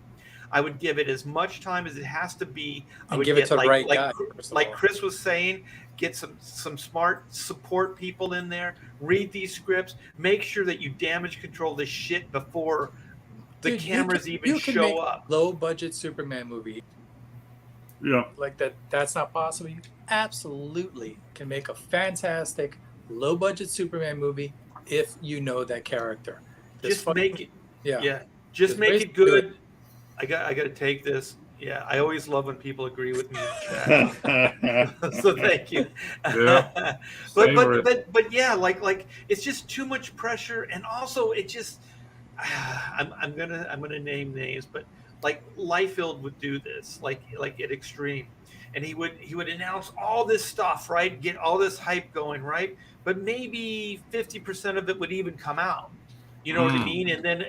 I would give it as much time as it has to be. I And would give it get to the right guy. like Chris was saying, get some smart support people in there. Read these scripts. Make sure that you damage control this shit before the Dude, cameras you even can show make up. Low budget Superman movie Yeah. like that. That's not possible. You absolutely can make a fantastic low budget Superman movie if you know that character. Just make it. Yeah. Yeah. Just Just make it basically do good. I got to take this. Yeah, I always love when people agree with me in chat. So thank you. Yeah. but yeah, like it's just too much pressure, and also it just I'm gonna name names, but like Liefeld would do this, like at Extreme, and he would announce all this stuff, right? Get all this hype going, right? But maybe 50% of it would even come out. You know what I mean? And then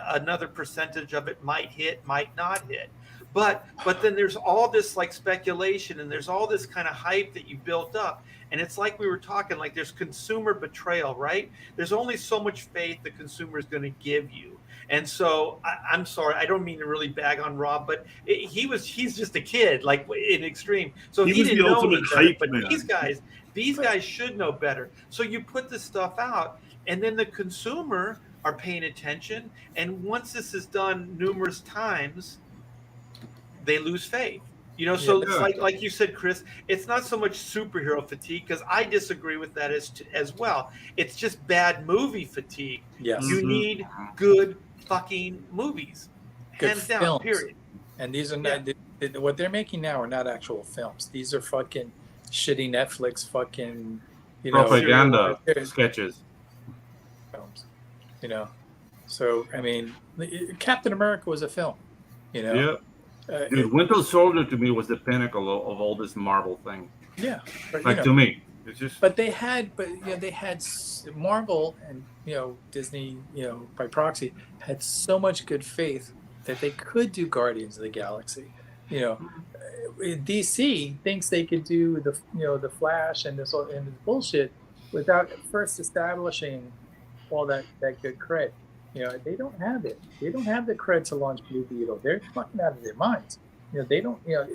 another percentage of it might hit, might not hit. But then there's all this like speculation, and there's all this kind of hype that you built up. And it's like we were talking, like there's consumer betrayal, right? There's only so much faith the consumer is going to give you. And so I'm sorry, I don't mean to really bag on Rob, but he's just a kid, like in Extreme. So He he was the didn't know ultimate any better, hype but man. these guys should know better. So you put this stuff out, and then the consumer are paying attention. And once this is done numerous times, they lose faith. So Yeah. it's like you said, Chris, it's not so much superhero fatigue, because I disagree with that as well. It's just bad movie fatigue. Yes. You need good fucking movies, Good hands down, films. period. And these are not what they're making now are not actual films. These are fucking shitty Netflix fucking Propaganda there's sketches. films. So I mean, Captain America was a film. Yeah. Dude, Winter Soldier to me was the pinnacle of all this Marvel thing. Yeah. But, Like to me, it's just. But they had Marvel and Disney by proxy had so much good faith that they could do Guardians of the Galaxy. DC thinks they could do the Flash and this bullshit without first establishing all that good cred. They don't have it. They don't have the cred to launch Blue Beetle. They're fucking out of their minds. They don't. They're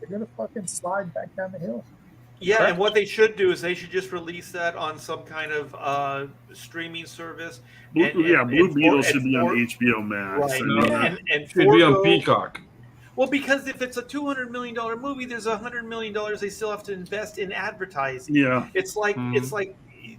gonna fucking slide back down the hill. Yeah, and what they should do is they should just release that on some kind of streaming service. Blue Beetle should be on HBO Max. Right. I mean, And should be on Peacock. Well, because if it's a $200 million movie, there's $100 million they still have to invest in advertising. Yeah. It's like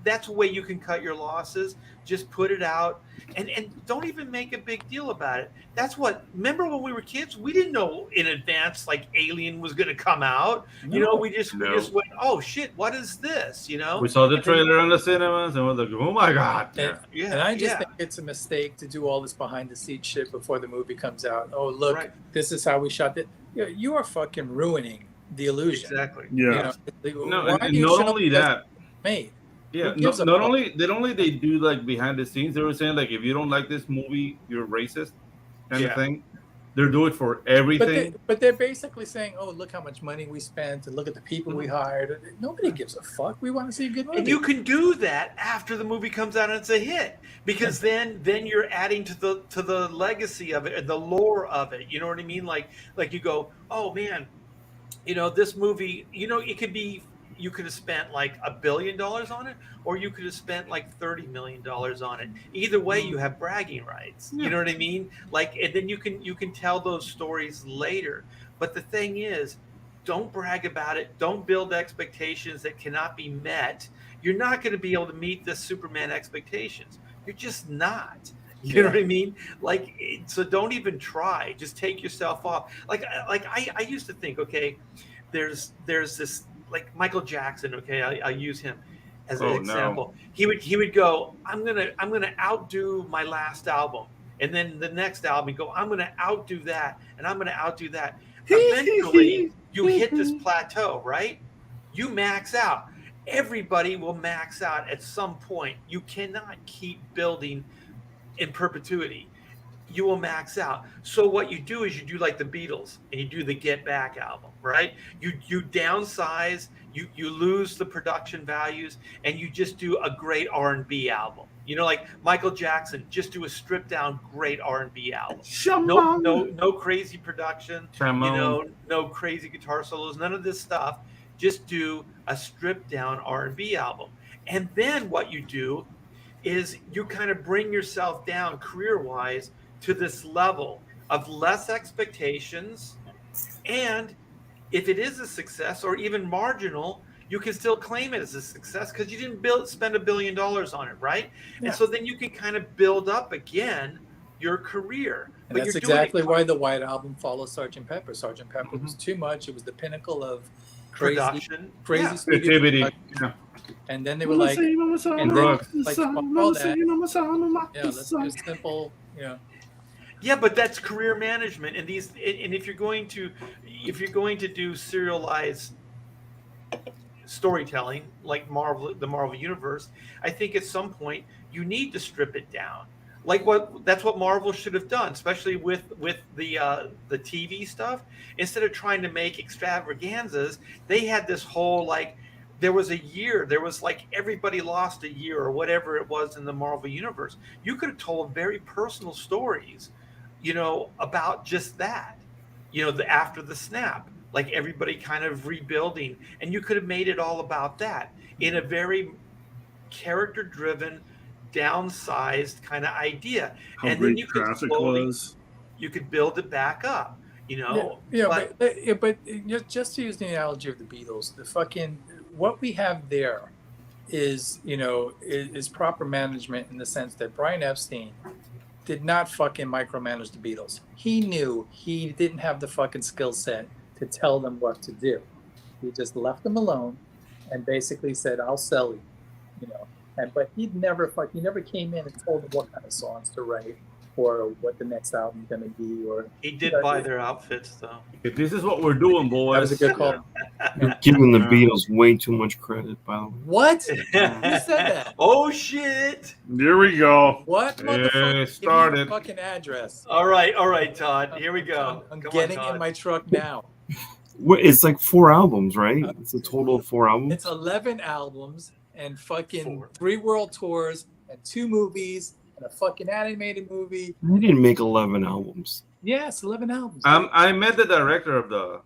that's a way you can cut your losses. Just put it out and don't even make a big deal about it. That's what, remember when we were kids, we didn't know in advance like Alien was going to come out. No. You know, we just went, oh shit, what is this? You know, We saw the trailer in the cinemas and we're like, oh my God. And I just think it's a mistake to do all this behind the scenes shit before the movie comes out. Oh, look, this is how we shot it. You are fucking ruining the illusion. Exactly. Yeah. And not only that. Made. Yeah, not only they do like behind the scenes, they were saying like if you don't like this movie, you're racist kind of thing. They're doing it for everything. But they're basically saying, oh, look how much money we spent and look at the people we hired. Nobody gives a fuck. We want to see a good movie. And you can do that after the movie comes out and it's a hit, because then you're adding to the legacy of it and the lore of it. You know what I mean? Like you go, oh man, you know, this movie, you know, it could be, you could have spent like $1 billion on it, or you could have spent like $30 million on it. Either way, you have bragging rights. You know what I mean? Like, and then you can tell those stories later. But the thing is, don't brag about it. Don't build expectations that cannot be met. You're not going to be able to meet the Superman expectations. You're just not. You know what I mean? Like, so don't even try. Just take yourself off. Like I used to think, okay, there's this. Like Michael Jackson, okay, I use him as an example. No. He would go, I'm gonna outdo my last album, and then the next album he'd go, I'm gonna outdo that, and I'm gonna outdo that. Eventually, you hit this plateau, right? You max out. Everybody will max out at some point. You cannot keep building in perpetuity. You will max out. So what you do is you do like the Beatles and you do the Get Back album, right? You downsize, you lose the production values, and you just do a great R&B album. You know, like Michael Jackson, just do a stripped down great R&B album. No crazy production, you know, no crazy guitar solos, none of this stuff. Just do a stripped down R&B album. And then what you do is you kind of bring yourself down career-wise to this level of less expectations, and if it is a success or even marginal, you can still claim it as a success because you didn't spend $1 billion on it, right? Yeah. And so then you can kind of build up again your career. And that's exactly why the White Album follows Sgt. Pepper. Sgt. Pepper was too much. It was the pinnacle of crazy creativity. Yeah. And then they were like, and drugs. Like, all that. Yeah, let's do simple, you know. Yeah, but that's career management, and if you're going to do serialized storytelling like the Marvel Universe, I think at some point you need to strip it down. That's what Marvel should have done, especially with the TV stuff. Instead of trying to make extravaganzas, they had this whole there was everybody lost a year or whatever it was in the Marvel Universe. You could have told very personal stories, you know, about just that, you know, after the snap, like everybody kind of rebuilding, and you could have made it all about that in a very character-driven, downsized kind of idea. And then you could you could build it back up, you know. But just to use the analogy of the Beatles, what we have there is, you know, is proper management in the sense that Brian Epstein did not fucking micromanage the Beatles. He knew he didn't have the fucking skill set to tell them what to do. He just left them alone and basically said, I'll sell you, you know. But he never came in and told them what kind of songs to write or what the next album's going to be. Or he did buy their outfits, though. If this is what we're doing, boys. That was a good call. You're giving the Beatles way too much credit, by the way. What? Who said that? Oh, shit. Here we go. What? It started. Give me the fucking address. All right, Todd. Here we go. I'm getting in my truck now. It's like 4 albums, right? It's a total of 4 albums. It's 11 albums and fucking 3 world tours and 2 movies and a fucking animated movie. They didn't make 11 albums. Yes, 11 albums. I met the director of the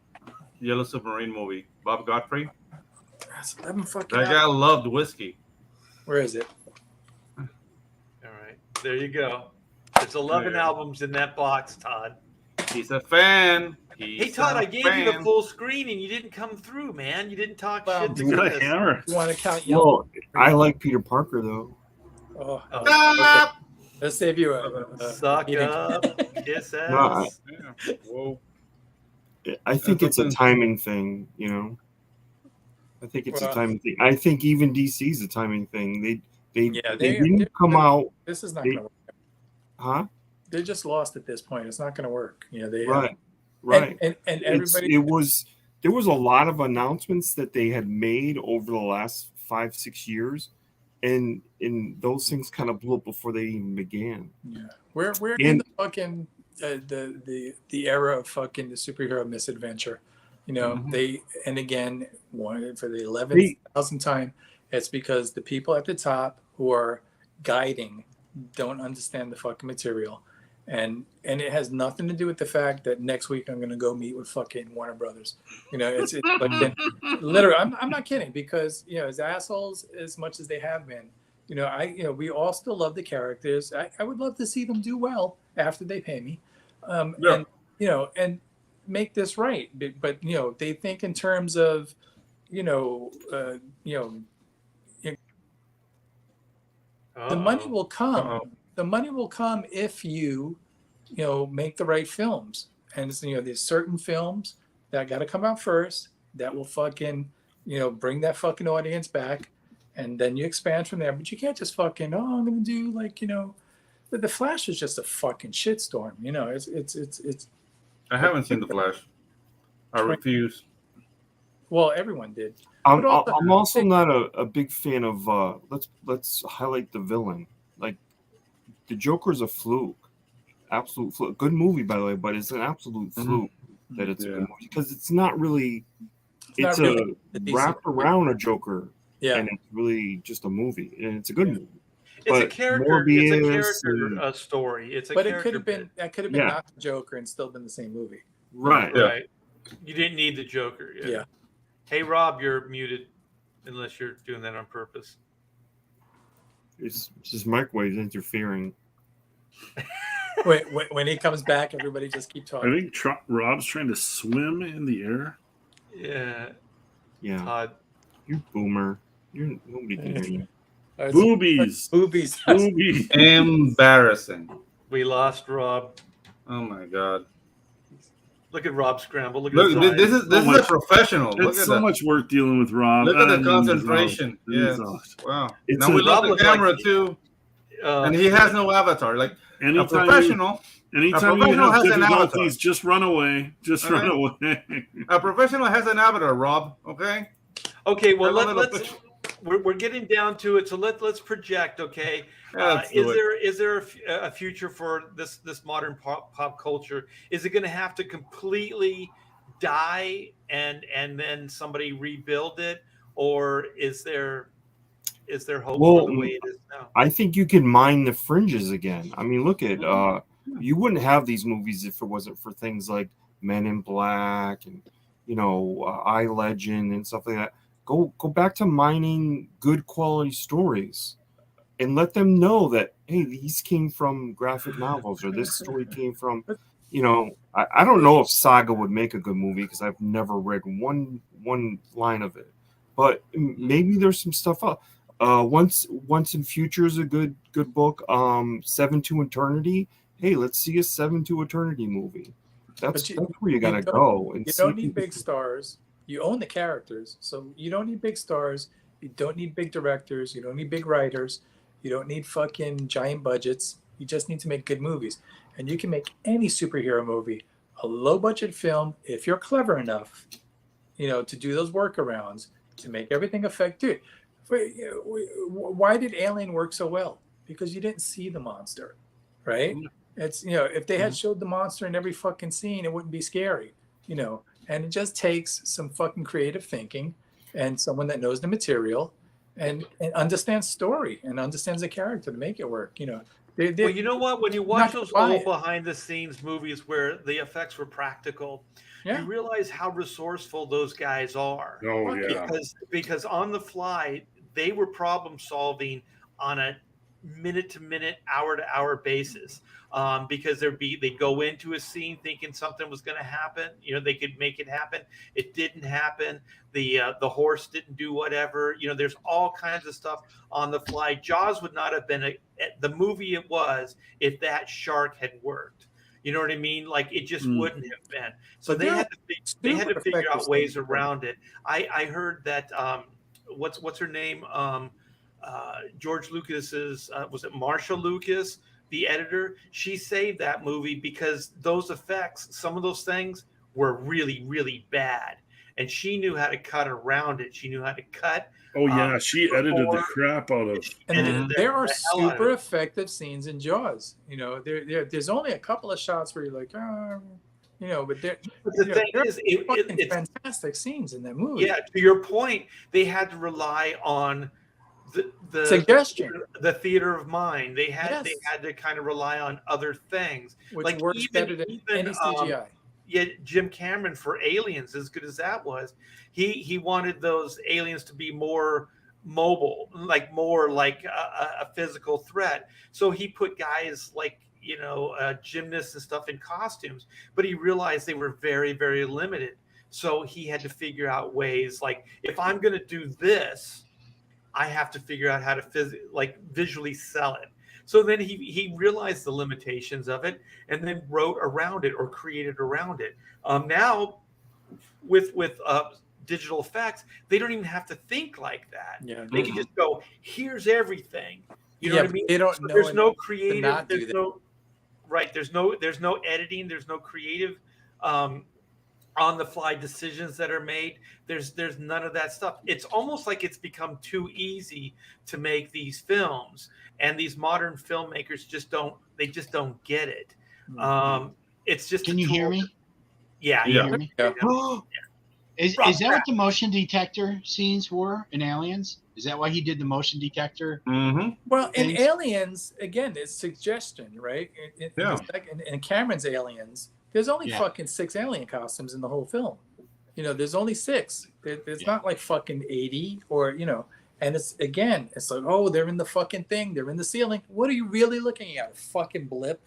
Yellow Submarine movie, Bob Godfrey. It's 11 fucking That guy albums. loved whiskey. Where is it? All right, there you go. There's 11 Yeah. albums in that box, Todd. He's a fan. Hey, Todd, I gave you the full screen and you didn't come through, man. You didn't talk Well, shit to You got get a us. hammer. You want to count yellow? Well, I like Peter Parker though. Oh, Oh, okay. Let's save you a Suck meeting. up, kiss No, ass. Yeah. Whoa. I think That's it's a okay. timing thing, you know. I think it's a Well- timing thing. I think even DC's a timing thing. They Yeah, didn't come out, This is not They- going to work. huh? They're just lost at this point. It's not going to work. You know, they Right, right. and everybody. There was a lot of announcements that they had made over the last 5-6 years, and those things kind of blew up before they even began. Yeah, we're in And- the fucking the era of fucking the superhero misadventure. You know, Mhm. and again, one for the 11,000th time, it's because the people at the top who are guiding don't understand the fucking material, and it has nothing to do with the fact that next week I'm going to go meet with fucking Warner Brothers. You know, it's fucking literally. I'm not kidding, because you know, as assholes as much as they have been, you know, we all still love the characters. I would love to see them do well after they pay me, Yeah. and you know, and make this right. But you know, they think in terms of, the money will come. Uh-oh. The money will come if you make the right films. And there's certain films that got to come out first that will fucking, bring that fucking audience back, and then you expand from there. But you can't just fucking, I'm gonna do the Flash is just a fucking shitstorm. It's I haven't seen The Flash. I refuse. well, everyone did. I'm But also- I'm also not a big fan of let's highlight the villain. Like, the Joker's a fluke, absolute fluke. Good movie, by the way, but it's an absolute fluke that it's a good Yeah. movie, because it's not really. It's not really a a decent wrapped movie. around a Joker, Yeah. and it's really just a movie, and it's a good Yeah. movie. It's a But character. It's a Morbius character and- story. It's a But it character could have been bit. Yeah. not the Joker and still been the same movie. Right. Yeah. Right. You didn't need the Joker. Yeah. Hey, Rob, you're muted, unless you're doing that on purpose. It's just microwaves interfering. Wait, when he comes back, everybody just keep I talking. think Rob's trying to swim in the air. Yeah. Yeah, Todd. you boomer. Nobody can hear you. Boobies. Boobies. Boobies. Embarrassing. We lost Rob. Oh my god. Look at Rob scramble. Look at Look, his this eyes. is a much- professional. Look It's at so that. much work dealing with Rob. Look at the And concentration. he's Yes. off. Wow. It's Now we a- love Rob the looks like- camera too, and he has no avatar. Like a Anytime professional, you professional have has an avatar. difficulties, just run away. Just run away. a professional has an avatar. Rob, okay? Okay, well Have a little let's. We're getting down to it, so let's project. Okay, Yeah, let's do it. is there a future for this modern pop culture? Is it going to have to completely die and then somebody rebuild it, or is there hope Well, for the way it is now? I think you can mine the fringes again. I mean, look at you wouldn't have these movies if it wasn't for things like Men in Black and I Legend and stuff like that. Go back to mining good quality stories, and let them know that, hey, these came from graphic novels, or this story came from. I don't know if Saga would make a good movie, because I've never read one line of it, but maybe there's some stuff up. Once in Future is a good book. 7 to Eternity. Hey, let's see a 7 to Eternity movie. That's where you gotta go. And You see don't if need can- big stars. You own the characters, so you don't need big stars. You don't need big directors. You don't need big writers. You don't need fucking giant budgets. You just need to make good movies, and you can make any superhero movie a low budget film if you're clever enough, to do those workarounds to make everything effective. Why did Alien work so well? Because you didn't see the monster, right? It's if they had showed the monster in every fucking scene, it wouldn't be scary, And it just takes some fucking creative thinking and someone that knows the material and understands story and understands the character to make it work. They, Well, you know what? When you watch not those buy old it. behind the scenes movies where the effects were practical, Yeah. you realize how resourceful those guys are. Oh yeah. Because on the fly, they were problem solving on a minute to minute, hour to hour basis. Because they'd go into a scene thinking something was going to happen. They could make it happen. It didn't happen. The horse didn't do whatever. There's all kinds of stuff on the fly. Jaws would not have been the movie it was if that shark had worked. You know what I mean? Like it just wouldn't have been. So But they they're had to figure effective out ways things. around it. I heard that what's her name? George Lucas's was it Marsha Lucas, the editor? She saved that movie because those effects, some of those things were really, really bad, and she knew how to cut around it. She knew how to cut. Oh yeah, she edited the crap out of. And there are the hell out of super it. effective scenes in Jaws. There's only a couple of shots where you're like, but there is, it's fantastic scenes in that movie. Yeah, to your point, they had to rely on the suggestion, the theater of mind. They had to kind of rely on other things, which like works better than any CGI. Yeah, Jim Cameron for Aliens, as good as that was, he wanted those aliens to be more mobile, more like a physical threat. So he put guys like gymnasts and stuff in costumes, but he realized they were very, very limited. So he had to figure out ways, like if I'm going to do this, I have to figure out how to visually sell it. So then he realized the limitations of it and then wrote around it or created around it. Now with digital effects, they don't even have to think like that. Yeah, they can just go, here's everything. You know what I mean? They don't so know there's no creative. There's no editing. There's no creative on the fly decisions that are made. There's none of that stuff. It's almost like it's become too easy to make these films, and these modern filmmakers just don't get it. It's just. Can you hear me? Yeah. Can you hear me? Yeah. Is that what the motion detector scenes were in Aliens? Is that why he did the motion detector? Mm-hmm. Well, in things? Aliens, again, it's suggestion, right? In Cameron's Aliens, there's only fucking 6 alien costumes in the whole film. There's only 6. There's not like fucking 80 or, and it's like, oh, they're in the fucking thing. They're in the ceiling. What are you really looking at? A fucking blip?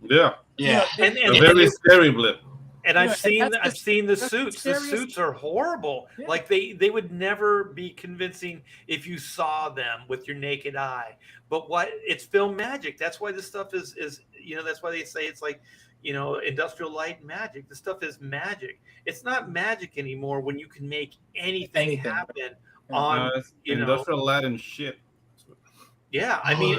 Yeah. Yeah. And A very scary blip. And I've seen the that's suits. the The scariest- suits are horrible. Yeah. Like they would never be convincing if you saw them with your naked eye. But it's film magic. That's why this stuff is that's why they say it's like, industrial light and magic. This stuff is magic. It's not magic anymore when you can make anything happen on industrial light and shit. Yeah, I mean,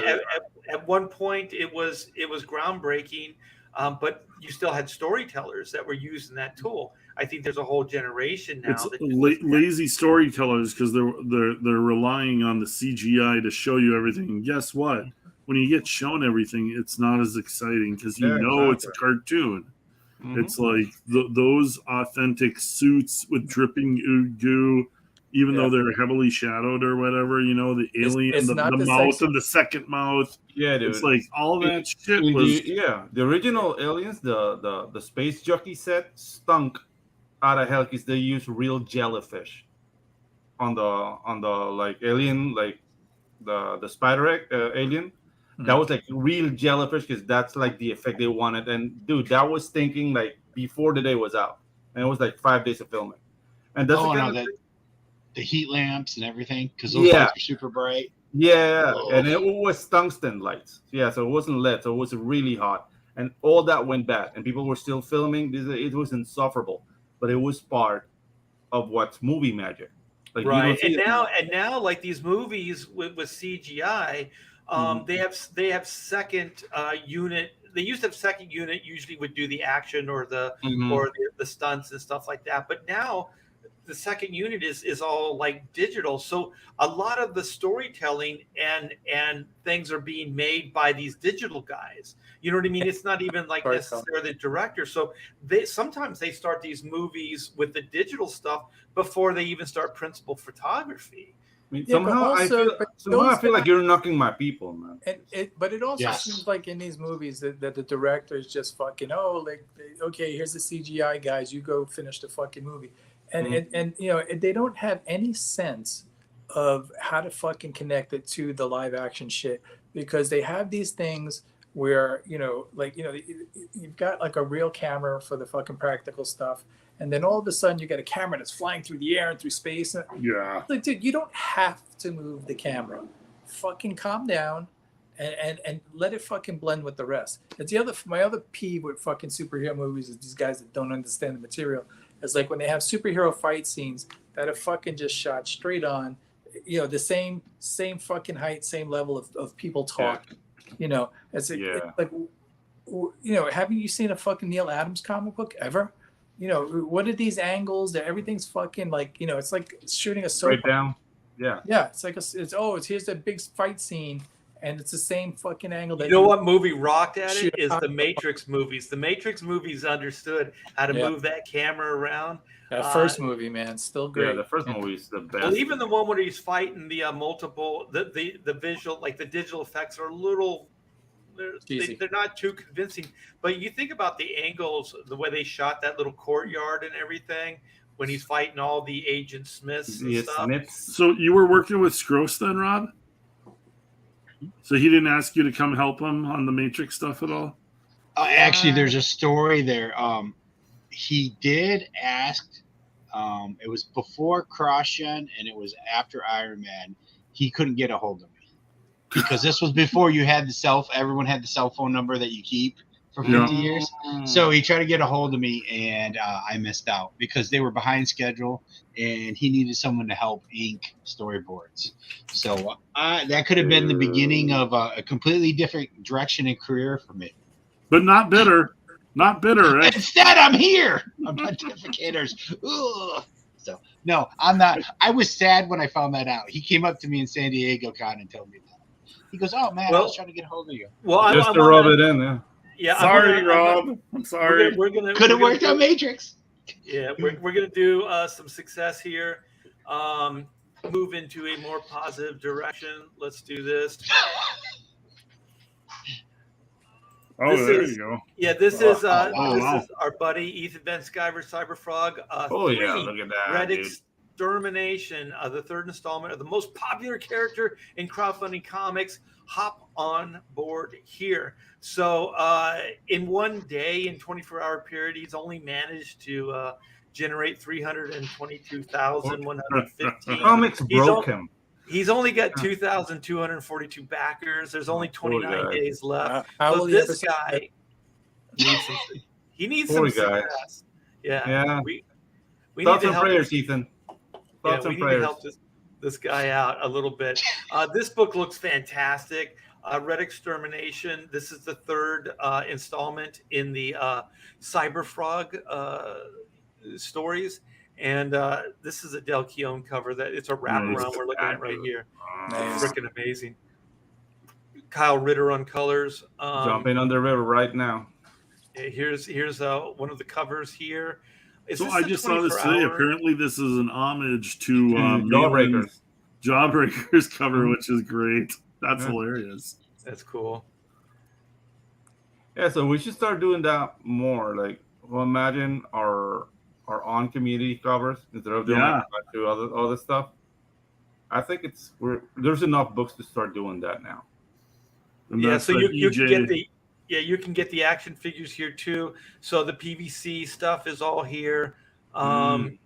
at one point it was groundbreaking, but you still had storytellers that were using that tool. I think there's a whole generation now. It's lazy storytellers because they're relying on the CGI to show you everything. And guess what? When you get shown everything, it's not as exciting because it's a cartoon. Mm-hmm. It's like those authentic suits with dripping goo, even though they're heavily shadowed or whatever. The alien, the mouth and the second mouth. Yeah, dude. It's like all that shit was. The original Aliens, the space jockey set stunk out of hell because they used real jellyfish on the like alien, like the spider alien. That was like real jellyfish because that's like the effect they wanted. And dude, that was thinking like before the day was out, and it was like 5 days of filming. And that's the heat lamps and everything because those lights are super bright. Yeah, and it was tungsten lights. Yeah, so it wasn't LED, so it was really hot, and all that went bad, and people were still filming. It was insufferable, but it was part of what's movie magic. Like, right, and now, like these movies with CGI. They have second unit. They used to have second unit. Usually would do the action or the stunts and stuff like that. But now the second unit is all like digital. So a lot of the storytelling and things are being made by these digital guys. You know what I mean? It's not even like necessarily the director. So sometimes they start these movies with the digital stuff before they even start principal photography. mean, Yeah, but somehow also, but I those feel like guys- you're knocking my people, man. But it also Yes. seems like in these movies that the directors just fucking okay, here's the CGI guys, you go finish the fucking movie, and you know they don't have any sense of how to fucking connect it to the live action shit, because they have these things where you've got like a real camera for the fucking practical stuff, and then all of a sudden you got a camera that's flying through the air and through space. Yeah. Like, dude, you don't have to move the camera. Fucking calm down and let it fucking blend with the rest. It's my other peeve with fucking superhero movies is these guys that don't understand the material. It's like when they have superhero fight scenes that are fucking just shot straight on, you know, the same fucking height, same level of people talking. You know, it's like, you know, haven't you seen a fucking Neil Adams comic book ever? You know, what are these angles? That everything's fucking like, you know, it's like shooting a soap. Right down. Yeah. Yeah, it's like here's the big fight scene, and it's the same fucking angle. That You know what movie rocked at shoot it is a- the Matrix movies. The Matrix movies understood how to move that camera around. That first movie, man, still great. Yeah, the first movie is the best. Well, even the one where he's fighting the the visual, like the digital effects are a little. They're not too convincing, but you think about the angles, the way they shot that little courtyard and everything when he's fighting all the Agent Smiths and stuff. So you were working with Scroce then, Rob? So he didn't ask you to come help him on the Matrix stuff at all? Actually, there's a story there. He did ask. It was before CrossGen and it was after Iron Man. He couldn't get a hold of me because this was before you had everyone had the cell phone number that you keep for 50 years. So he tried to get a hold of me, and I missed out because they were behind schedule, and he needed someone to help ink storyboards. So that could have been the beginning of a completely different direction in career for me. But not bitter. Not bitter, right? Instead, I'm here. I'm Pontificators. Ugh. So, no, I'm not. I was sad when I found that out. He came up to me in San Diego Con and told me that. He goes, "Oh, man, I was trying to get a hold of you." Well, just to rub it in, yeah. Yeah, sorry, Rob. I'm sorry. We're gonna could have worked on Matrix. Yeah, we're gonna do some success here. Move into a more positive direction. Let's do this. Oh, there you go. Yeah, this is wow. is our buddy Ethan Van Sciver, Cyberfrog. Yeah, look at that, Red dude. Extermination, the third installment of the most popular character in crowdfunding comics. Hop on board here. So in one day, in 24-hour period, he's only managed to generate 322,115. Comics broke him. He's only got 2,242 backers. There's only 29 days left. How So this guy needs some success. Yeah. We Thoughts need to and help prayers, Ethan. Thoughts we and need prayers. to help this guy out a little bit. This book looks fantastic. Red Extermination. This is the third installment in the Cyberfrog stories. And this is a Del Keown cover. That it's a wraparound. We're looking at right here. Nice. Freaking amazing. Kyle Ritter on colors. Jumping on the river right now. Here's one of the covers here. So I just saw this today. Apparently, this is an homage to Jawbreakers cover, which is great. That's hilarious. That's cool. Yeah, so we should start doing that more. Like, well, imagine our on community covers instead of doing other stuff. I think there's enough books to start doing that now. And Yeah, so you can get EJ. you can get the action figures here too. So the PVC stuff is all here. There's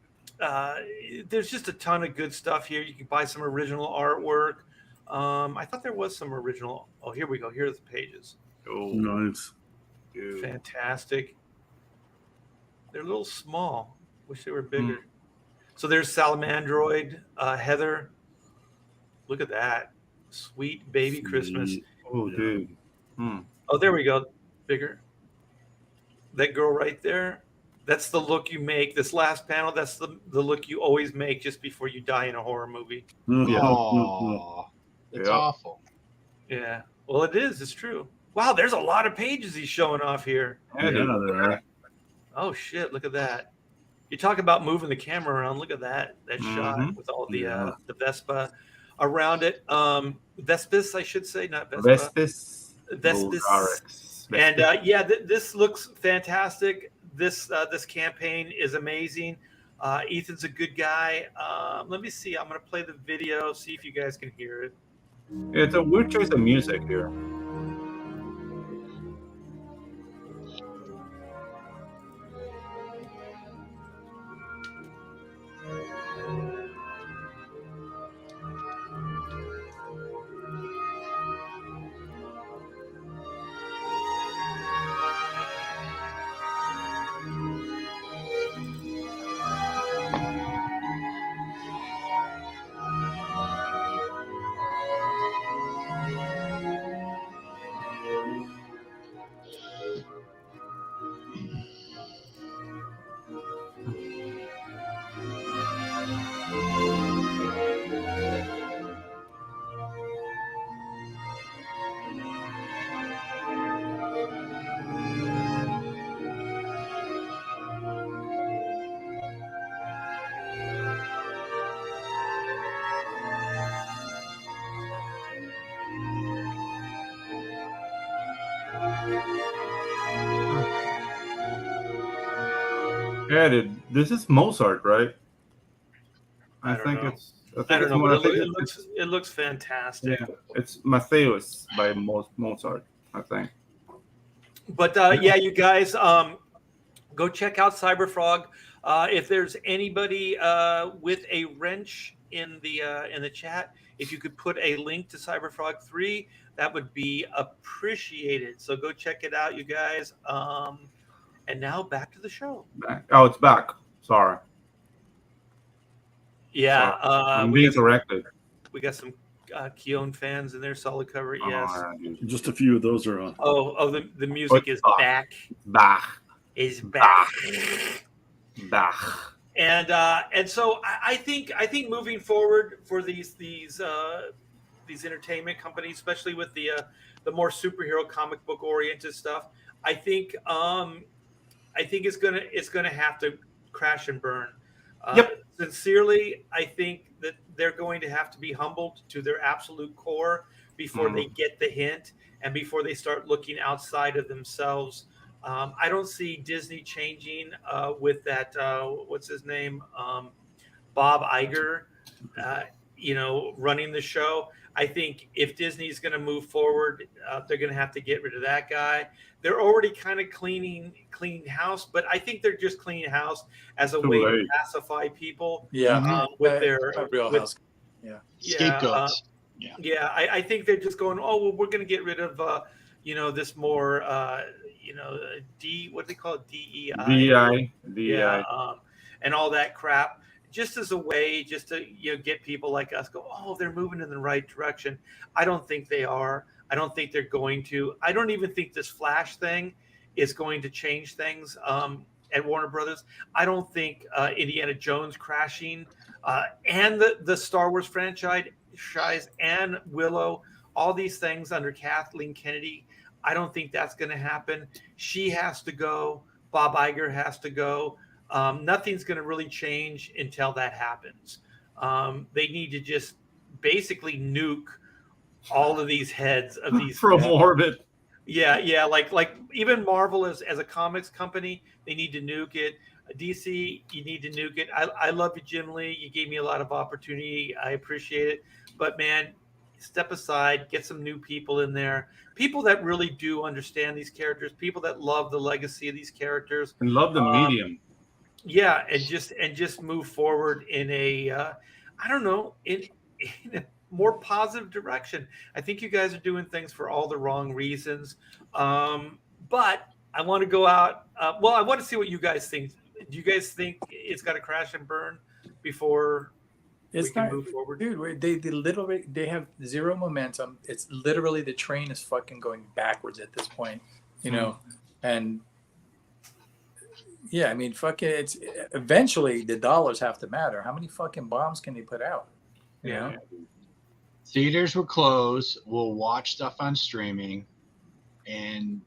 just a ton of good stuff here. You can buy some original artwork. I thought there was some original. Oh, here we go. Here's the pages. Oh, Nice. dude. Fantastic. They're a little small. Wish they were bigger. So there's Salamandroid, Heather. Look at that. Sweet baby Christmas. Oh, dude. Oh, there we go. Bigger. That girl right there. That's the look you make. This last panel, that's the look you always make just before you die in a horror movie. Oh, it's awful. Yeah. Well, it is. It's true. Wow, there's a lot of pages he's showing off here. Yeah, there are. Oh, shit. Look at that. You talk about moving the camera around. Look at that shot Mhm. with all Yeah. the Vespa around it. Vespis, I should say, not Vespa. Vespis Vespis. vulgaris. And yeah, this looks fantastic. This campaign is amazing. Ethan's a good guy. Let me see. I'm going to play the video. See if you guys can hear it. It's a weird choice of music here. Yeah, dude, this is Mozart, right? I don't know. I don't it's know, more. but I think it looks fantastic. yeah, it's Matthäus by Mozart, I think. But yeah, you guys, go check out Cyberfrog. If there's anybody with a wrench in the chat, if you could put a link to Cyberfrog 3, that would be appreciated. So go check it out, you guys. And now back to the show. Back. Oh, it's back. Sorry. Yeah, I'm being corrected. We got some Keown fans in there. Solid cover, yes. Just a few of those are on. The music is back. Back. Is back. Back. And so I think moving forward for these entertainment companies, especially with the more superhero comic book oriented stuff, I think it's gonna have to crash and burn. Yep. Sincerely, I think that they're going to have to be humbled to their absolute core before they get the hint and before they start looking outside of themselves. I don't see Disney changing with that. What's his name? Bob Iger, running the show. I think if Disney's going to move forward, they're going to have to get rid of that guy. They're already kind of cleaning house, but I think they're just cleaning house as a way to pacify people. Yeah, with their real house. Yeah, scapegoats. I think they're just going, oh well, we're going to get rid of this more what do they call it, DEI, and all that crap, just as a way just to get people like us go, oh, they're moving in the right direction. I don't think they are. I don't think they're going to. I don't even think this Flash thing is going to change things at Warner Brothers. I don't think Indiana Jones crashing and the Star Wars franchise and Willow, all these things under Kathleen Kennedy, I don't think that's going to happen. She has to go. Bob Iger has to go. Nothing's going to really change until that happens. They need to just basically nuke all of these heads of these from orbit. Yeah, like even Marvel as a comics company, they need to nuke it. DC, you need to nuke it. I love you, Jim Lee. You gave me a lot of opportunity. I appreciate it. But man, step aside, get some new people in there. People that really do understand these characters, people that love the legacy of these characters. And love the medium. Yeah, and just move forward in a I don't know, in a more positive direction. I think you guys are doing things for all the wrong reasons. But I want to go out. I want to see what you guys think. Do you guys think it's got to crash and burn before we can move forward? Dude, they literally have zero momentum. It's literally the train is fucking going backwards at this point, and yeah, I mean, fucking, it's eventually the dollars have to matter. How many fucking bombs can they put out? You know? Theaters will close. We'll watch stuff on streaming, and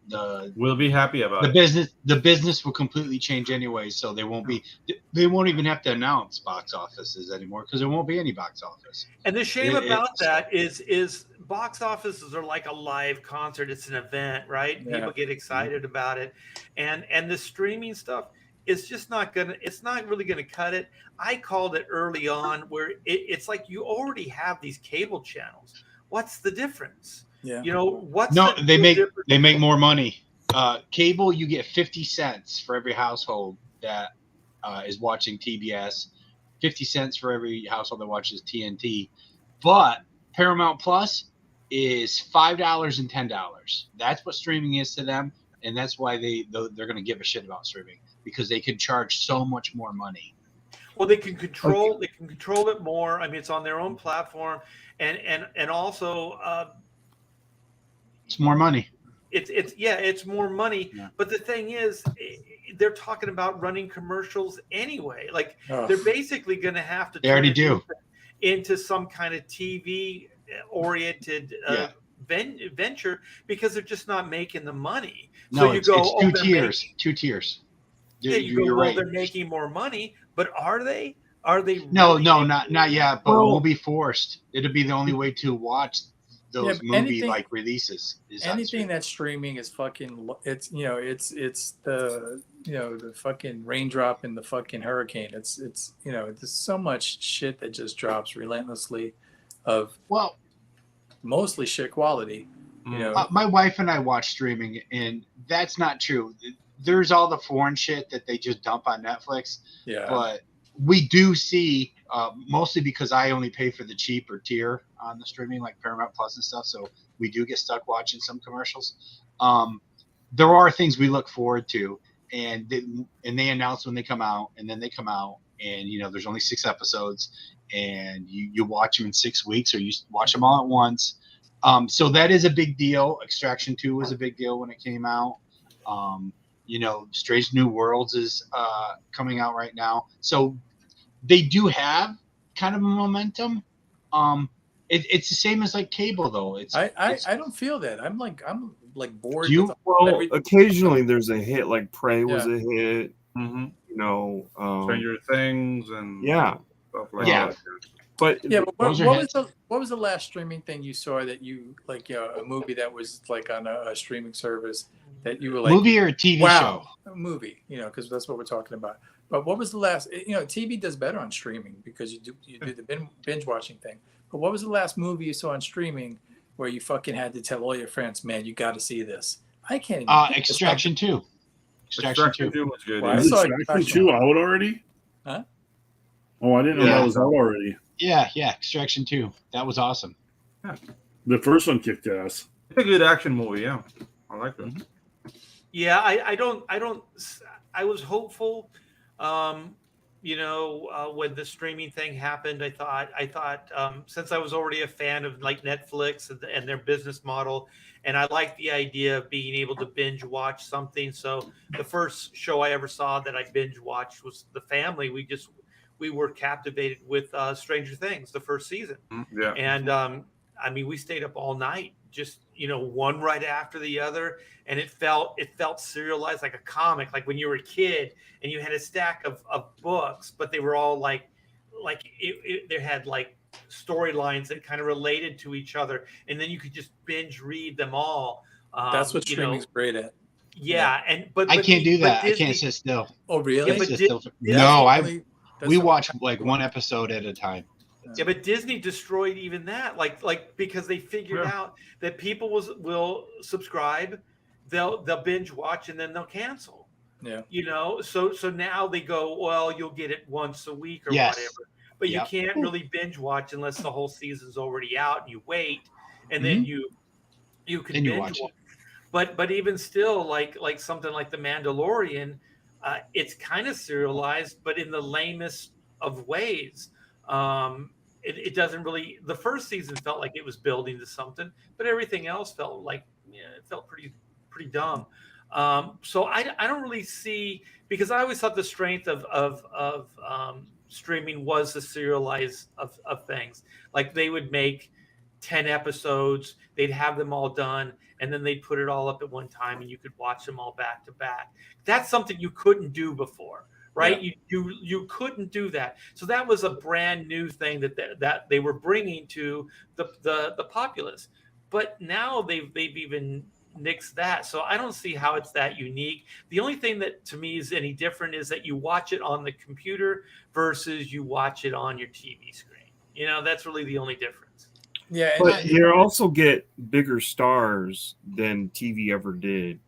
We'll be happy about the business will completely change anyway. So they won't even have to announce box offices anymore because there won't be any box office. And the shame about that is box offices are like a live concert. It's an event, right? Yeah. People get excited about it, and the streaming stuff is just not gonna. It's not really gonna cut it. I called it early on where it's like you already have these cable channels. What's the difference? Yeah. You know what's they make more money. Cable, you get 50 cents for every household that is watching TBS, 50 cents for every household that watches TNT. But Paramount Plus is $5 and $10. That's what streaming is to them, and that's why they're going to give a shit about streaming because they can charge so much more money. Well, they can control it more. I mean, it's on their own platform, and also it's more money. It's more money. Yeah. But the thing is, they're talking about running commercials anyway. Like they're basically going to have to. They already do. Into some kind of TV oriented venture because they're just not making the money. No, so you go it's two tiers. Yeah, you're right. They're making more money, but are they? Are they? No, not yet. But we'll be forced. It'll be the only way to watch those movie like releases. Anything that's streaming is fucking. It's the fucking raindrop in the fucking hurricane. It's there's so much shit that just drops relentlessly, of mostly shit quality. You know, my wife and I watch streaming, and that's not true. There's all the foreign shit that they just dump on Netflix. Yeah. But we do see, mostly because I only pay for the cheaper tier on the streaming, like Paramount Plus and stuff. So we do get stuck watching some commercials. There are things we look forward to, and they announce when they come out, and then they come out, and there's only 6 episodes, and you watch them in 6 weeks, or you watch them all at once. So that is a big deal. Extraction 2 was a big deal when it came out. Strange New Worlds is coming out right now. So they do have kind of a momentum. It's the same as like cable though. I don't feel that. I'm like bored. Occasionally there's a hit, like Prey was a hit. Mm-hmm. Stranger Things and stuff like that. But what was the last streaming thing you saw that you like? A movie that was like on a streaming service that you were like, movie or a TV show? A movie, because that's what we're talking about. But what was the last? TV does better on streaming because you do the binge watching thing. But what was the last movie you saw on streaming where you fucking had to tell all your friends, man, you got to see this? I can't even. Extraction 2. Extraction 2 was good. Well, is Extraction 2 out already? Huh? Oh, I didn't know that was out already. Yeah, Extraction 2. That was awesome. Yeah. The first one kicked ass. It's a good action movie, yeah. I like it. Mm-hmm. Yeah, I was hopeful. When the streaming thing happened, I thought since I was already a fan of like Netflix and their business model, and I like the idea of being able to binge watch something. So the first show I ever saw that I binge watched was The Family. We were captivated with Stranger Things, the first season. Yeah. And we stayed up all night, just one right after the other, and it felt serialized like a comic, like when you were a kid and you had a stack of books, but they were all they had like storylines that kind of related to each other, and then you could just binge read them all. That's what streaming's great at. Yeah, but I can't do that. I can't sit still. Oh, really? We watch like one episode at a time. Yeah, but Disney destroyed even that, like because they figured out that people will subscribe, they'll binge watch, and then they'll cancel. Yeah. So now they go, well, you'll get it once a week or whatever, but you can't really binge watch unless the whole season's already out, and you wait, and then you can binge watch. But even still, like something like The Mandalorian, it's kind of serialized, but in the lamest of ways. It doesn't really. The first season felt like it was building to something, but everything else felt like it felt pretty dumb. So I don't really see, because I always thought the strength of streaming was the serialize of things. Like they would make 10 episodes. They'd have them all done, and then they'd put it all up at one time, and you could watch them all back to back. That's something you couldn't do before, right? You couldn't do that. So that was a brand new thing that they were bringing to the populace. But now they've even nixed that. So I don't see how it's that unique. The only thing that to me is any different is that you watch it on the computer versus you watch it on your TV screen. You know, that's really the only difference. Yeah, But you also get bigger stars than TV ever did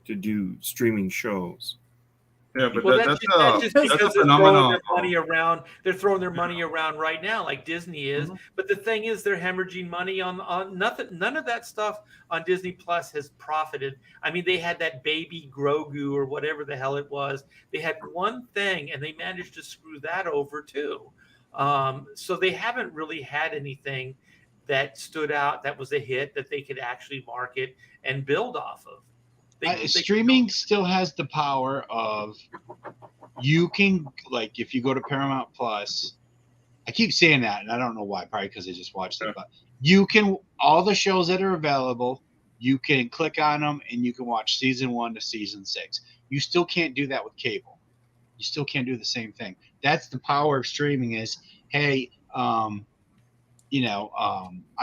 to do streaming shows. Yeah, but Well, that's just because a they're throwing phenomenon. their money around. They're throwing their money around right now, like Disney is. But the thing is, they're hemorrhaging money on nothing. None of that stuff on Disney Plus has profited. I mean, they had that baby Grogu or whatever the hell it was. They had one thing, and they managed to screw that over too. So they haven't really had anything that stood out that was a hit that they could actually market and build off of. Streaming still has the power of, you can, like, if you go to Paramount Plus, I keep saying that and I don't know why, probably because I just watched it, but you can, all the shows that are available, you can click on them and you can watch season 1 to season 6. You still can't do that with cable. You still can't do the same thing. That's the power of streaming is, hey, I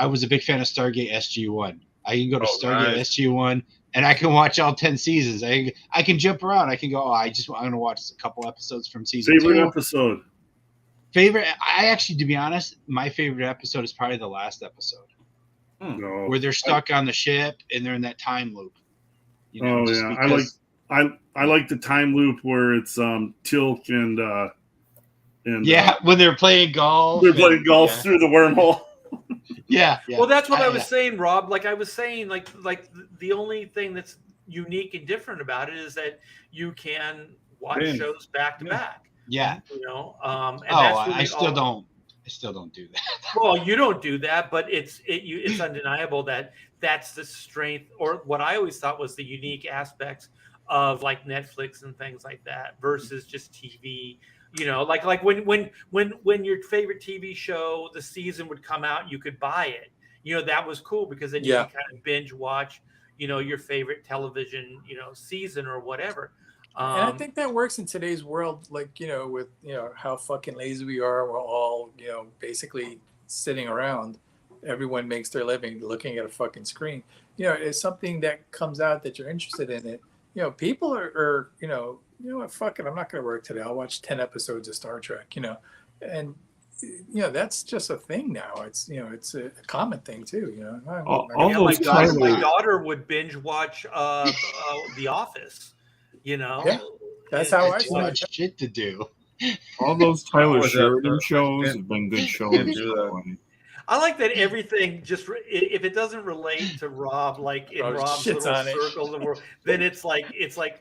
was a big fan of Stargate SG-1. I can go to Stargate SG-1 and I can watch all 10 seasons. I can jump around. I can go, I'm going to watch a couple episodes from season 2. Episode? I actually, to be honest, my favorite episode is probably the last episode. No. Where they're stuck on the ship and they're in that time loop. I like the time loop where it's Tilk and when they're playing golf. They're playing golf through the wormhole. Yeah. Well, that's what I was saying, Rob. Like I was saying, like the only thing that's unique and different about it is that you can watch shows back to back. Yeah. And that's really I still don't do that. Well, you don't do that, but it's undeniable that that's the strength, or what I always thought was the unique aspects of like Netflix and things like that versus just TV. You know, like when your favorite TV show, the season would come out, you could buy it. You know, that was cool because then you could kind of binge watch, your favorite television, season or whatever. And I think that works in today's world, like, with, how fucking lazy we are. We're all, basically sitting around. Everyone makes their living looking at a fucking screen. It's something that comes out that you're interested in it. People are you know what, fuck it, I'm not going to work today. I'll watch 10 episodes of Star Trek, and, that's just a thing now. It's, it's a common thing too, My daughter would binge watch The Office, Yeah, that's how I too much shit to do. All those Tyler Sheridan shows have been good shows. I like that everything just, if it doesn't relate to Rob, like in Rob's little circle of the world, then it's like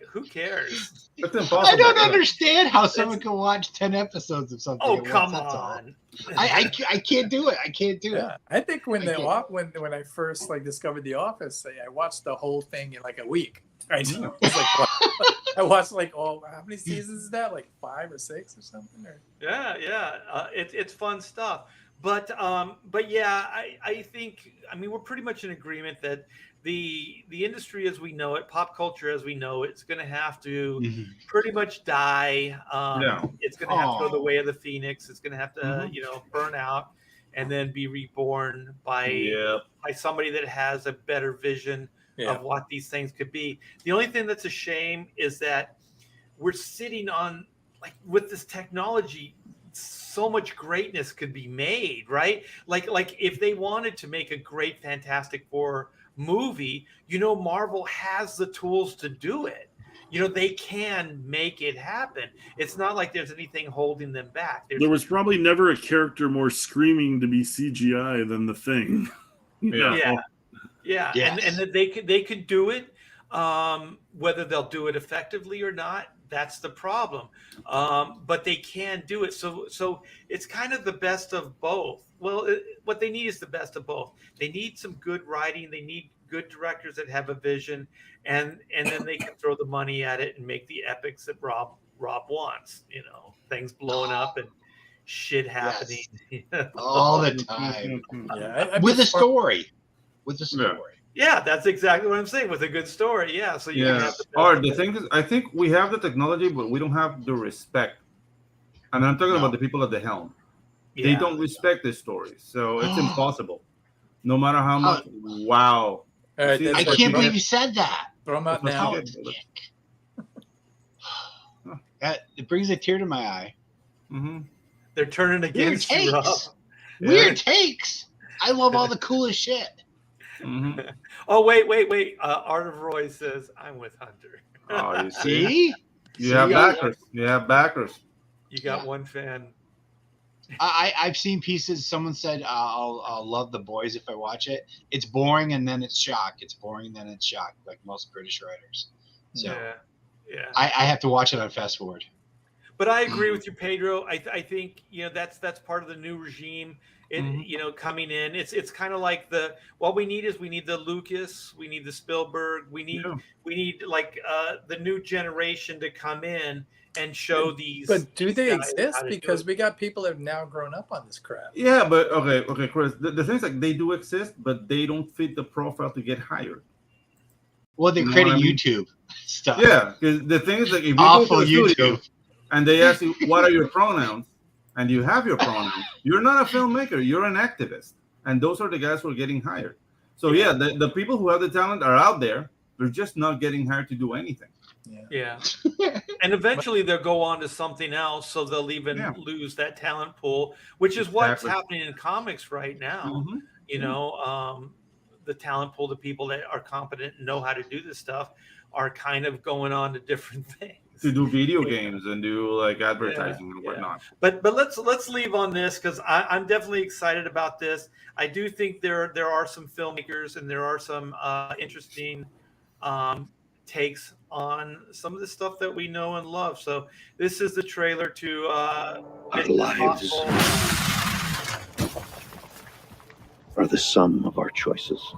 who cares? That's impossible. I don't understand how someone can watch 10 episodes of something. Oh, come on. I can't do it. I can't do it. I think when I first discovered The Office, I watched the whole thing in like a week. I watched how many seasons is that? Like 5 or 6 or something? It's fun stuff. But yeah, I think, we're pretty much in agreement that the industry as we know it, pop culture as we know it, it's going to have to pretty much die. It's going to have to go the way of the phoenix. It's going to have to, burn out and then be reborn by somebody that has a better vision of what these things could be. The only thing that's a shame is that we're sitting on, with this technology, so much greatness could be made, right? Like if they wanted to make a great Fantastic Four movie, Marvel has the tools to do it. They can make it happen. It's not like there's anything holding them back. There was probably never a character more screaming to be CGI than the Thing. Yeah. And that they could do it. Whether they'll do it effectively or not, that's the problem. But they can do it. So it's kind of the best of both. Well, what they need is the best of both. They need some good writing. They need good directors that have a vision, and then they can throw the money at it and make the epics that Rob wants. Things blowing up and shit happening. all the time Yeah, I with a prefer- story. With a story. Yeah, that's exactly what I'm saying. With a good story, yeah. So you can have the best Or of the it. thing is, I think we have the technology, but we don't have the respect. And I'm talking No. about the people at the helm. They Yeah. don't respect the story, so it's impossible. No matter how much. Wow. All right, See, that's I That's can't what you believe you said that. throw them out That's now. what How That it brings a tear to my eye. Mm-hmm. They're turning Weird against you, Rob. takes. Weird takes. I love all the coolest shit. Mm-hmm. Oh, wait. Art of Roy says, I'm with Hunter. Oh, you see? See? You have See? backers. You have backers. You got Yeah. one fan. I've seen pieces. Someone said I'll love The Boys if I watch it. It's boring and then it's shock. It's boring then it's shock, like most British writers. So Yeah. I have to watch it on fast forward. But I agree with you, Pedro. I think that's part of the new regime. Coming in, it's kind of like what we need the Lucas, we need the Spielberg, we need like the new generation to come in and show these. But do they guys exist? how to do Because it. we got people that have now grown up on this crap. Yeah, but okay, Chris. The thing is, like, they do exist, but they don't fit the profile to get hired. Well, they're You know creating what I mean? YouTube stuff. Yeah, because the thing is, like, if you go Awful to the studio YouTube. and they ask you what are your pronouns, and you have your pronouns, you're not a filmmaker, you're an activist, and those are the guys who are getting hired. So yeah, the people who have the talent are out there. They're just not getting hired to do anything. Yeah. And eventually they'll go on to something else, so they'll even Yeah. lose that talent pool, which is what's Exactly. happening in comics right now. Mhm. The talent pool, the people that are competent and know how to do this stuff, are kind of going on to different things. To do video games and do like advertising and whatnot. But let's leave on this, because I'm definitely excited about this. I do think there are some filmmakers and there are some interesting takes on some of the stuff that we know and love. So this is the trailer to Our lives are the sum of our choices.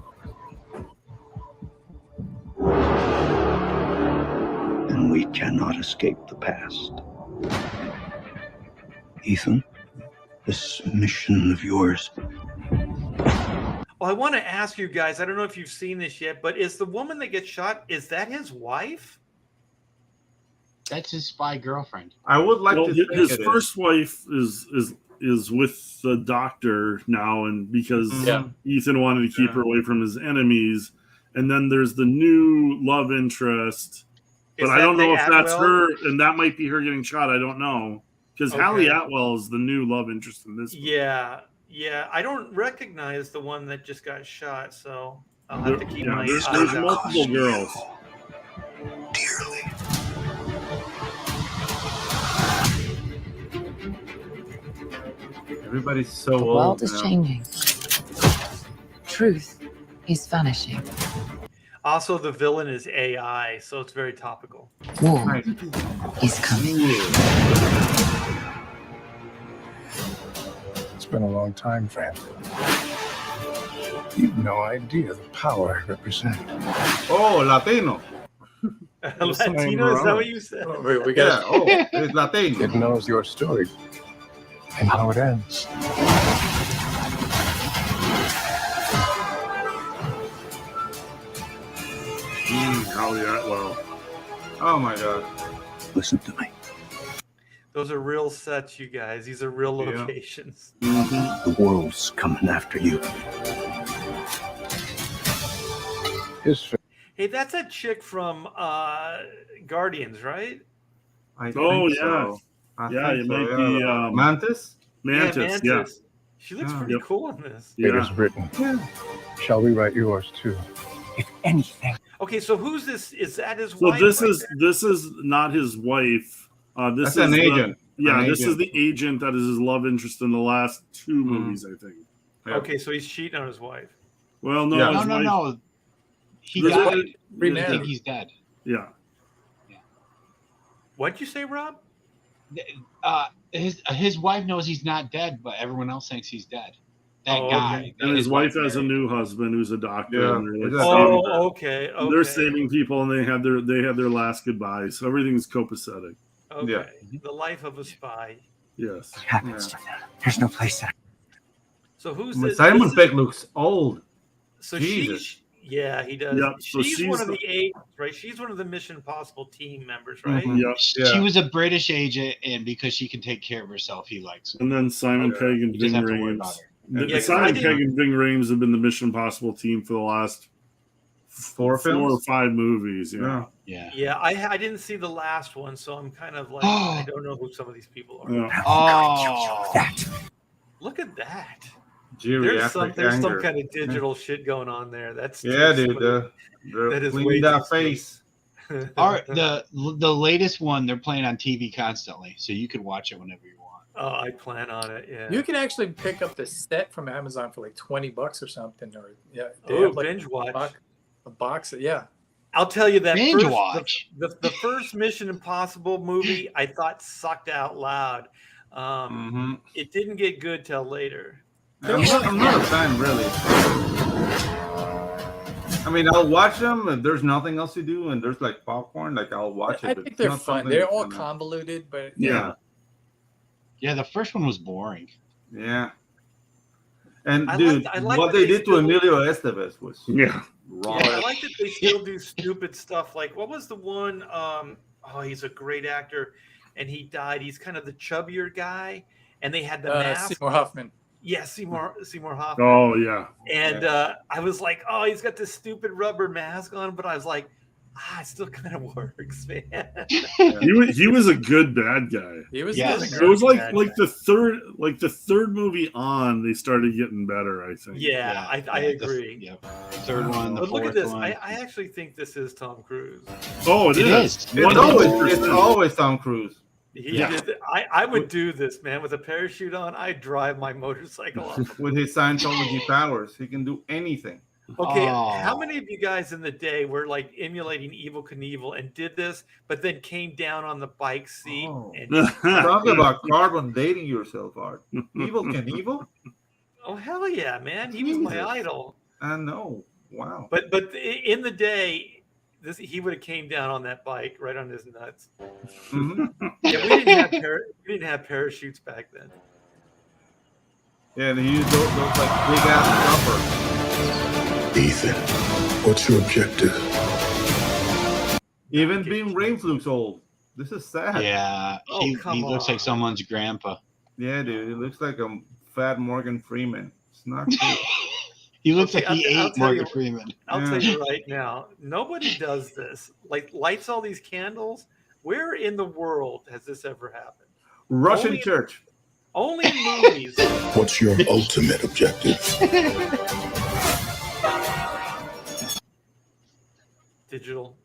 And we cannot escape the past. Ethan, this mission of yours. Well, I want to ask you guys, I don't know if you've seen this yet, but is the woman that gets shot, is that his wife? That's his spy girlfriend. I would like Well, to think his it is. first wife is with the doctor now, and because Ethan wanted to keep her away from his enemies, and then there's the new love interest, but I don't know if that's her, and that might be her getting shot. I don't know, because Hallie Atwell is the new love interest in this movie. Yeah. I don't recognize the one that just got shot, so I'll have to keep my there's eyes out. multiple girls. Dearly. Everybody's so The old. world is now. changing. Truth is vanishing. Also, the villain is AI, so it's very topical. War Nice. is coming. It's been a long time, friend. You've no idea the power I represent. Oh, Latino. Latino, is that what you said? We Yeah. got Oh, it's Latino. It knows your story and how it ends. Hallie Atwell. Oh my God. Listen to me. Those are real sets, you guys. These are real Yeah. locations. The world's coming after you. His Hey, that's that chick from Guardians, right? I Oh, think yeah. so. I Yeah, think it so, might yeah. be Mantis. Mantis. Yeah. She looks Yeah. pretty Yep. cool in this. fate Yeah. is written. Yeah. Shall we write yours too? If anything. Okay, so who's this? Is that his So wife? this right is there? this is not his wife. This That's is an agent. Yeah, An this is agent. the agent that is his love interest in the last two Mhm. movies, I think. Yeah. Okay, so he's cheating on his wife. Well, no, Yeah. his No. wife- He This died. is- I remarried. think he's dead. Yeah. What'd you say, Rob? His wife knows he's not dead, but everyone else thinks he's dead. That Oh, guy. okay. And his wife has a new husband who's a doctor. Yeah. And they're, like, Oh, saving- Okay. they're saving people, and they had their last goodbye. So everything's copacetic. Okay. Yeah. The life of a spy. Yes. What happens to them? There's no place that. So who's this? Simon this is- Pegg looks old. So Jesus. yeah, he does. Yep, so She's one she's of the the- agents, right? She's one of the Mission Impossible team members, right? Mhm. Yep. She Yeah. was a British agent, and because she can take care of herself, he likes her. And then Simon Yeah. Pegg and He Ving doesn't have to worry about Rhames. her. Yeah, 'cause I Simon didn't- Pegg and Ving Rhames have been the Mission Impossible team for the last 4 or films. 5 movies. Yeah. Yeah. Yeah, I didn't see the last one, so I'm kind of like I don't know who some of these people are. Yeah. Oh. That. Look at that. Geriatric There's some anger. kind of digital shit going on there. That's Yeah, too dude. smooth. They're That is cleaning way that too smooth. face. The latest one they're playing on TV constantly, so you can watch it whenever you want. Oh, I plan on it. Yeah. You can actually pick up the set from Amazon for like $20 or something, or yeah, they Oh, have like binge watch. a box. Yeah, I'll tell you that Binge first, watch. the first Mission Impossible movie I thought sucked out loud. Mhm. It didn't get good till later. I'm not a fan, really. I mean, I'll watch them if there's nothing else to do and there's like popcorn. Like I'll watch it. I but think it's they're not fun. something They're that's all gonna- convoluted, but Yeah. Yeah, the first one was boring. Yeah. And I dude, like what that they they did to still- Emilio Estevez was Yeah. wrong. Yeah, I like that they still do stupid stuff. Like, what was the one? He's a great actor, and he died. He's kind of the chubbier guy, and they had the mask. Seymour Hoffman. Yeah, Seymour Hoffman. Oh yeah. And I was like, oh, he's got this stupid rubber mask on, but I was like, it still kind of works, man. He was a good bad guy. He was. Yes. he was a It great was like bad like guy. the third movie on, they started getting better, I think. Yeah, I the- agree. Yeah, the third one, the But fourth look at this. one. I actually think this is Tom Cruise. Oh, It is. is. It's always Tom Cruise. He Yeah. did. I would do this, man, with a parachute on. I'd drive my motorcycle off. With his Scientology powers, he can do anything. Okay, Oh. how many of you guys in the day were like emulating Evil Knievel and did this, but then came down on the bike seat Oh. and Talk about carbon dating yourself, Art. Evil Knievel? oh hell yeah, man, he was my Jesus. idol. I know. Wow. But in the day, he would have came down on that bike right on his nuts. Mhm. Yeah, we didn't have parachutes back then. Yeah, and he used those like big ass jumpers. Ethan, what's your objective? Even Ving Rhames looks old. This is sad. Yeah, Oh, he come looks on. like someone's grandpa. Yeah, dude. It looks like a fat Morgan Freeman. It's not good. He looks Okay, like he I'll ate tell you- Morgan Freeman. I'll Yeah. tell you right now, nobody does this. Like lights all these candles. Where in the world has this ever happened? Russian Only- church. Only in movies. What's your ultimate objective? Digital.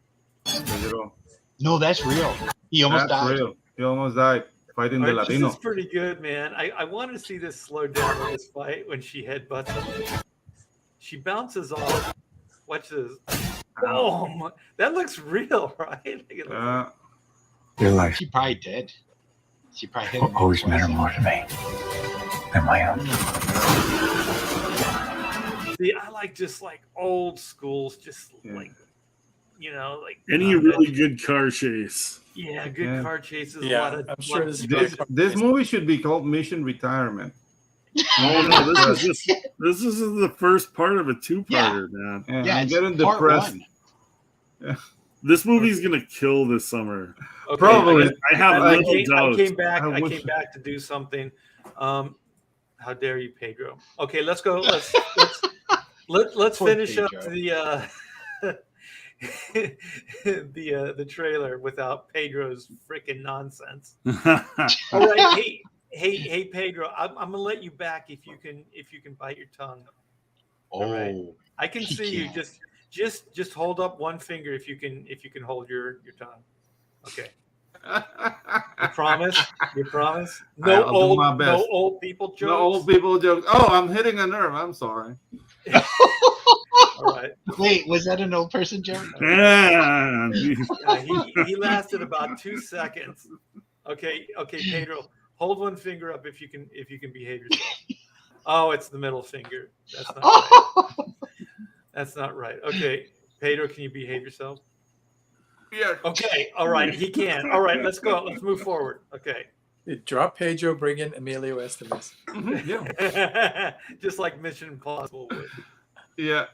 Digital. No, that's real. He almost That's died. real. He almost died fighting the All right, this Latino. is pretty good, man. I want to see this slow down in this fight when she headbutts him. She bounces off. Watch this. Oh, my, that looks real, right? Like it looks- Your life She probably did. She probably hit will him always twice. matter more to me than my own. See, I like just like old schools, just Yeah. like like Any really good car chase. yeah, good Yeah. car chases. Yeah, a lot of, I'm sure lot of this- stuff. This movie should be called Mission Retirement. Oh no, this is the first part of a two-parter, man. Yeah, Yeah, I'm it's getting part depressed. one. This movie's gonna kill this summer. Okay, Probably. I have I little came doubts. back. I I wish- came back to do something. How dare you, Pedro? Okay, let's go. Let's Poor finish up Pedro. the trailer without Pedro's freaking nonsense. All right, hey, Pedro, I'm gonna let you back if you can bite your tongue. Oh, right. I can He see you. can't. Just hold up one finger if you can hold your tongue. Okay. You promise? You promise? No I'll do my best. no old people jokes. No old people joke. Oh, I'm hitting a nerve. I'm sorry. All right. wait, was that an old person joke? Yeah. Yeah, he lasted about 2 seconds. Okay, Pedro, hold one finger up if you can behave yourself. Oh, it's the middle finger. That's not right. That's not right. Okay, Pedro, can you behave yourself? Yeah. Okay, all right, he can. All right, let's go. Let's move forward. Okay. Drop Pedro, bring in Emilio Estevez. Yeah. Just like Mission Impossible would. Yeah.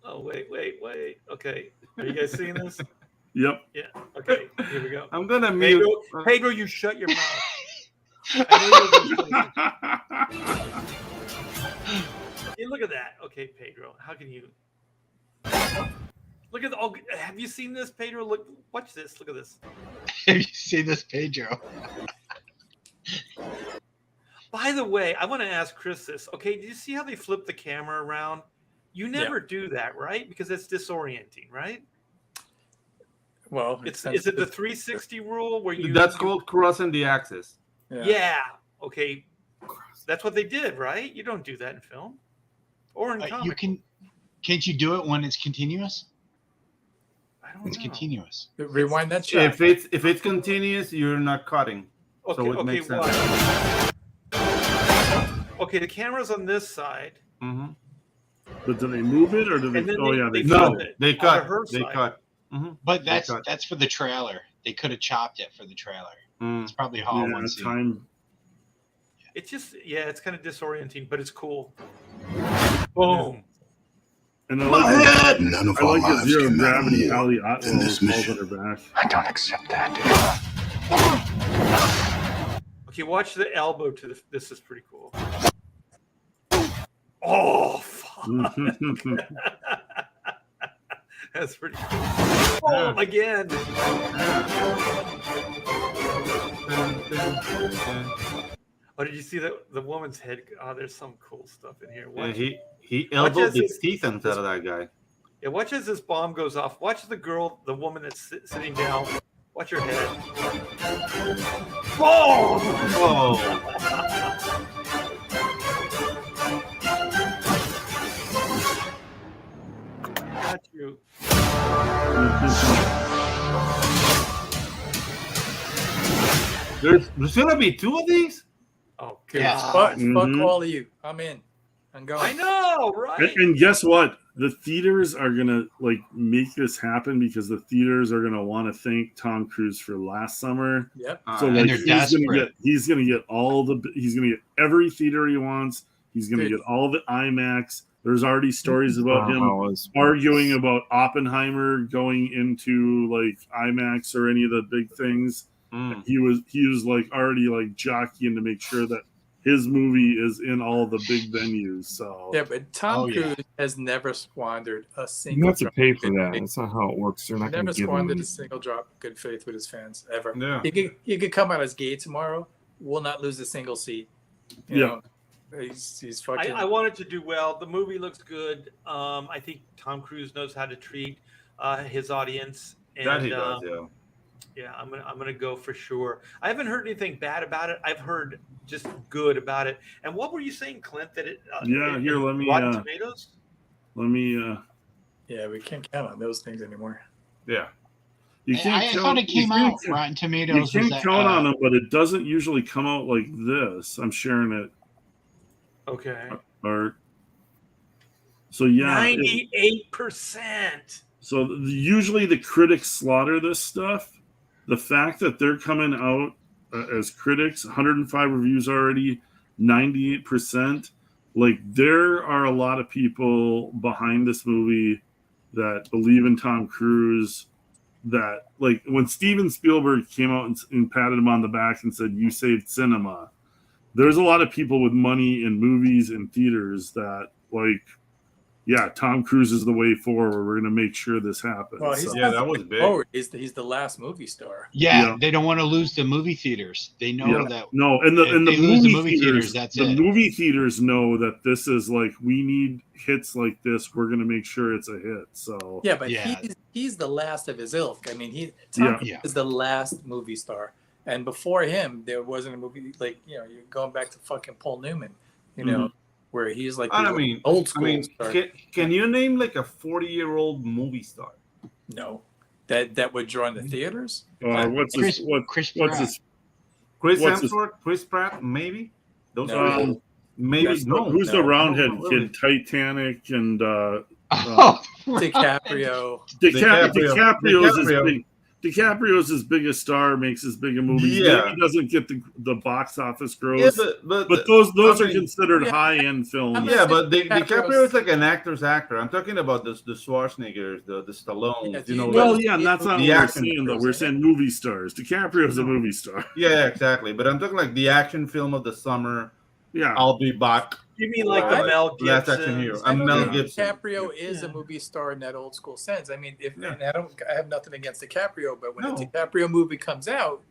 Oh, wait. Okay. Are you guys seeing this? Yep. Yeah. Okay. Here we go. I'm gonna mute. Pedro, you shut your mouth. I know you're gonna Hey, look at that. Okay, Pedro. How can you look at have you seen this, Pedro? Look, watch this. Look at this. Have you seen this, Pedro? By the way, I want to ask Chris this. Okay, do you see how they flip the camera around? You never do that, right? Because it's disorienting, right? Well, is it the 360 rule where you? That's called crossing the axis. Yeah. Okay. That's what they did, right? You don't do that in film or in comic. Can't you do it when it's continuous? I don't It's know. continuous. Rewind that shot. If it's continuous, you're not cutting. Okay, so it makes sense. Okay, the camera's on this side. Mm-hmm. But do they move it or do they? And then Oh yeah, they cut flip it. it They onto cut. her They side. cut. Mm-hmm. But that's for the trailer. They could have chopped it for the trailer. It's probably all Yeah, one scene. time. It's just it's kind of disorienting, but it's cool. Boom. And I My like head. None of I our like the lives zero can matter gravity more Hallie than Otwell this falls mission. on her back. I don't accept that. Okay, watch the elbow to the. This is pretty cool. Oh, fuck. That's pretty cool. Boom again. Oh, did you see the woman's head? Oh, there's some cool stuff in here. Yeah, Watch, he elbowed as the this- teeth into that guy. yeah, watch as this bomb goes off. Watch the woman that's sitting down. Watch her head. Boom! Whoa. Got you. There's gonna be two of these? Oh, Yeah. God. Fuck all of you. I'm in. I'm going. I know, right? And guess what? The theaters are gonna make this happen because the theaters are gonna want to thank Tom Cruise for last summer. Yep. So And they're desperate. he's gonna get every theater he wants. He's gonna Dude. get all the IMAX. There's already stories about him arguing about Oppenheimer going into IMAX or any of the big things. He was already jockeying to make sure that his movie is in all the big venues. So Yeah, but Tom yeah. Cruise has never squandered a single. You have to drop pay of for good that. faith. That's not how it works. They're not going Never to give squandered him. a single drop of good faith with his fans ever. Yeah. He could come out as gay tomorrow. Will not lose a single seat. You Yeah. know, he's fucking. I want it to do well. The movie looks good. I think Tom Cruise knows how to treat his audience. And, That he does, yeah. Yeah, I'm gonna go for sure. I haven't heard anything bad about it. I've heard just good about it. And what were you saying, Clint? That it? here, let me. Rotten Tomatoes. Let me. Yeah, we can't count on those things anymore. Yeah. You I thought it came out. Rotten Tomatoes. You was can't that, count on them, but it doesn't usually come out like this. I'm sharing it. Okay. Or so yeah. 98%. So usually the critics slaughter this stuff. The fact that they're coming out as critics, 105 reviews already, 98%. There are a lot of people behind this movie that believe in Tom Cruise. That when Steven Spielberg came out and patted him on the back and said, "You saved cinema." There's a lot of people with money in movies and theaters that yeah, Tom Cruise is the way forward. We're going to make sure this happens. Well, he's Yeah, that was big. forward. He's the last movie star. Yeah, they don't want to lose the movie theaters. They know that. No, and the if they lose the movie theaters, that's the it. movie theaters know that this is we need hits like this. We're going to make sure it's a hit. So Yeah, but Yeah. he's the last of his ilk. I mean, Tom Cruise Yeah. is the last movie star, and before him, there wasn't a movie you're going back to fucking Paul Newman, where he's old school star. Can you name a 40-year-old movie star? No, that would draw in the theaters. what's his Chris what's Pratt. his Chris What's his- Hemsworth, Chris Pratt, maybe. Those No. are maybe That's no. who's the no, roundhead no, really. kid? Titanic and Oh, DiCaprio. DiCaprio's his DiCaprio. big. DiCaprio's his biggest star, makes his bigger movies. Yeah. Maybe doesn't get the box office Yeah, gross, but those I are mean, considered yeah, high-end films. yeah, but DiCaprio's- DiCaprio is like an actor's actor. I'm talking about the Schwarzeneggers, the Stallones. Yeah, you know, Well, like, yeah, and that's not the what we're action saying, though. films, We're yeah. saying movie stars. DiCaprio's a movie star. yeah, exactly. But I'm talking like the action film of the summer. Yeah. I'll be back. You mean like Or, the Mel Last Action Hero. Gibson? I I'm don't Mel think Gibson. DiCaprio is a Yeah. movie star in that old school sense. I mean, Yeah. and I have nothing against DiCaprio, but when No. a DiCaprio movie comes out,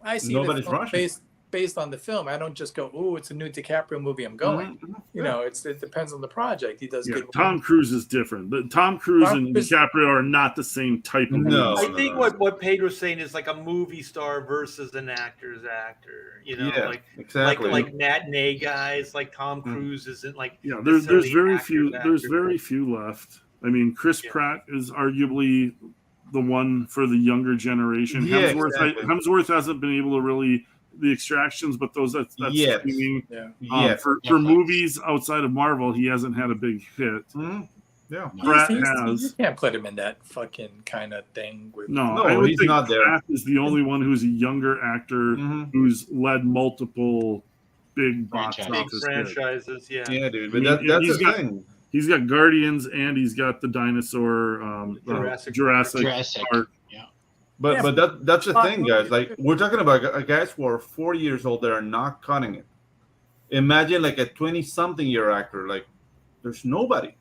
I see Nobody's the film rushing. based on the film. I don't just go, "Oh, it's a new DiCaprio movie. I'm going." Mhm. You know, it depends on the project. He does Yeah, good. Tom Cruise is different. Tom Cruise Tom and Cruise- DiCaprio are not the same type of No. movie I star. think what Pedro's saying is like a movie star versus an actor's actor. You know, Yeah, like exactly. like matinee guys, like Tom Mm. Cruise isn't like. Yeah, there's necessarily very actor's few. There's actor. very few left. I mean, Chris Yeah. Pratt is arguably the one for the younger generation. Yeah, Hemsworth, exactly. Hemsworth hasn't been able to really the extractions, but that's Yes. streaming. Yeah. Yeah. For Netflix. movies outside of Marvel, he hasn't had a big hit. Mhm. Yeah. Pratt You has. can't put him in that fucking kind of thing. With, No, No, I would he's think not there. Pratt is the only one who's a younger actor Mhm. who's led multiple big box Franchise. Big office hits. franchises, yeah. Yeah, dude. I But mean, that's he's the got- thing. He's got Guardians and he's got the dinosaur Jurassic Jurassic. Park. Yeah. But Yeah, that's the Fuck thing, guys. movies, Like too. we're talking about guys who are 40 years old that are not cutting it. Imagine like a 20-something-year actor. Like there's nobody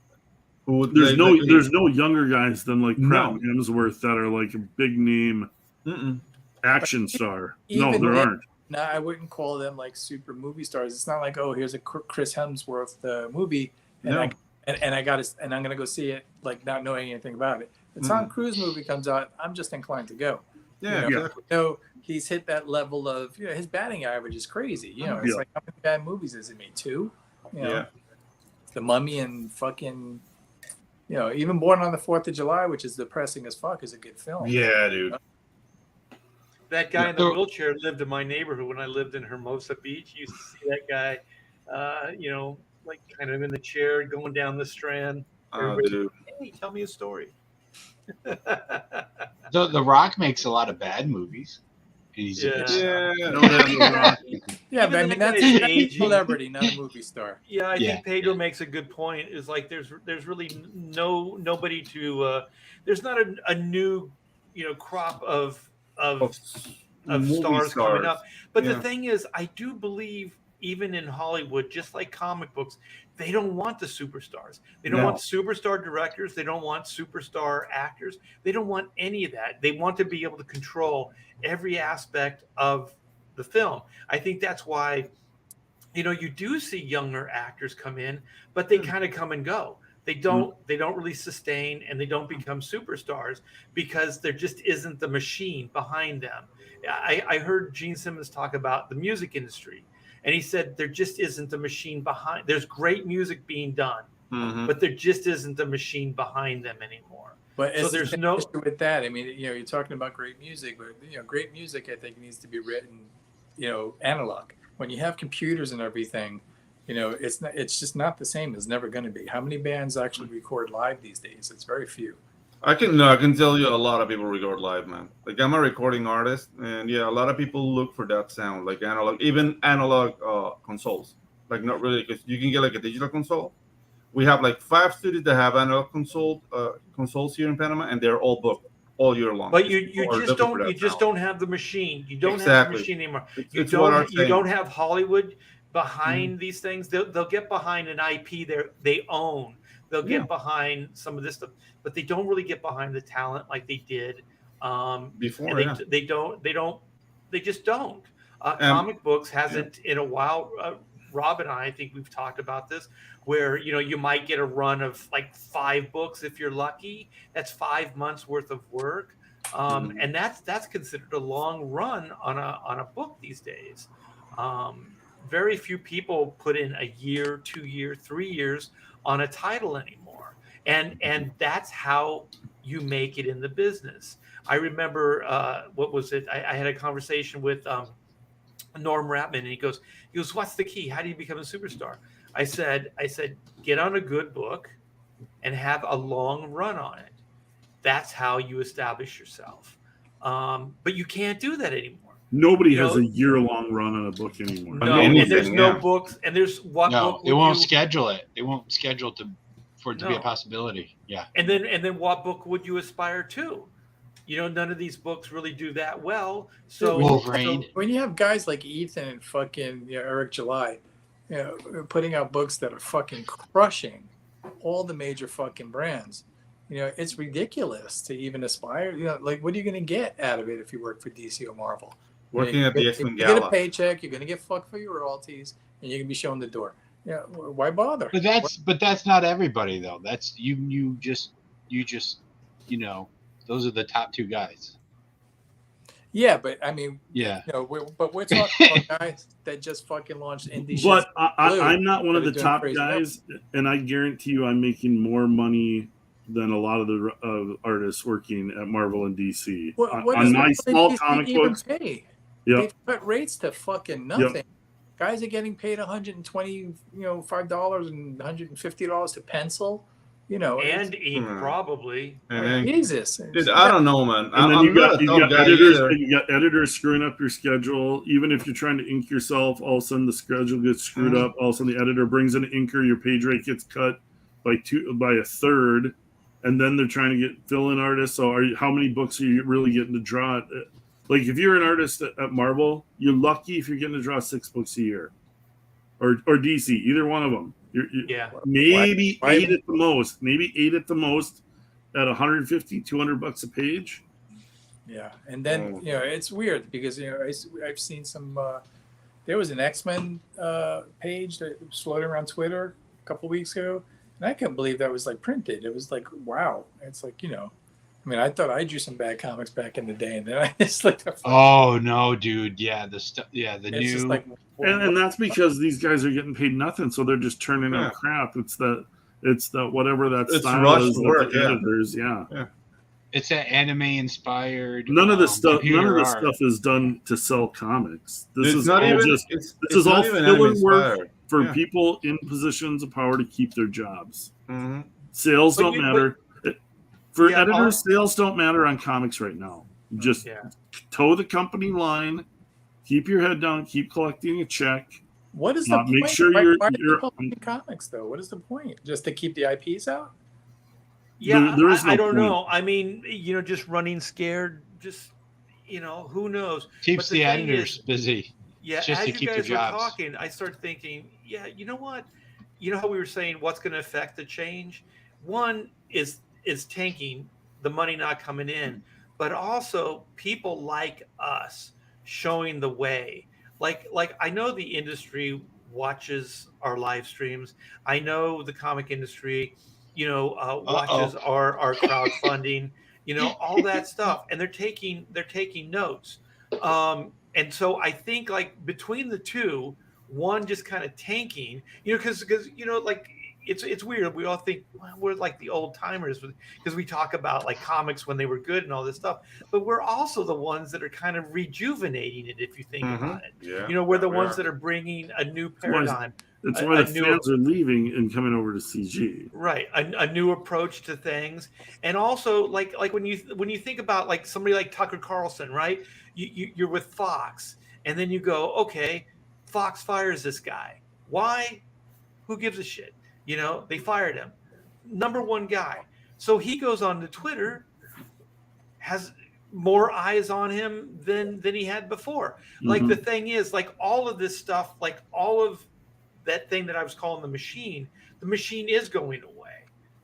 who would. There's like, no younger guys than like Pratt No. and Hemsworth that are like a big name Mm-mm. action star. No, even there then- aren't. No, I wouldn't call them like super movie stars. It's not like, oh, here's a Chris Hemsworth movie, and No. I got it, and I'm gonna go see it, like not knowing anything about it. The Tom Cruise movie comes out, I'm just inclined to go. Yeah, You know, exactly. No, he's hit that level of, his batting average is crazy. You know, it's Yeah. like, how many bad movies has he made? 2. You know, Yeah. The Mummy and fucking, even Born on the 4th of July, which is depressing as fuck, is a good film. Yeah, dude. That guy in the So- wheelchair lived in my neighborhood when I lived in Hermosa Beach. You used to see that guy, like kind of in the chair going down the Strand. Oh, dude. Hey, tell me a story. The Rock makes a lot of bad movies. And he's a good star. Yeah. No, no. Yeah, Even but I that mean, that's guy's a aging. celebrity, not a movie star. Yeah, I Yeah. think Pedro makes a good point. Is like there's really nobody to there's not a new crop of Movie stars coming up. But Yeah. the thing is, I do believe even in Hollywood, just like comic books, they don't want the superstars. They don't No. want superstar directors. They don't want superstar actors. They don't want any of that. They want to be able to control every aspect of the film. I think that's why, you do see younger actors come in, but they kind of come and go. They don't really sustain and they don't become superstars because there just isn't the machine behind them. I heard Gene Simmons talk about the music industry, and he said there just isn't the machine behind. There's great music being done, Mhm. but there just isn't the machine behind them anymore. But So it's there's the no- issue with that. I mean, you're talking about great music, but great music I think needs to be written, analog. When you have computers and everything, it's just not the same. It's never going to be. How many bands actually record live these days? It's very few. I can tell you a lot of people record live, man. Like I'm a recording artist, and yeah, a lot of people look for that sound, like analog, even analog consoles. Like not really, because you can get like a digital console. We have like 5 studios that have analog consoles here in Panama, and they're all booked all year long. But you People are just looking for don't that sound. have the machine. You don't have Exactly. the machine anymore. It's what I'm You saying. don't have Hollywood behind these things. They'll get behind an IP they own. They'll get Yeah. behind some of this stuff, but they don't really get behind the talent like they did Before, and yeah. they just don't. Comic books hasn't in a while. Rob and I think we've talked about this, where you might get a run of like 5 books if you're lucky. That's 5 months worth of work, and that's considered a long run on a book these days. Very few people put in a year, 2 year, 3 years on a title anymore, and that's how you make it in the business. I remember what was it? I had a conversation with Norm Ratman, and he goes, "What's the key? How do you become a superstar?" I said, get on a good book and have a long run on it. That's how you establish yourself. But you can't do that anymore. Nobody You has know- a year-long run on a book anymore. No, Anything, and there's no yeah. books, and there's what No, book they would won't you, schedule it. They won't schedule for it to be a No. possibility. Yeah. and then what book would you aspire to? You know, none of these books really do that well. So Wolverine. When you have guys like Ethan and fucking Eric July, putting out books that are fucking crushing all the major fucking brands, it's ridiculous to even aspire. Like, what are you going to get out of it if you work for DC or Marvel? Working at the X-Men You get a Gala. paycheck, you're going to get fucked for your royalties, and you're going to be shown the door. Yeah, why bother? But that's not everybody though. That's you just those are the top two guys. Yeah, but I mean, Yeah. we're talking about guys that just fucking launched indie shit. But I'm not one of the That are doing top crazy guys, and I guarantee you I'm making more money than a lot of the artists working at Marvel and DC. What on does my Marvel small and DC comic even books. pay? Yeah. They've cut rates to fucking nothing. Guys are getting paid $120, $5 and $150 to pencil. and ink probably. Jesus. Dude, I don't know, man. And then I'm you got editors. either. You got editors screwing up your schedule. Even if you're trying to ink yourself, all of a sudden the schedule gets screwed up. All of a sudden the editor brings in an inker, your page rate gets cut by a third, and then they're trying to get fill-in artists. So, how many books are you really getting to draw? Like, if you're an artist at Marvel, you're lucky if you're getting to draw 6 books a year, or DC, either one of them. Yeah. Maybe Why- 8 at the most. Maybe 8 at the most at $150, $200 a page. Yeah, and then it's weird because I've seen some. There was an X-Men page that was floating around Twitter a couple weeks ago, and I couldn't believe that was like printed. It was like, wow. It's like, I mean, I thought I drew some bad comics back in the day, and then I just like. Oh no, dude! Yeah, the stuff. Yeah, the It's new. just like, And that's because these guys are getting paid nothing, so they're just turning out crap. It's the whatever that It's style rushed is with work, the yeah. editors. Yeah. It's that anime inspired. None of this stuff. None of computer this art. stuff is done to sell comics. This It's is not all even. just. It's This is all not even filler anime work inspired. for Yeah. people in positions of power to keep their jobs. Mhm. Sales But don't you- matter. For Yeah, editors, sales don't matter on comics right now. Just Yeah. toe the company line, keep your head down, keep collecting a check. what is the Make point? sure why you're- are they you're- publishing comics though? What is the point? Just to keep the IPs out? Yeah, There is no I don't point. know. I mean, just running scared, just who knows? Keeps But the the thing editors is- busy. Yeah, Just as to you keep their guys were jobs. talking, I started thinking, yeah, you know what? You know how we were saying what's going to affect the change? One is tanking, the money not coming in, but also people like us showing the way. Like I know the industry watches our live streams. I know the comic industry, watches our crowdfunding, all that stuff, and they're taking notes. And so I think like between the two, one just kind of tanking, because like it's weird. We all think we're like the old timers because we talk about like comics when they were good and all this stuff, but we're also the ones that are kind of rejuvenating it if you think about it. Yeah. We're the ones that are bringing a new paradigm. That's a- why a the new- fans are leaving and coming over to CG. Right, a new approach to things, and also like when you think about like somebody like Tucker Carlson, right? You're with Fox, and then you go, okay, Fox fires this guy. Why? Who gives a shit? They fired him. Number one guy. So he goes on to Twitter, has more eyes on him than he had before. Like the thing is, like all of this stuff, like all of that thing that I was calling the machine is going away.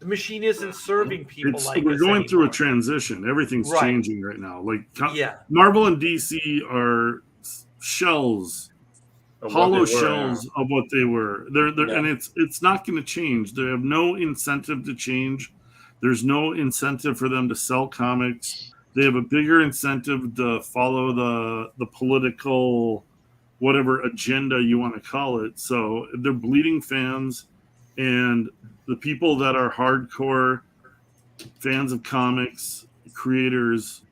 The machine isn't serving people We're us going through a anymore. transition. Everything's Right. changing right now. Like Yeah. Marvel and DC are shells, Of what hollow they were, shells of what they were. They're Yeah. and it's not going to change. They have no incentive to change. There's no incentive for them to sell comics. They have a bigger incentive to follow the political whatever agenda you want to call it. So they're bleeding fans, and the people that are hardcore fans of comics, creators,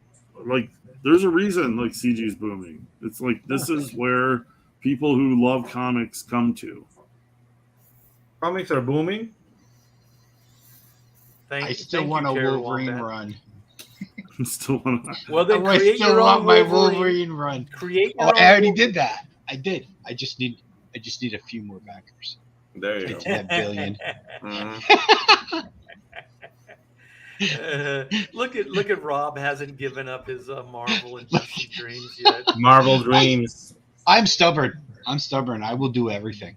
like there's a reason like CG is booming. It's like this is where people who love comics come to. Comics are booming. I still want a Wolverine run. Still want to. Well, then I create still your want own my Wolverine. Wolverine run. Create Oh, your I already own did that. I did. I just need a few more backers. There you Get go. to that billion. Mhm. Look at Rob hasn't given up his Marvel and DC dreams yet. Marvel Dreams. I'm stubborn. I will do everything.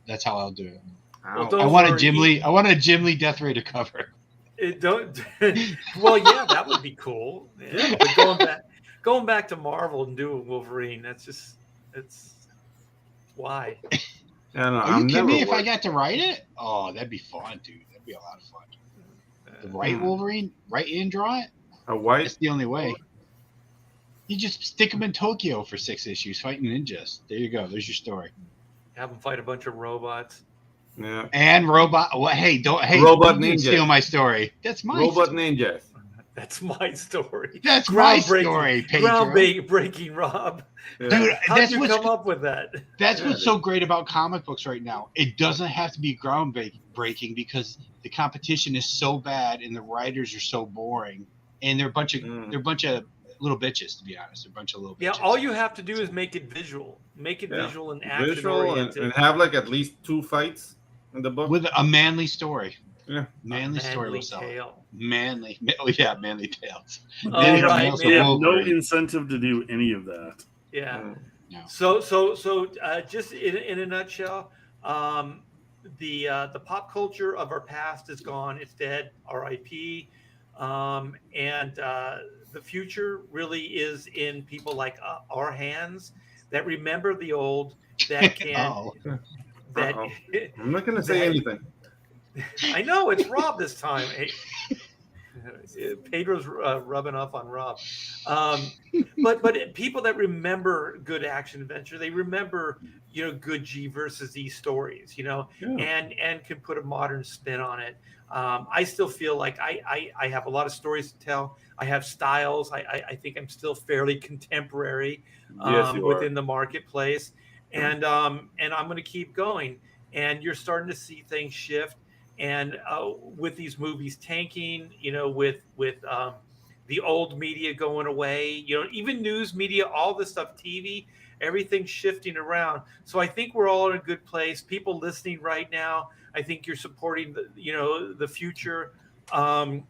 That's how I'll do it. Well, Ow. don't I want a worry, Jim Lee. I want a Jim Lee Death Ray to cover. Don't. Well, yeah, that would be cool. Yeah, but going back to Marvel and doing Wolverine, it's why. Yeah, no, Are you I'm kidding never me? If I worried. got to write it, oh, that'd be fun, dude. That'd be a lot of fun. The right Wolverine, write and draw it. A white. That's the only way. You just stick them in Tokyo for 6 issues fighting ninjas. There you go. There's your story. Have them fight a bunch of robots. Yeah. And robot. Well, Robot don't ninja. steal my story. That's my Robot story. ninjas. That's my story. That's my story, Pedro. Groundbreaking, Rob. Yeah. Dude, How'd that's you what's come up with that? That's what's so great about comic books right now. It doesn't have to be groundbreaking because the competition is so bad and the writers are so boring, and they're a bunch of little bitches, to be honest. They're a bunch of little bitches. Yeah, all you have to do is make it visual. Make it visual and action Visual oriented. and have like at least 2 fights in the book. With a manly story. Yeah. Manly story manly will sell. tale. Manly. Oh, yeah, manly tales. All Manly right, tales man. of No Wolverine. incentive to do any of that. Yeah. No. So just in a nutshell, the pop culture of our past is gone. It's dead. R.I.P. And the future really is in people like our hands that remember the old, that can that. I'm not gonna say anything. I know it's Rob this time. Hey, Pedro's rubbing off on Rob, but people that remember good action adventure, they remember good G versus E stories, and can put a modern spin on it. I still feel like I have a lot of stories to tell. I have styles. I think I'm still fairly contemporary within the marketplace, and I'm going to keep going. And you're starting to see things shift. And with these movies tanking, with the old media going away, even news media, all this stuff, TV, everything's shifting around. So I think we're all in a good place. People listening right now, I think you're supporting the future, and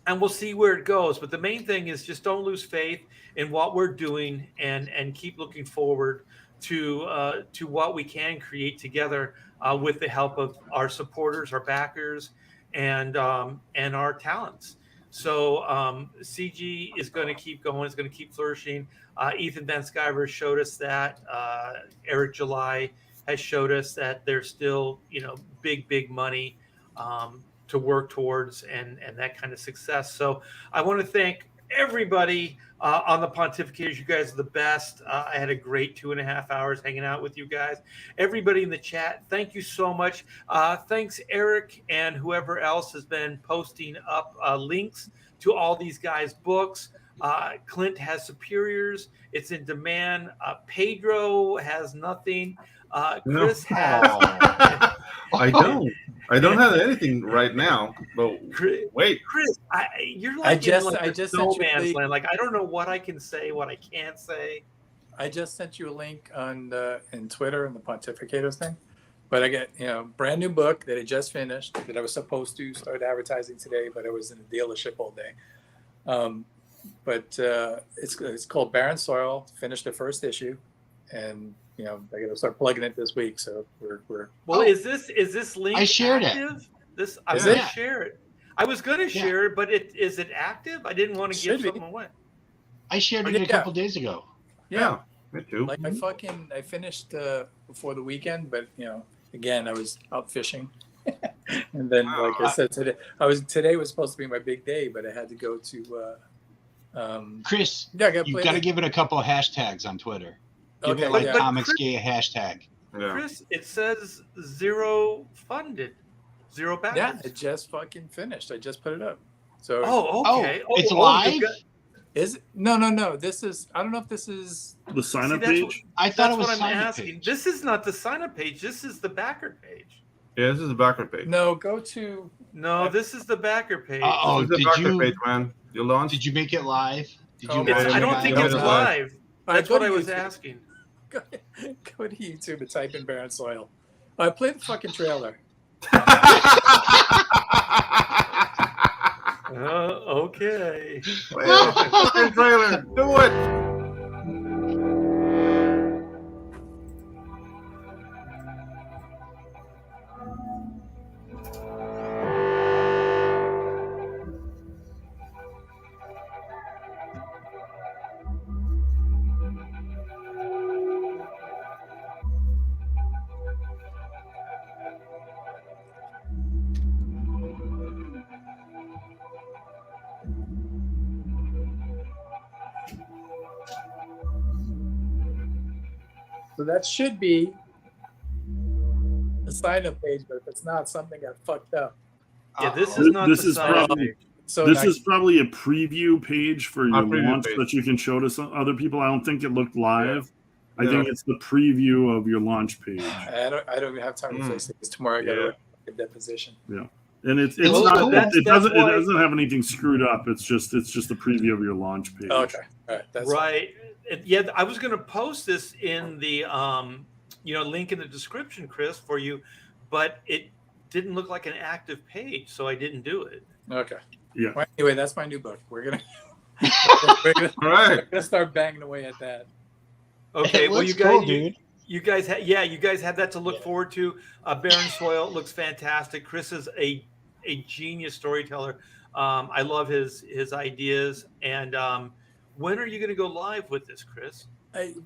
we'll see where it goes. But the main thing is just don't lose faith in what we're doing, and keep looking forward to what we can create together. With the help of our supporters, our backers, and our talents. So CG is going to keep going. It's going to keep flourishing. Ethan Van Sciver showed us that. Eric July has showed us that there's still big money to work towards and that kind of success. So I want to thank everybody on the Pontificators. You guys are the best. I had a great 2.5 hours hanging out with you guys. Everybody in the chat, thank you so much. Thanks, Eric, and whoever else has been posting up links to all these guys' books. Clint has Superiors. It's in demand. Pedro has nothing. Chris has. I don't have anything right now. But wait, Chris, you're like I just no sent you a man's link. land. Like I don't know what I can say, what I can't say. I just sent you a link on in Twitter and the Pontificators thing. But I got brand new book that I just finished that I was supposed to start advertising today, but I was in a dealership all day. But it's called Barren Soil. Finished the first issue, and I got to start plugging it this week. So we're. Well, is this link? I shared active? it. I'm Is going it? to share it. I was going to share it, but is it active? I didn't want to give Should be. something away. I shared it a couple days ago. Yeah. me too. Like I finished before the weekend, but again, I was out fishing. And then, like I said, today was supposed to be my big day, but I had to go to Chris, yeah, you got to give it a couple of hashtags on Twitter. Give it like but Comics Chris- Gay hashtag. Yeah. Chris, it says 0 funded, 0 backers. Yeah, it just fucking finished. I just put it up. So Okay. It's you live? got- is it? No. This is. I don't know if this is. The sign up that's page. I thought it was what I'm sign-up asking. page. This is not the sign up page. This is the backer page. Yeah, this is the backer page. No, go to. No, this is the backer page. Oh, This is the did backer you page, man. You launched. did you make it live? Did you? Oh, It's, Yeah, I don't yeah, think yeah, it's yeah. live. That's go what to I was YouTube. asking. Go to YouTube and type in Barren Soil. Play the fucking trailer. Okay. Play the fucking trailer. Do it. So that should be the sign-up page, but if it's not, something got fucked up. Yeah, this is not This the is sign-up probably- page. So This now- is probably a preview page for your preview launch page. that you can show to some other people. I don't think it looked live. I No. think it's the preview of your launch page. I don't even have time to face it because tomorrow I got Yeah. a deposition. And it's Well, not that's it doesn't why- it doesn't have anything screwed up. It's just a preview of your launch page. Okay, all right, that's Right. Yeah, I was going to post this in the link in the description, Chris, for you, but it didn't look like an active page, so I didn't do it. okay. Yeah. Well, anyway, that's my new book. We're gonna All right. start banging away at that. Okay, It well, looks you guys, cool, dude. you guys have that to look forward to. Barren Soil looks fantastic. Chris is a genius storyteller. I love his ideas. And when are you going to go live with this, Chris?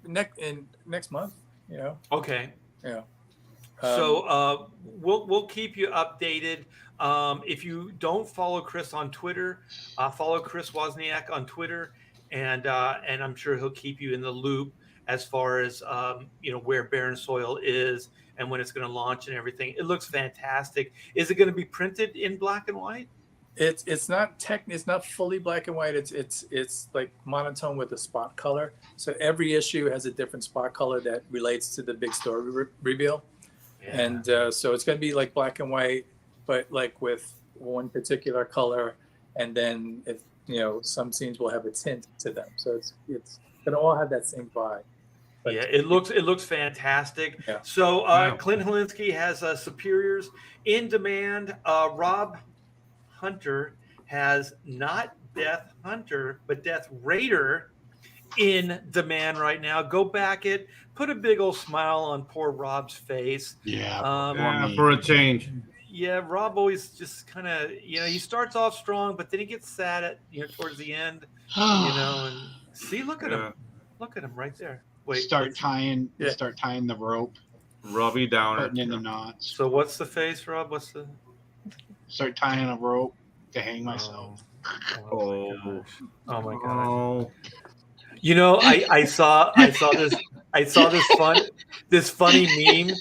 Next month, you know. Okay. Yeah. So we'll keep you updated. If you don't follow Chris on Twitter, follow Chris Wozniak on Twitter, and I'm sure he'll keep you in the loop as far as where Barren Soil is and when it's going to launch and everything. It looks fantastic. Is it going to be printed in black and white? It's not it's not fully black and white. It's like monotone with a spot color. So every issue has a different spot color that relates to the big story reveal. Yeah. And so it's going to be like black and white, but like with one particular color. And then if some scenes will have a tint to them. So it's going to all have that same vibe. But Yeah, it looks fantastic. Yeah. So Wow. Clint Helinski has Superiors in demand. Rob Hunter has not Death Hunter, but Death Raider in demand right now. Go back it. Put a big old smile on poor Rob's face. Yeah. Yeah, for a change. Yeah, Rob always just kind of, he starts off strong, but then he gets sad at, towards the end, and see, look at Yeah. him. Look at him right there. Wait, Start tying Yeah. the rope, Robbie Downer. putting in the knots. So what's the face, Rob? What's the? Start tying a rope to hang myself. Oh my gosh. Oh my gosh. Oh. I saw this funny meme.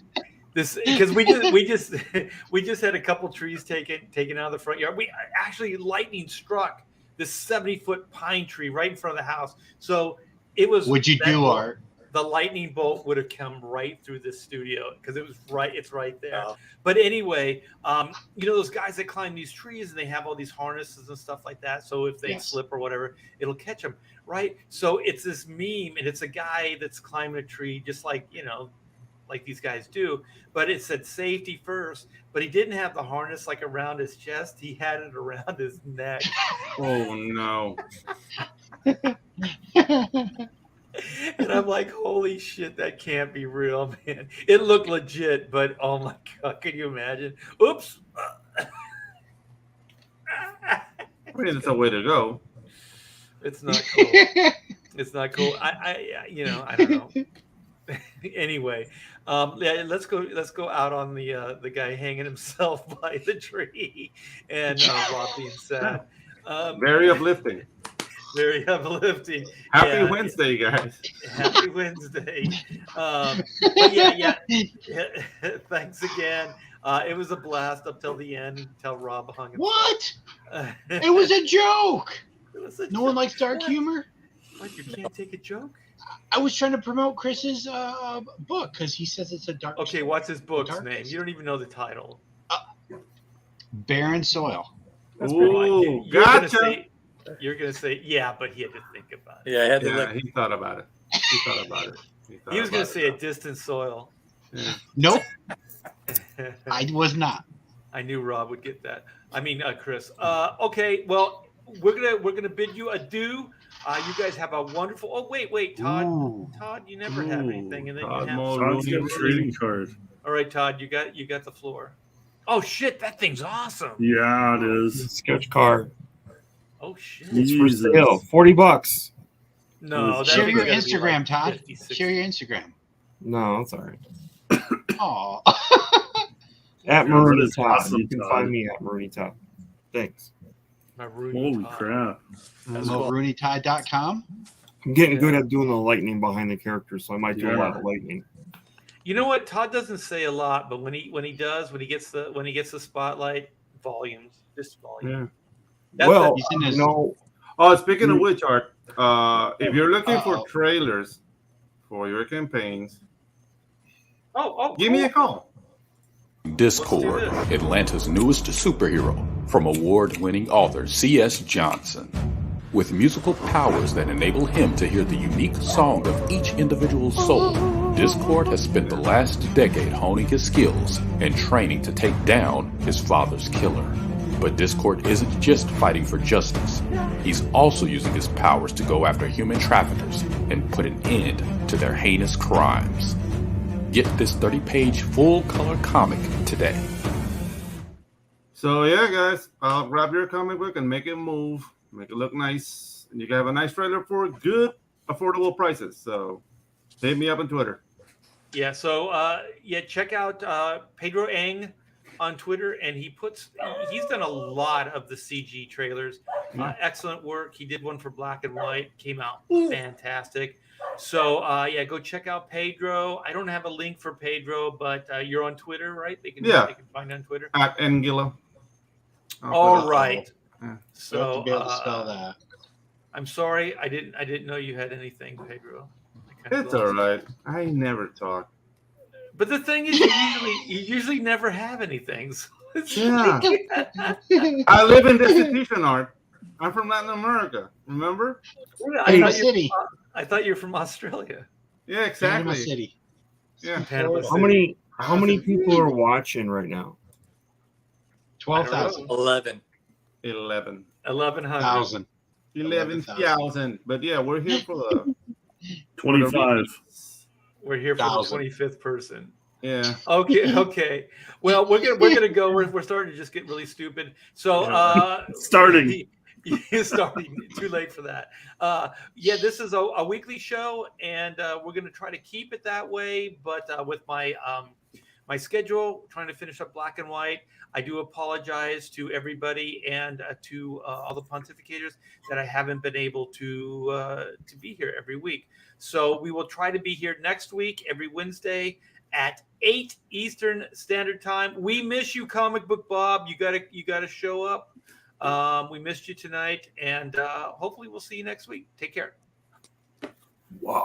This because we just had a couple trees taken out of the front yard. We actually lightning struck this 70-foot pine tree right in front of the house. So it was. What'd you do, Art? The lightning bolt would have come right through the studio because it's right there. Oh. But anyway, those guys that climb these trees and they have all these harnesses and stuff like that. So if they Yes. slip or whatever, it'll catch them, right? So it's this meme and it's a guy that's climbing a tree just like, like these guys do, but it said safety first, but he didn't have the harness like around his chest. He had it around his neck. Oh no. And I'm like, holy shit, that can't be real, man. It looked legit, but oh my God, can you imagine? Oops. I mean, it's a way to go. It's not cool. It's not cool. I don't know. Anyway, let's go out on the guy hanging himself by the tree and Rob being sad. Very uplifting. Very uplifting. Happy Yeah. Wednesday, guys. Happy Wednesday. But yeah. Thanks again. It was a blast up till the end, until Rob hung himself. What? It was a joke. It was a No one joke. likes dark What? humor. What? You can't take a joke? I was trying to promote Chris's book because he says it's a dark. Okay, story. what's his book's Darkness. name? You don't even know the title. Barren Soil. Ooh, You're gonna gotcha. say, yeah, but he had to think about it. Yeah, I had to Yeah, look. he thought about it. He thought about it. He was gonna say a distant soil. Yeah. Nope, I was not. I knew Rob would get that. I mean, Chris. Okay, well, we're gonna bid you adieu. You guys have a wonderful. Oh, wait, Todd. Ooh. Todd, you never have anything, and then Todd you have. Moore. Todd's got a trading card. All right, Todd, you got the floor. Oh shit, that thing's awesome. Yeah, it is. Sketch card. Oh shit. It's for Jesus. sale. $40. No, that Share thing's your gotta be Instagram, like Todd. 50, 60. Share your Instagram. No, it's all right. Oh, At Yeah, Maroony that is Todd. awesome, You can Todd. find me at Maroony Todd. Thanks. My Rooney Holy Todd. crap. That's cool. RooneyTodd.com. I'm getting good at doing the lightning behind the characters, so I might do a lot of lightning. You know what? Todd doesn't say a lot, but when he gets the spotlight, volumes, just volume. Yeah. That's Well, He's in his- you know, Oh, speaking of which, Art, if you're looking for Uh-oh. trailers for your campaigns, oh, give me a call. Discord, Let's do Atlanta's newest superhero, from award-winning author C.S. Johnson. With musical powers that enable him to hear the unique song of each individual's soul, Discord has spent the last decade honing his skills and training to take down his father's killer. But Discord isn't just fighting for justice. He's also using his powers to go after human traffickers and put an end to their heinous crimes. Get this 30-page full-color comic today. So yeah, guys, grab your comic book and make it move, make it look nice, and you can have a nice trailer for good, affordable prices. So hit me up on Twitter. Yeah. So check out Pedro Eng on Twitter, and he's done a lot of the CG trailers. Excellent work. He did one for Black and White, came out fantastic. So go check out Pedro. I don't have a link for Pedro, but you're on Twitter, right? They can find you on Twitter at Angela. All right. Yeah. So to be able to spell that. I'm sorry, I didn't know you had anything, Pedro. It's all right. I never talk. But the thing is, you usually never have anything. So Yeah. I live in destitution, Art. I'm from Latin America. Remember? Panama City. I thought you were from Australia. Yeah, Panama exactly. City. Yeah. Panama how many people are watching right now? 12,000. 11. 11. 1,100. 11,000. But yeah, we're here for the 25. We're here for 1,000. the 25th person. Yeah. Okay. Well, we're gonna go. We're starting to just get really stupid. So Starting. starting too late for that. This is a weekly show, and we're gonna try to keep it that way. But with my schedule, trying to finish up Black and White, I do apologize to everybody and to all the Pontificators that I haven't been able to be here every week. So we will try to be here next week, every Wednesday at 8 Eastern Standard Time. We miss you, Comic Book Bob. You gotta show up. We missed you tonight, and hopefully we'll see you next week. Take care. Wow.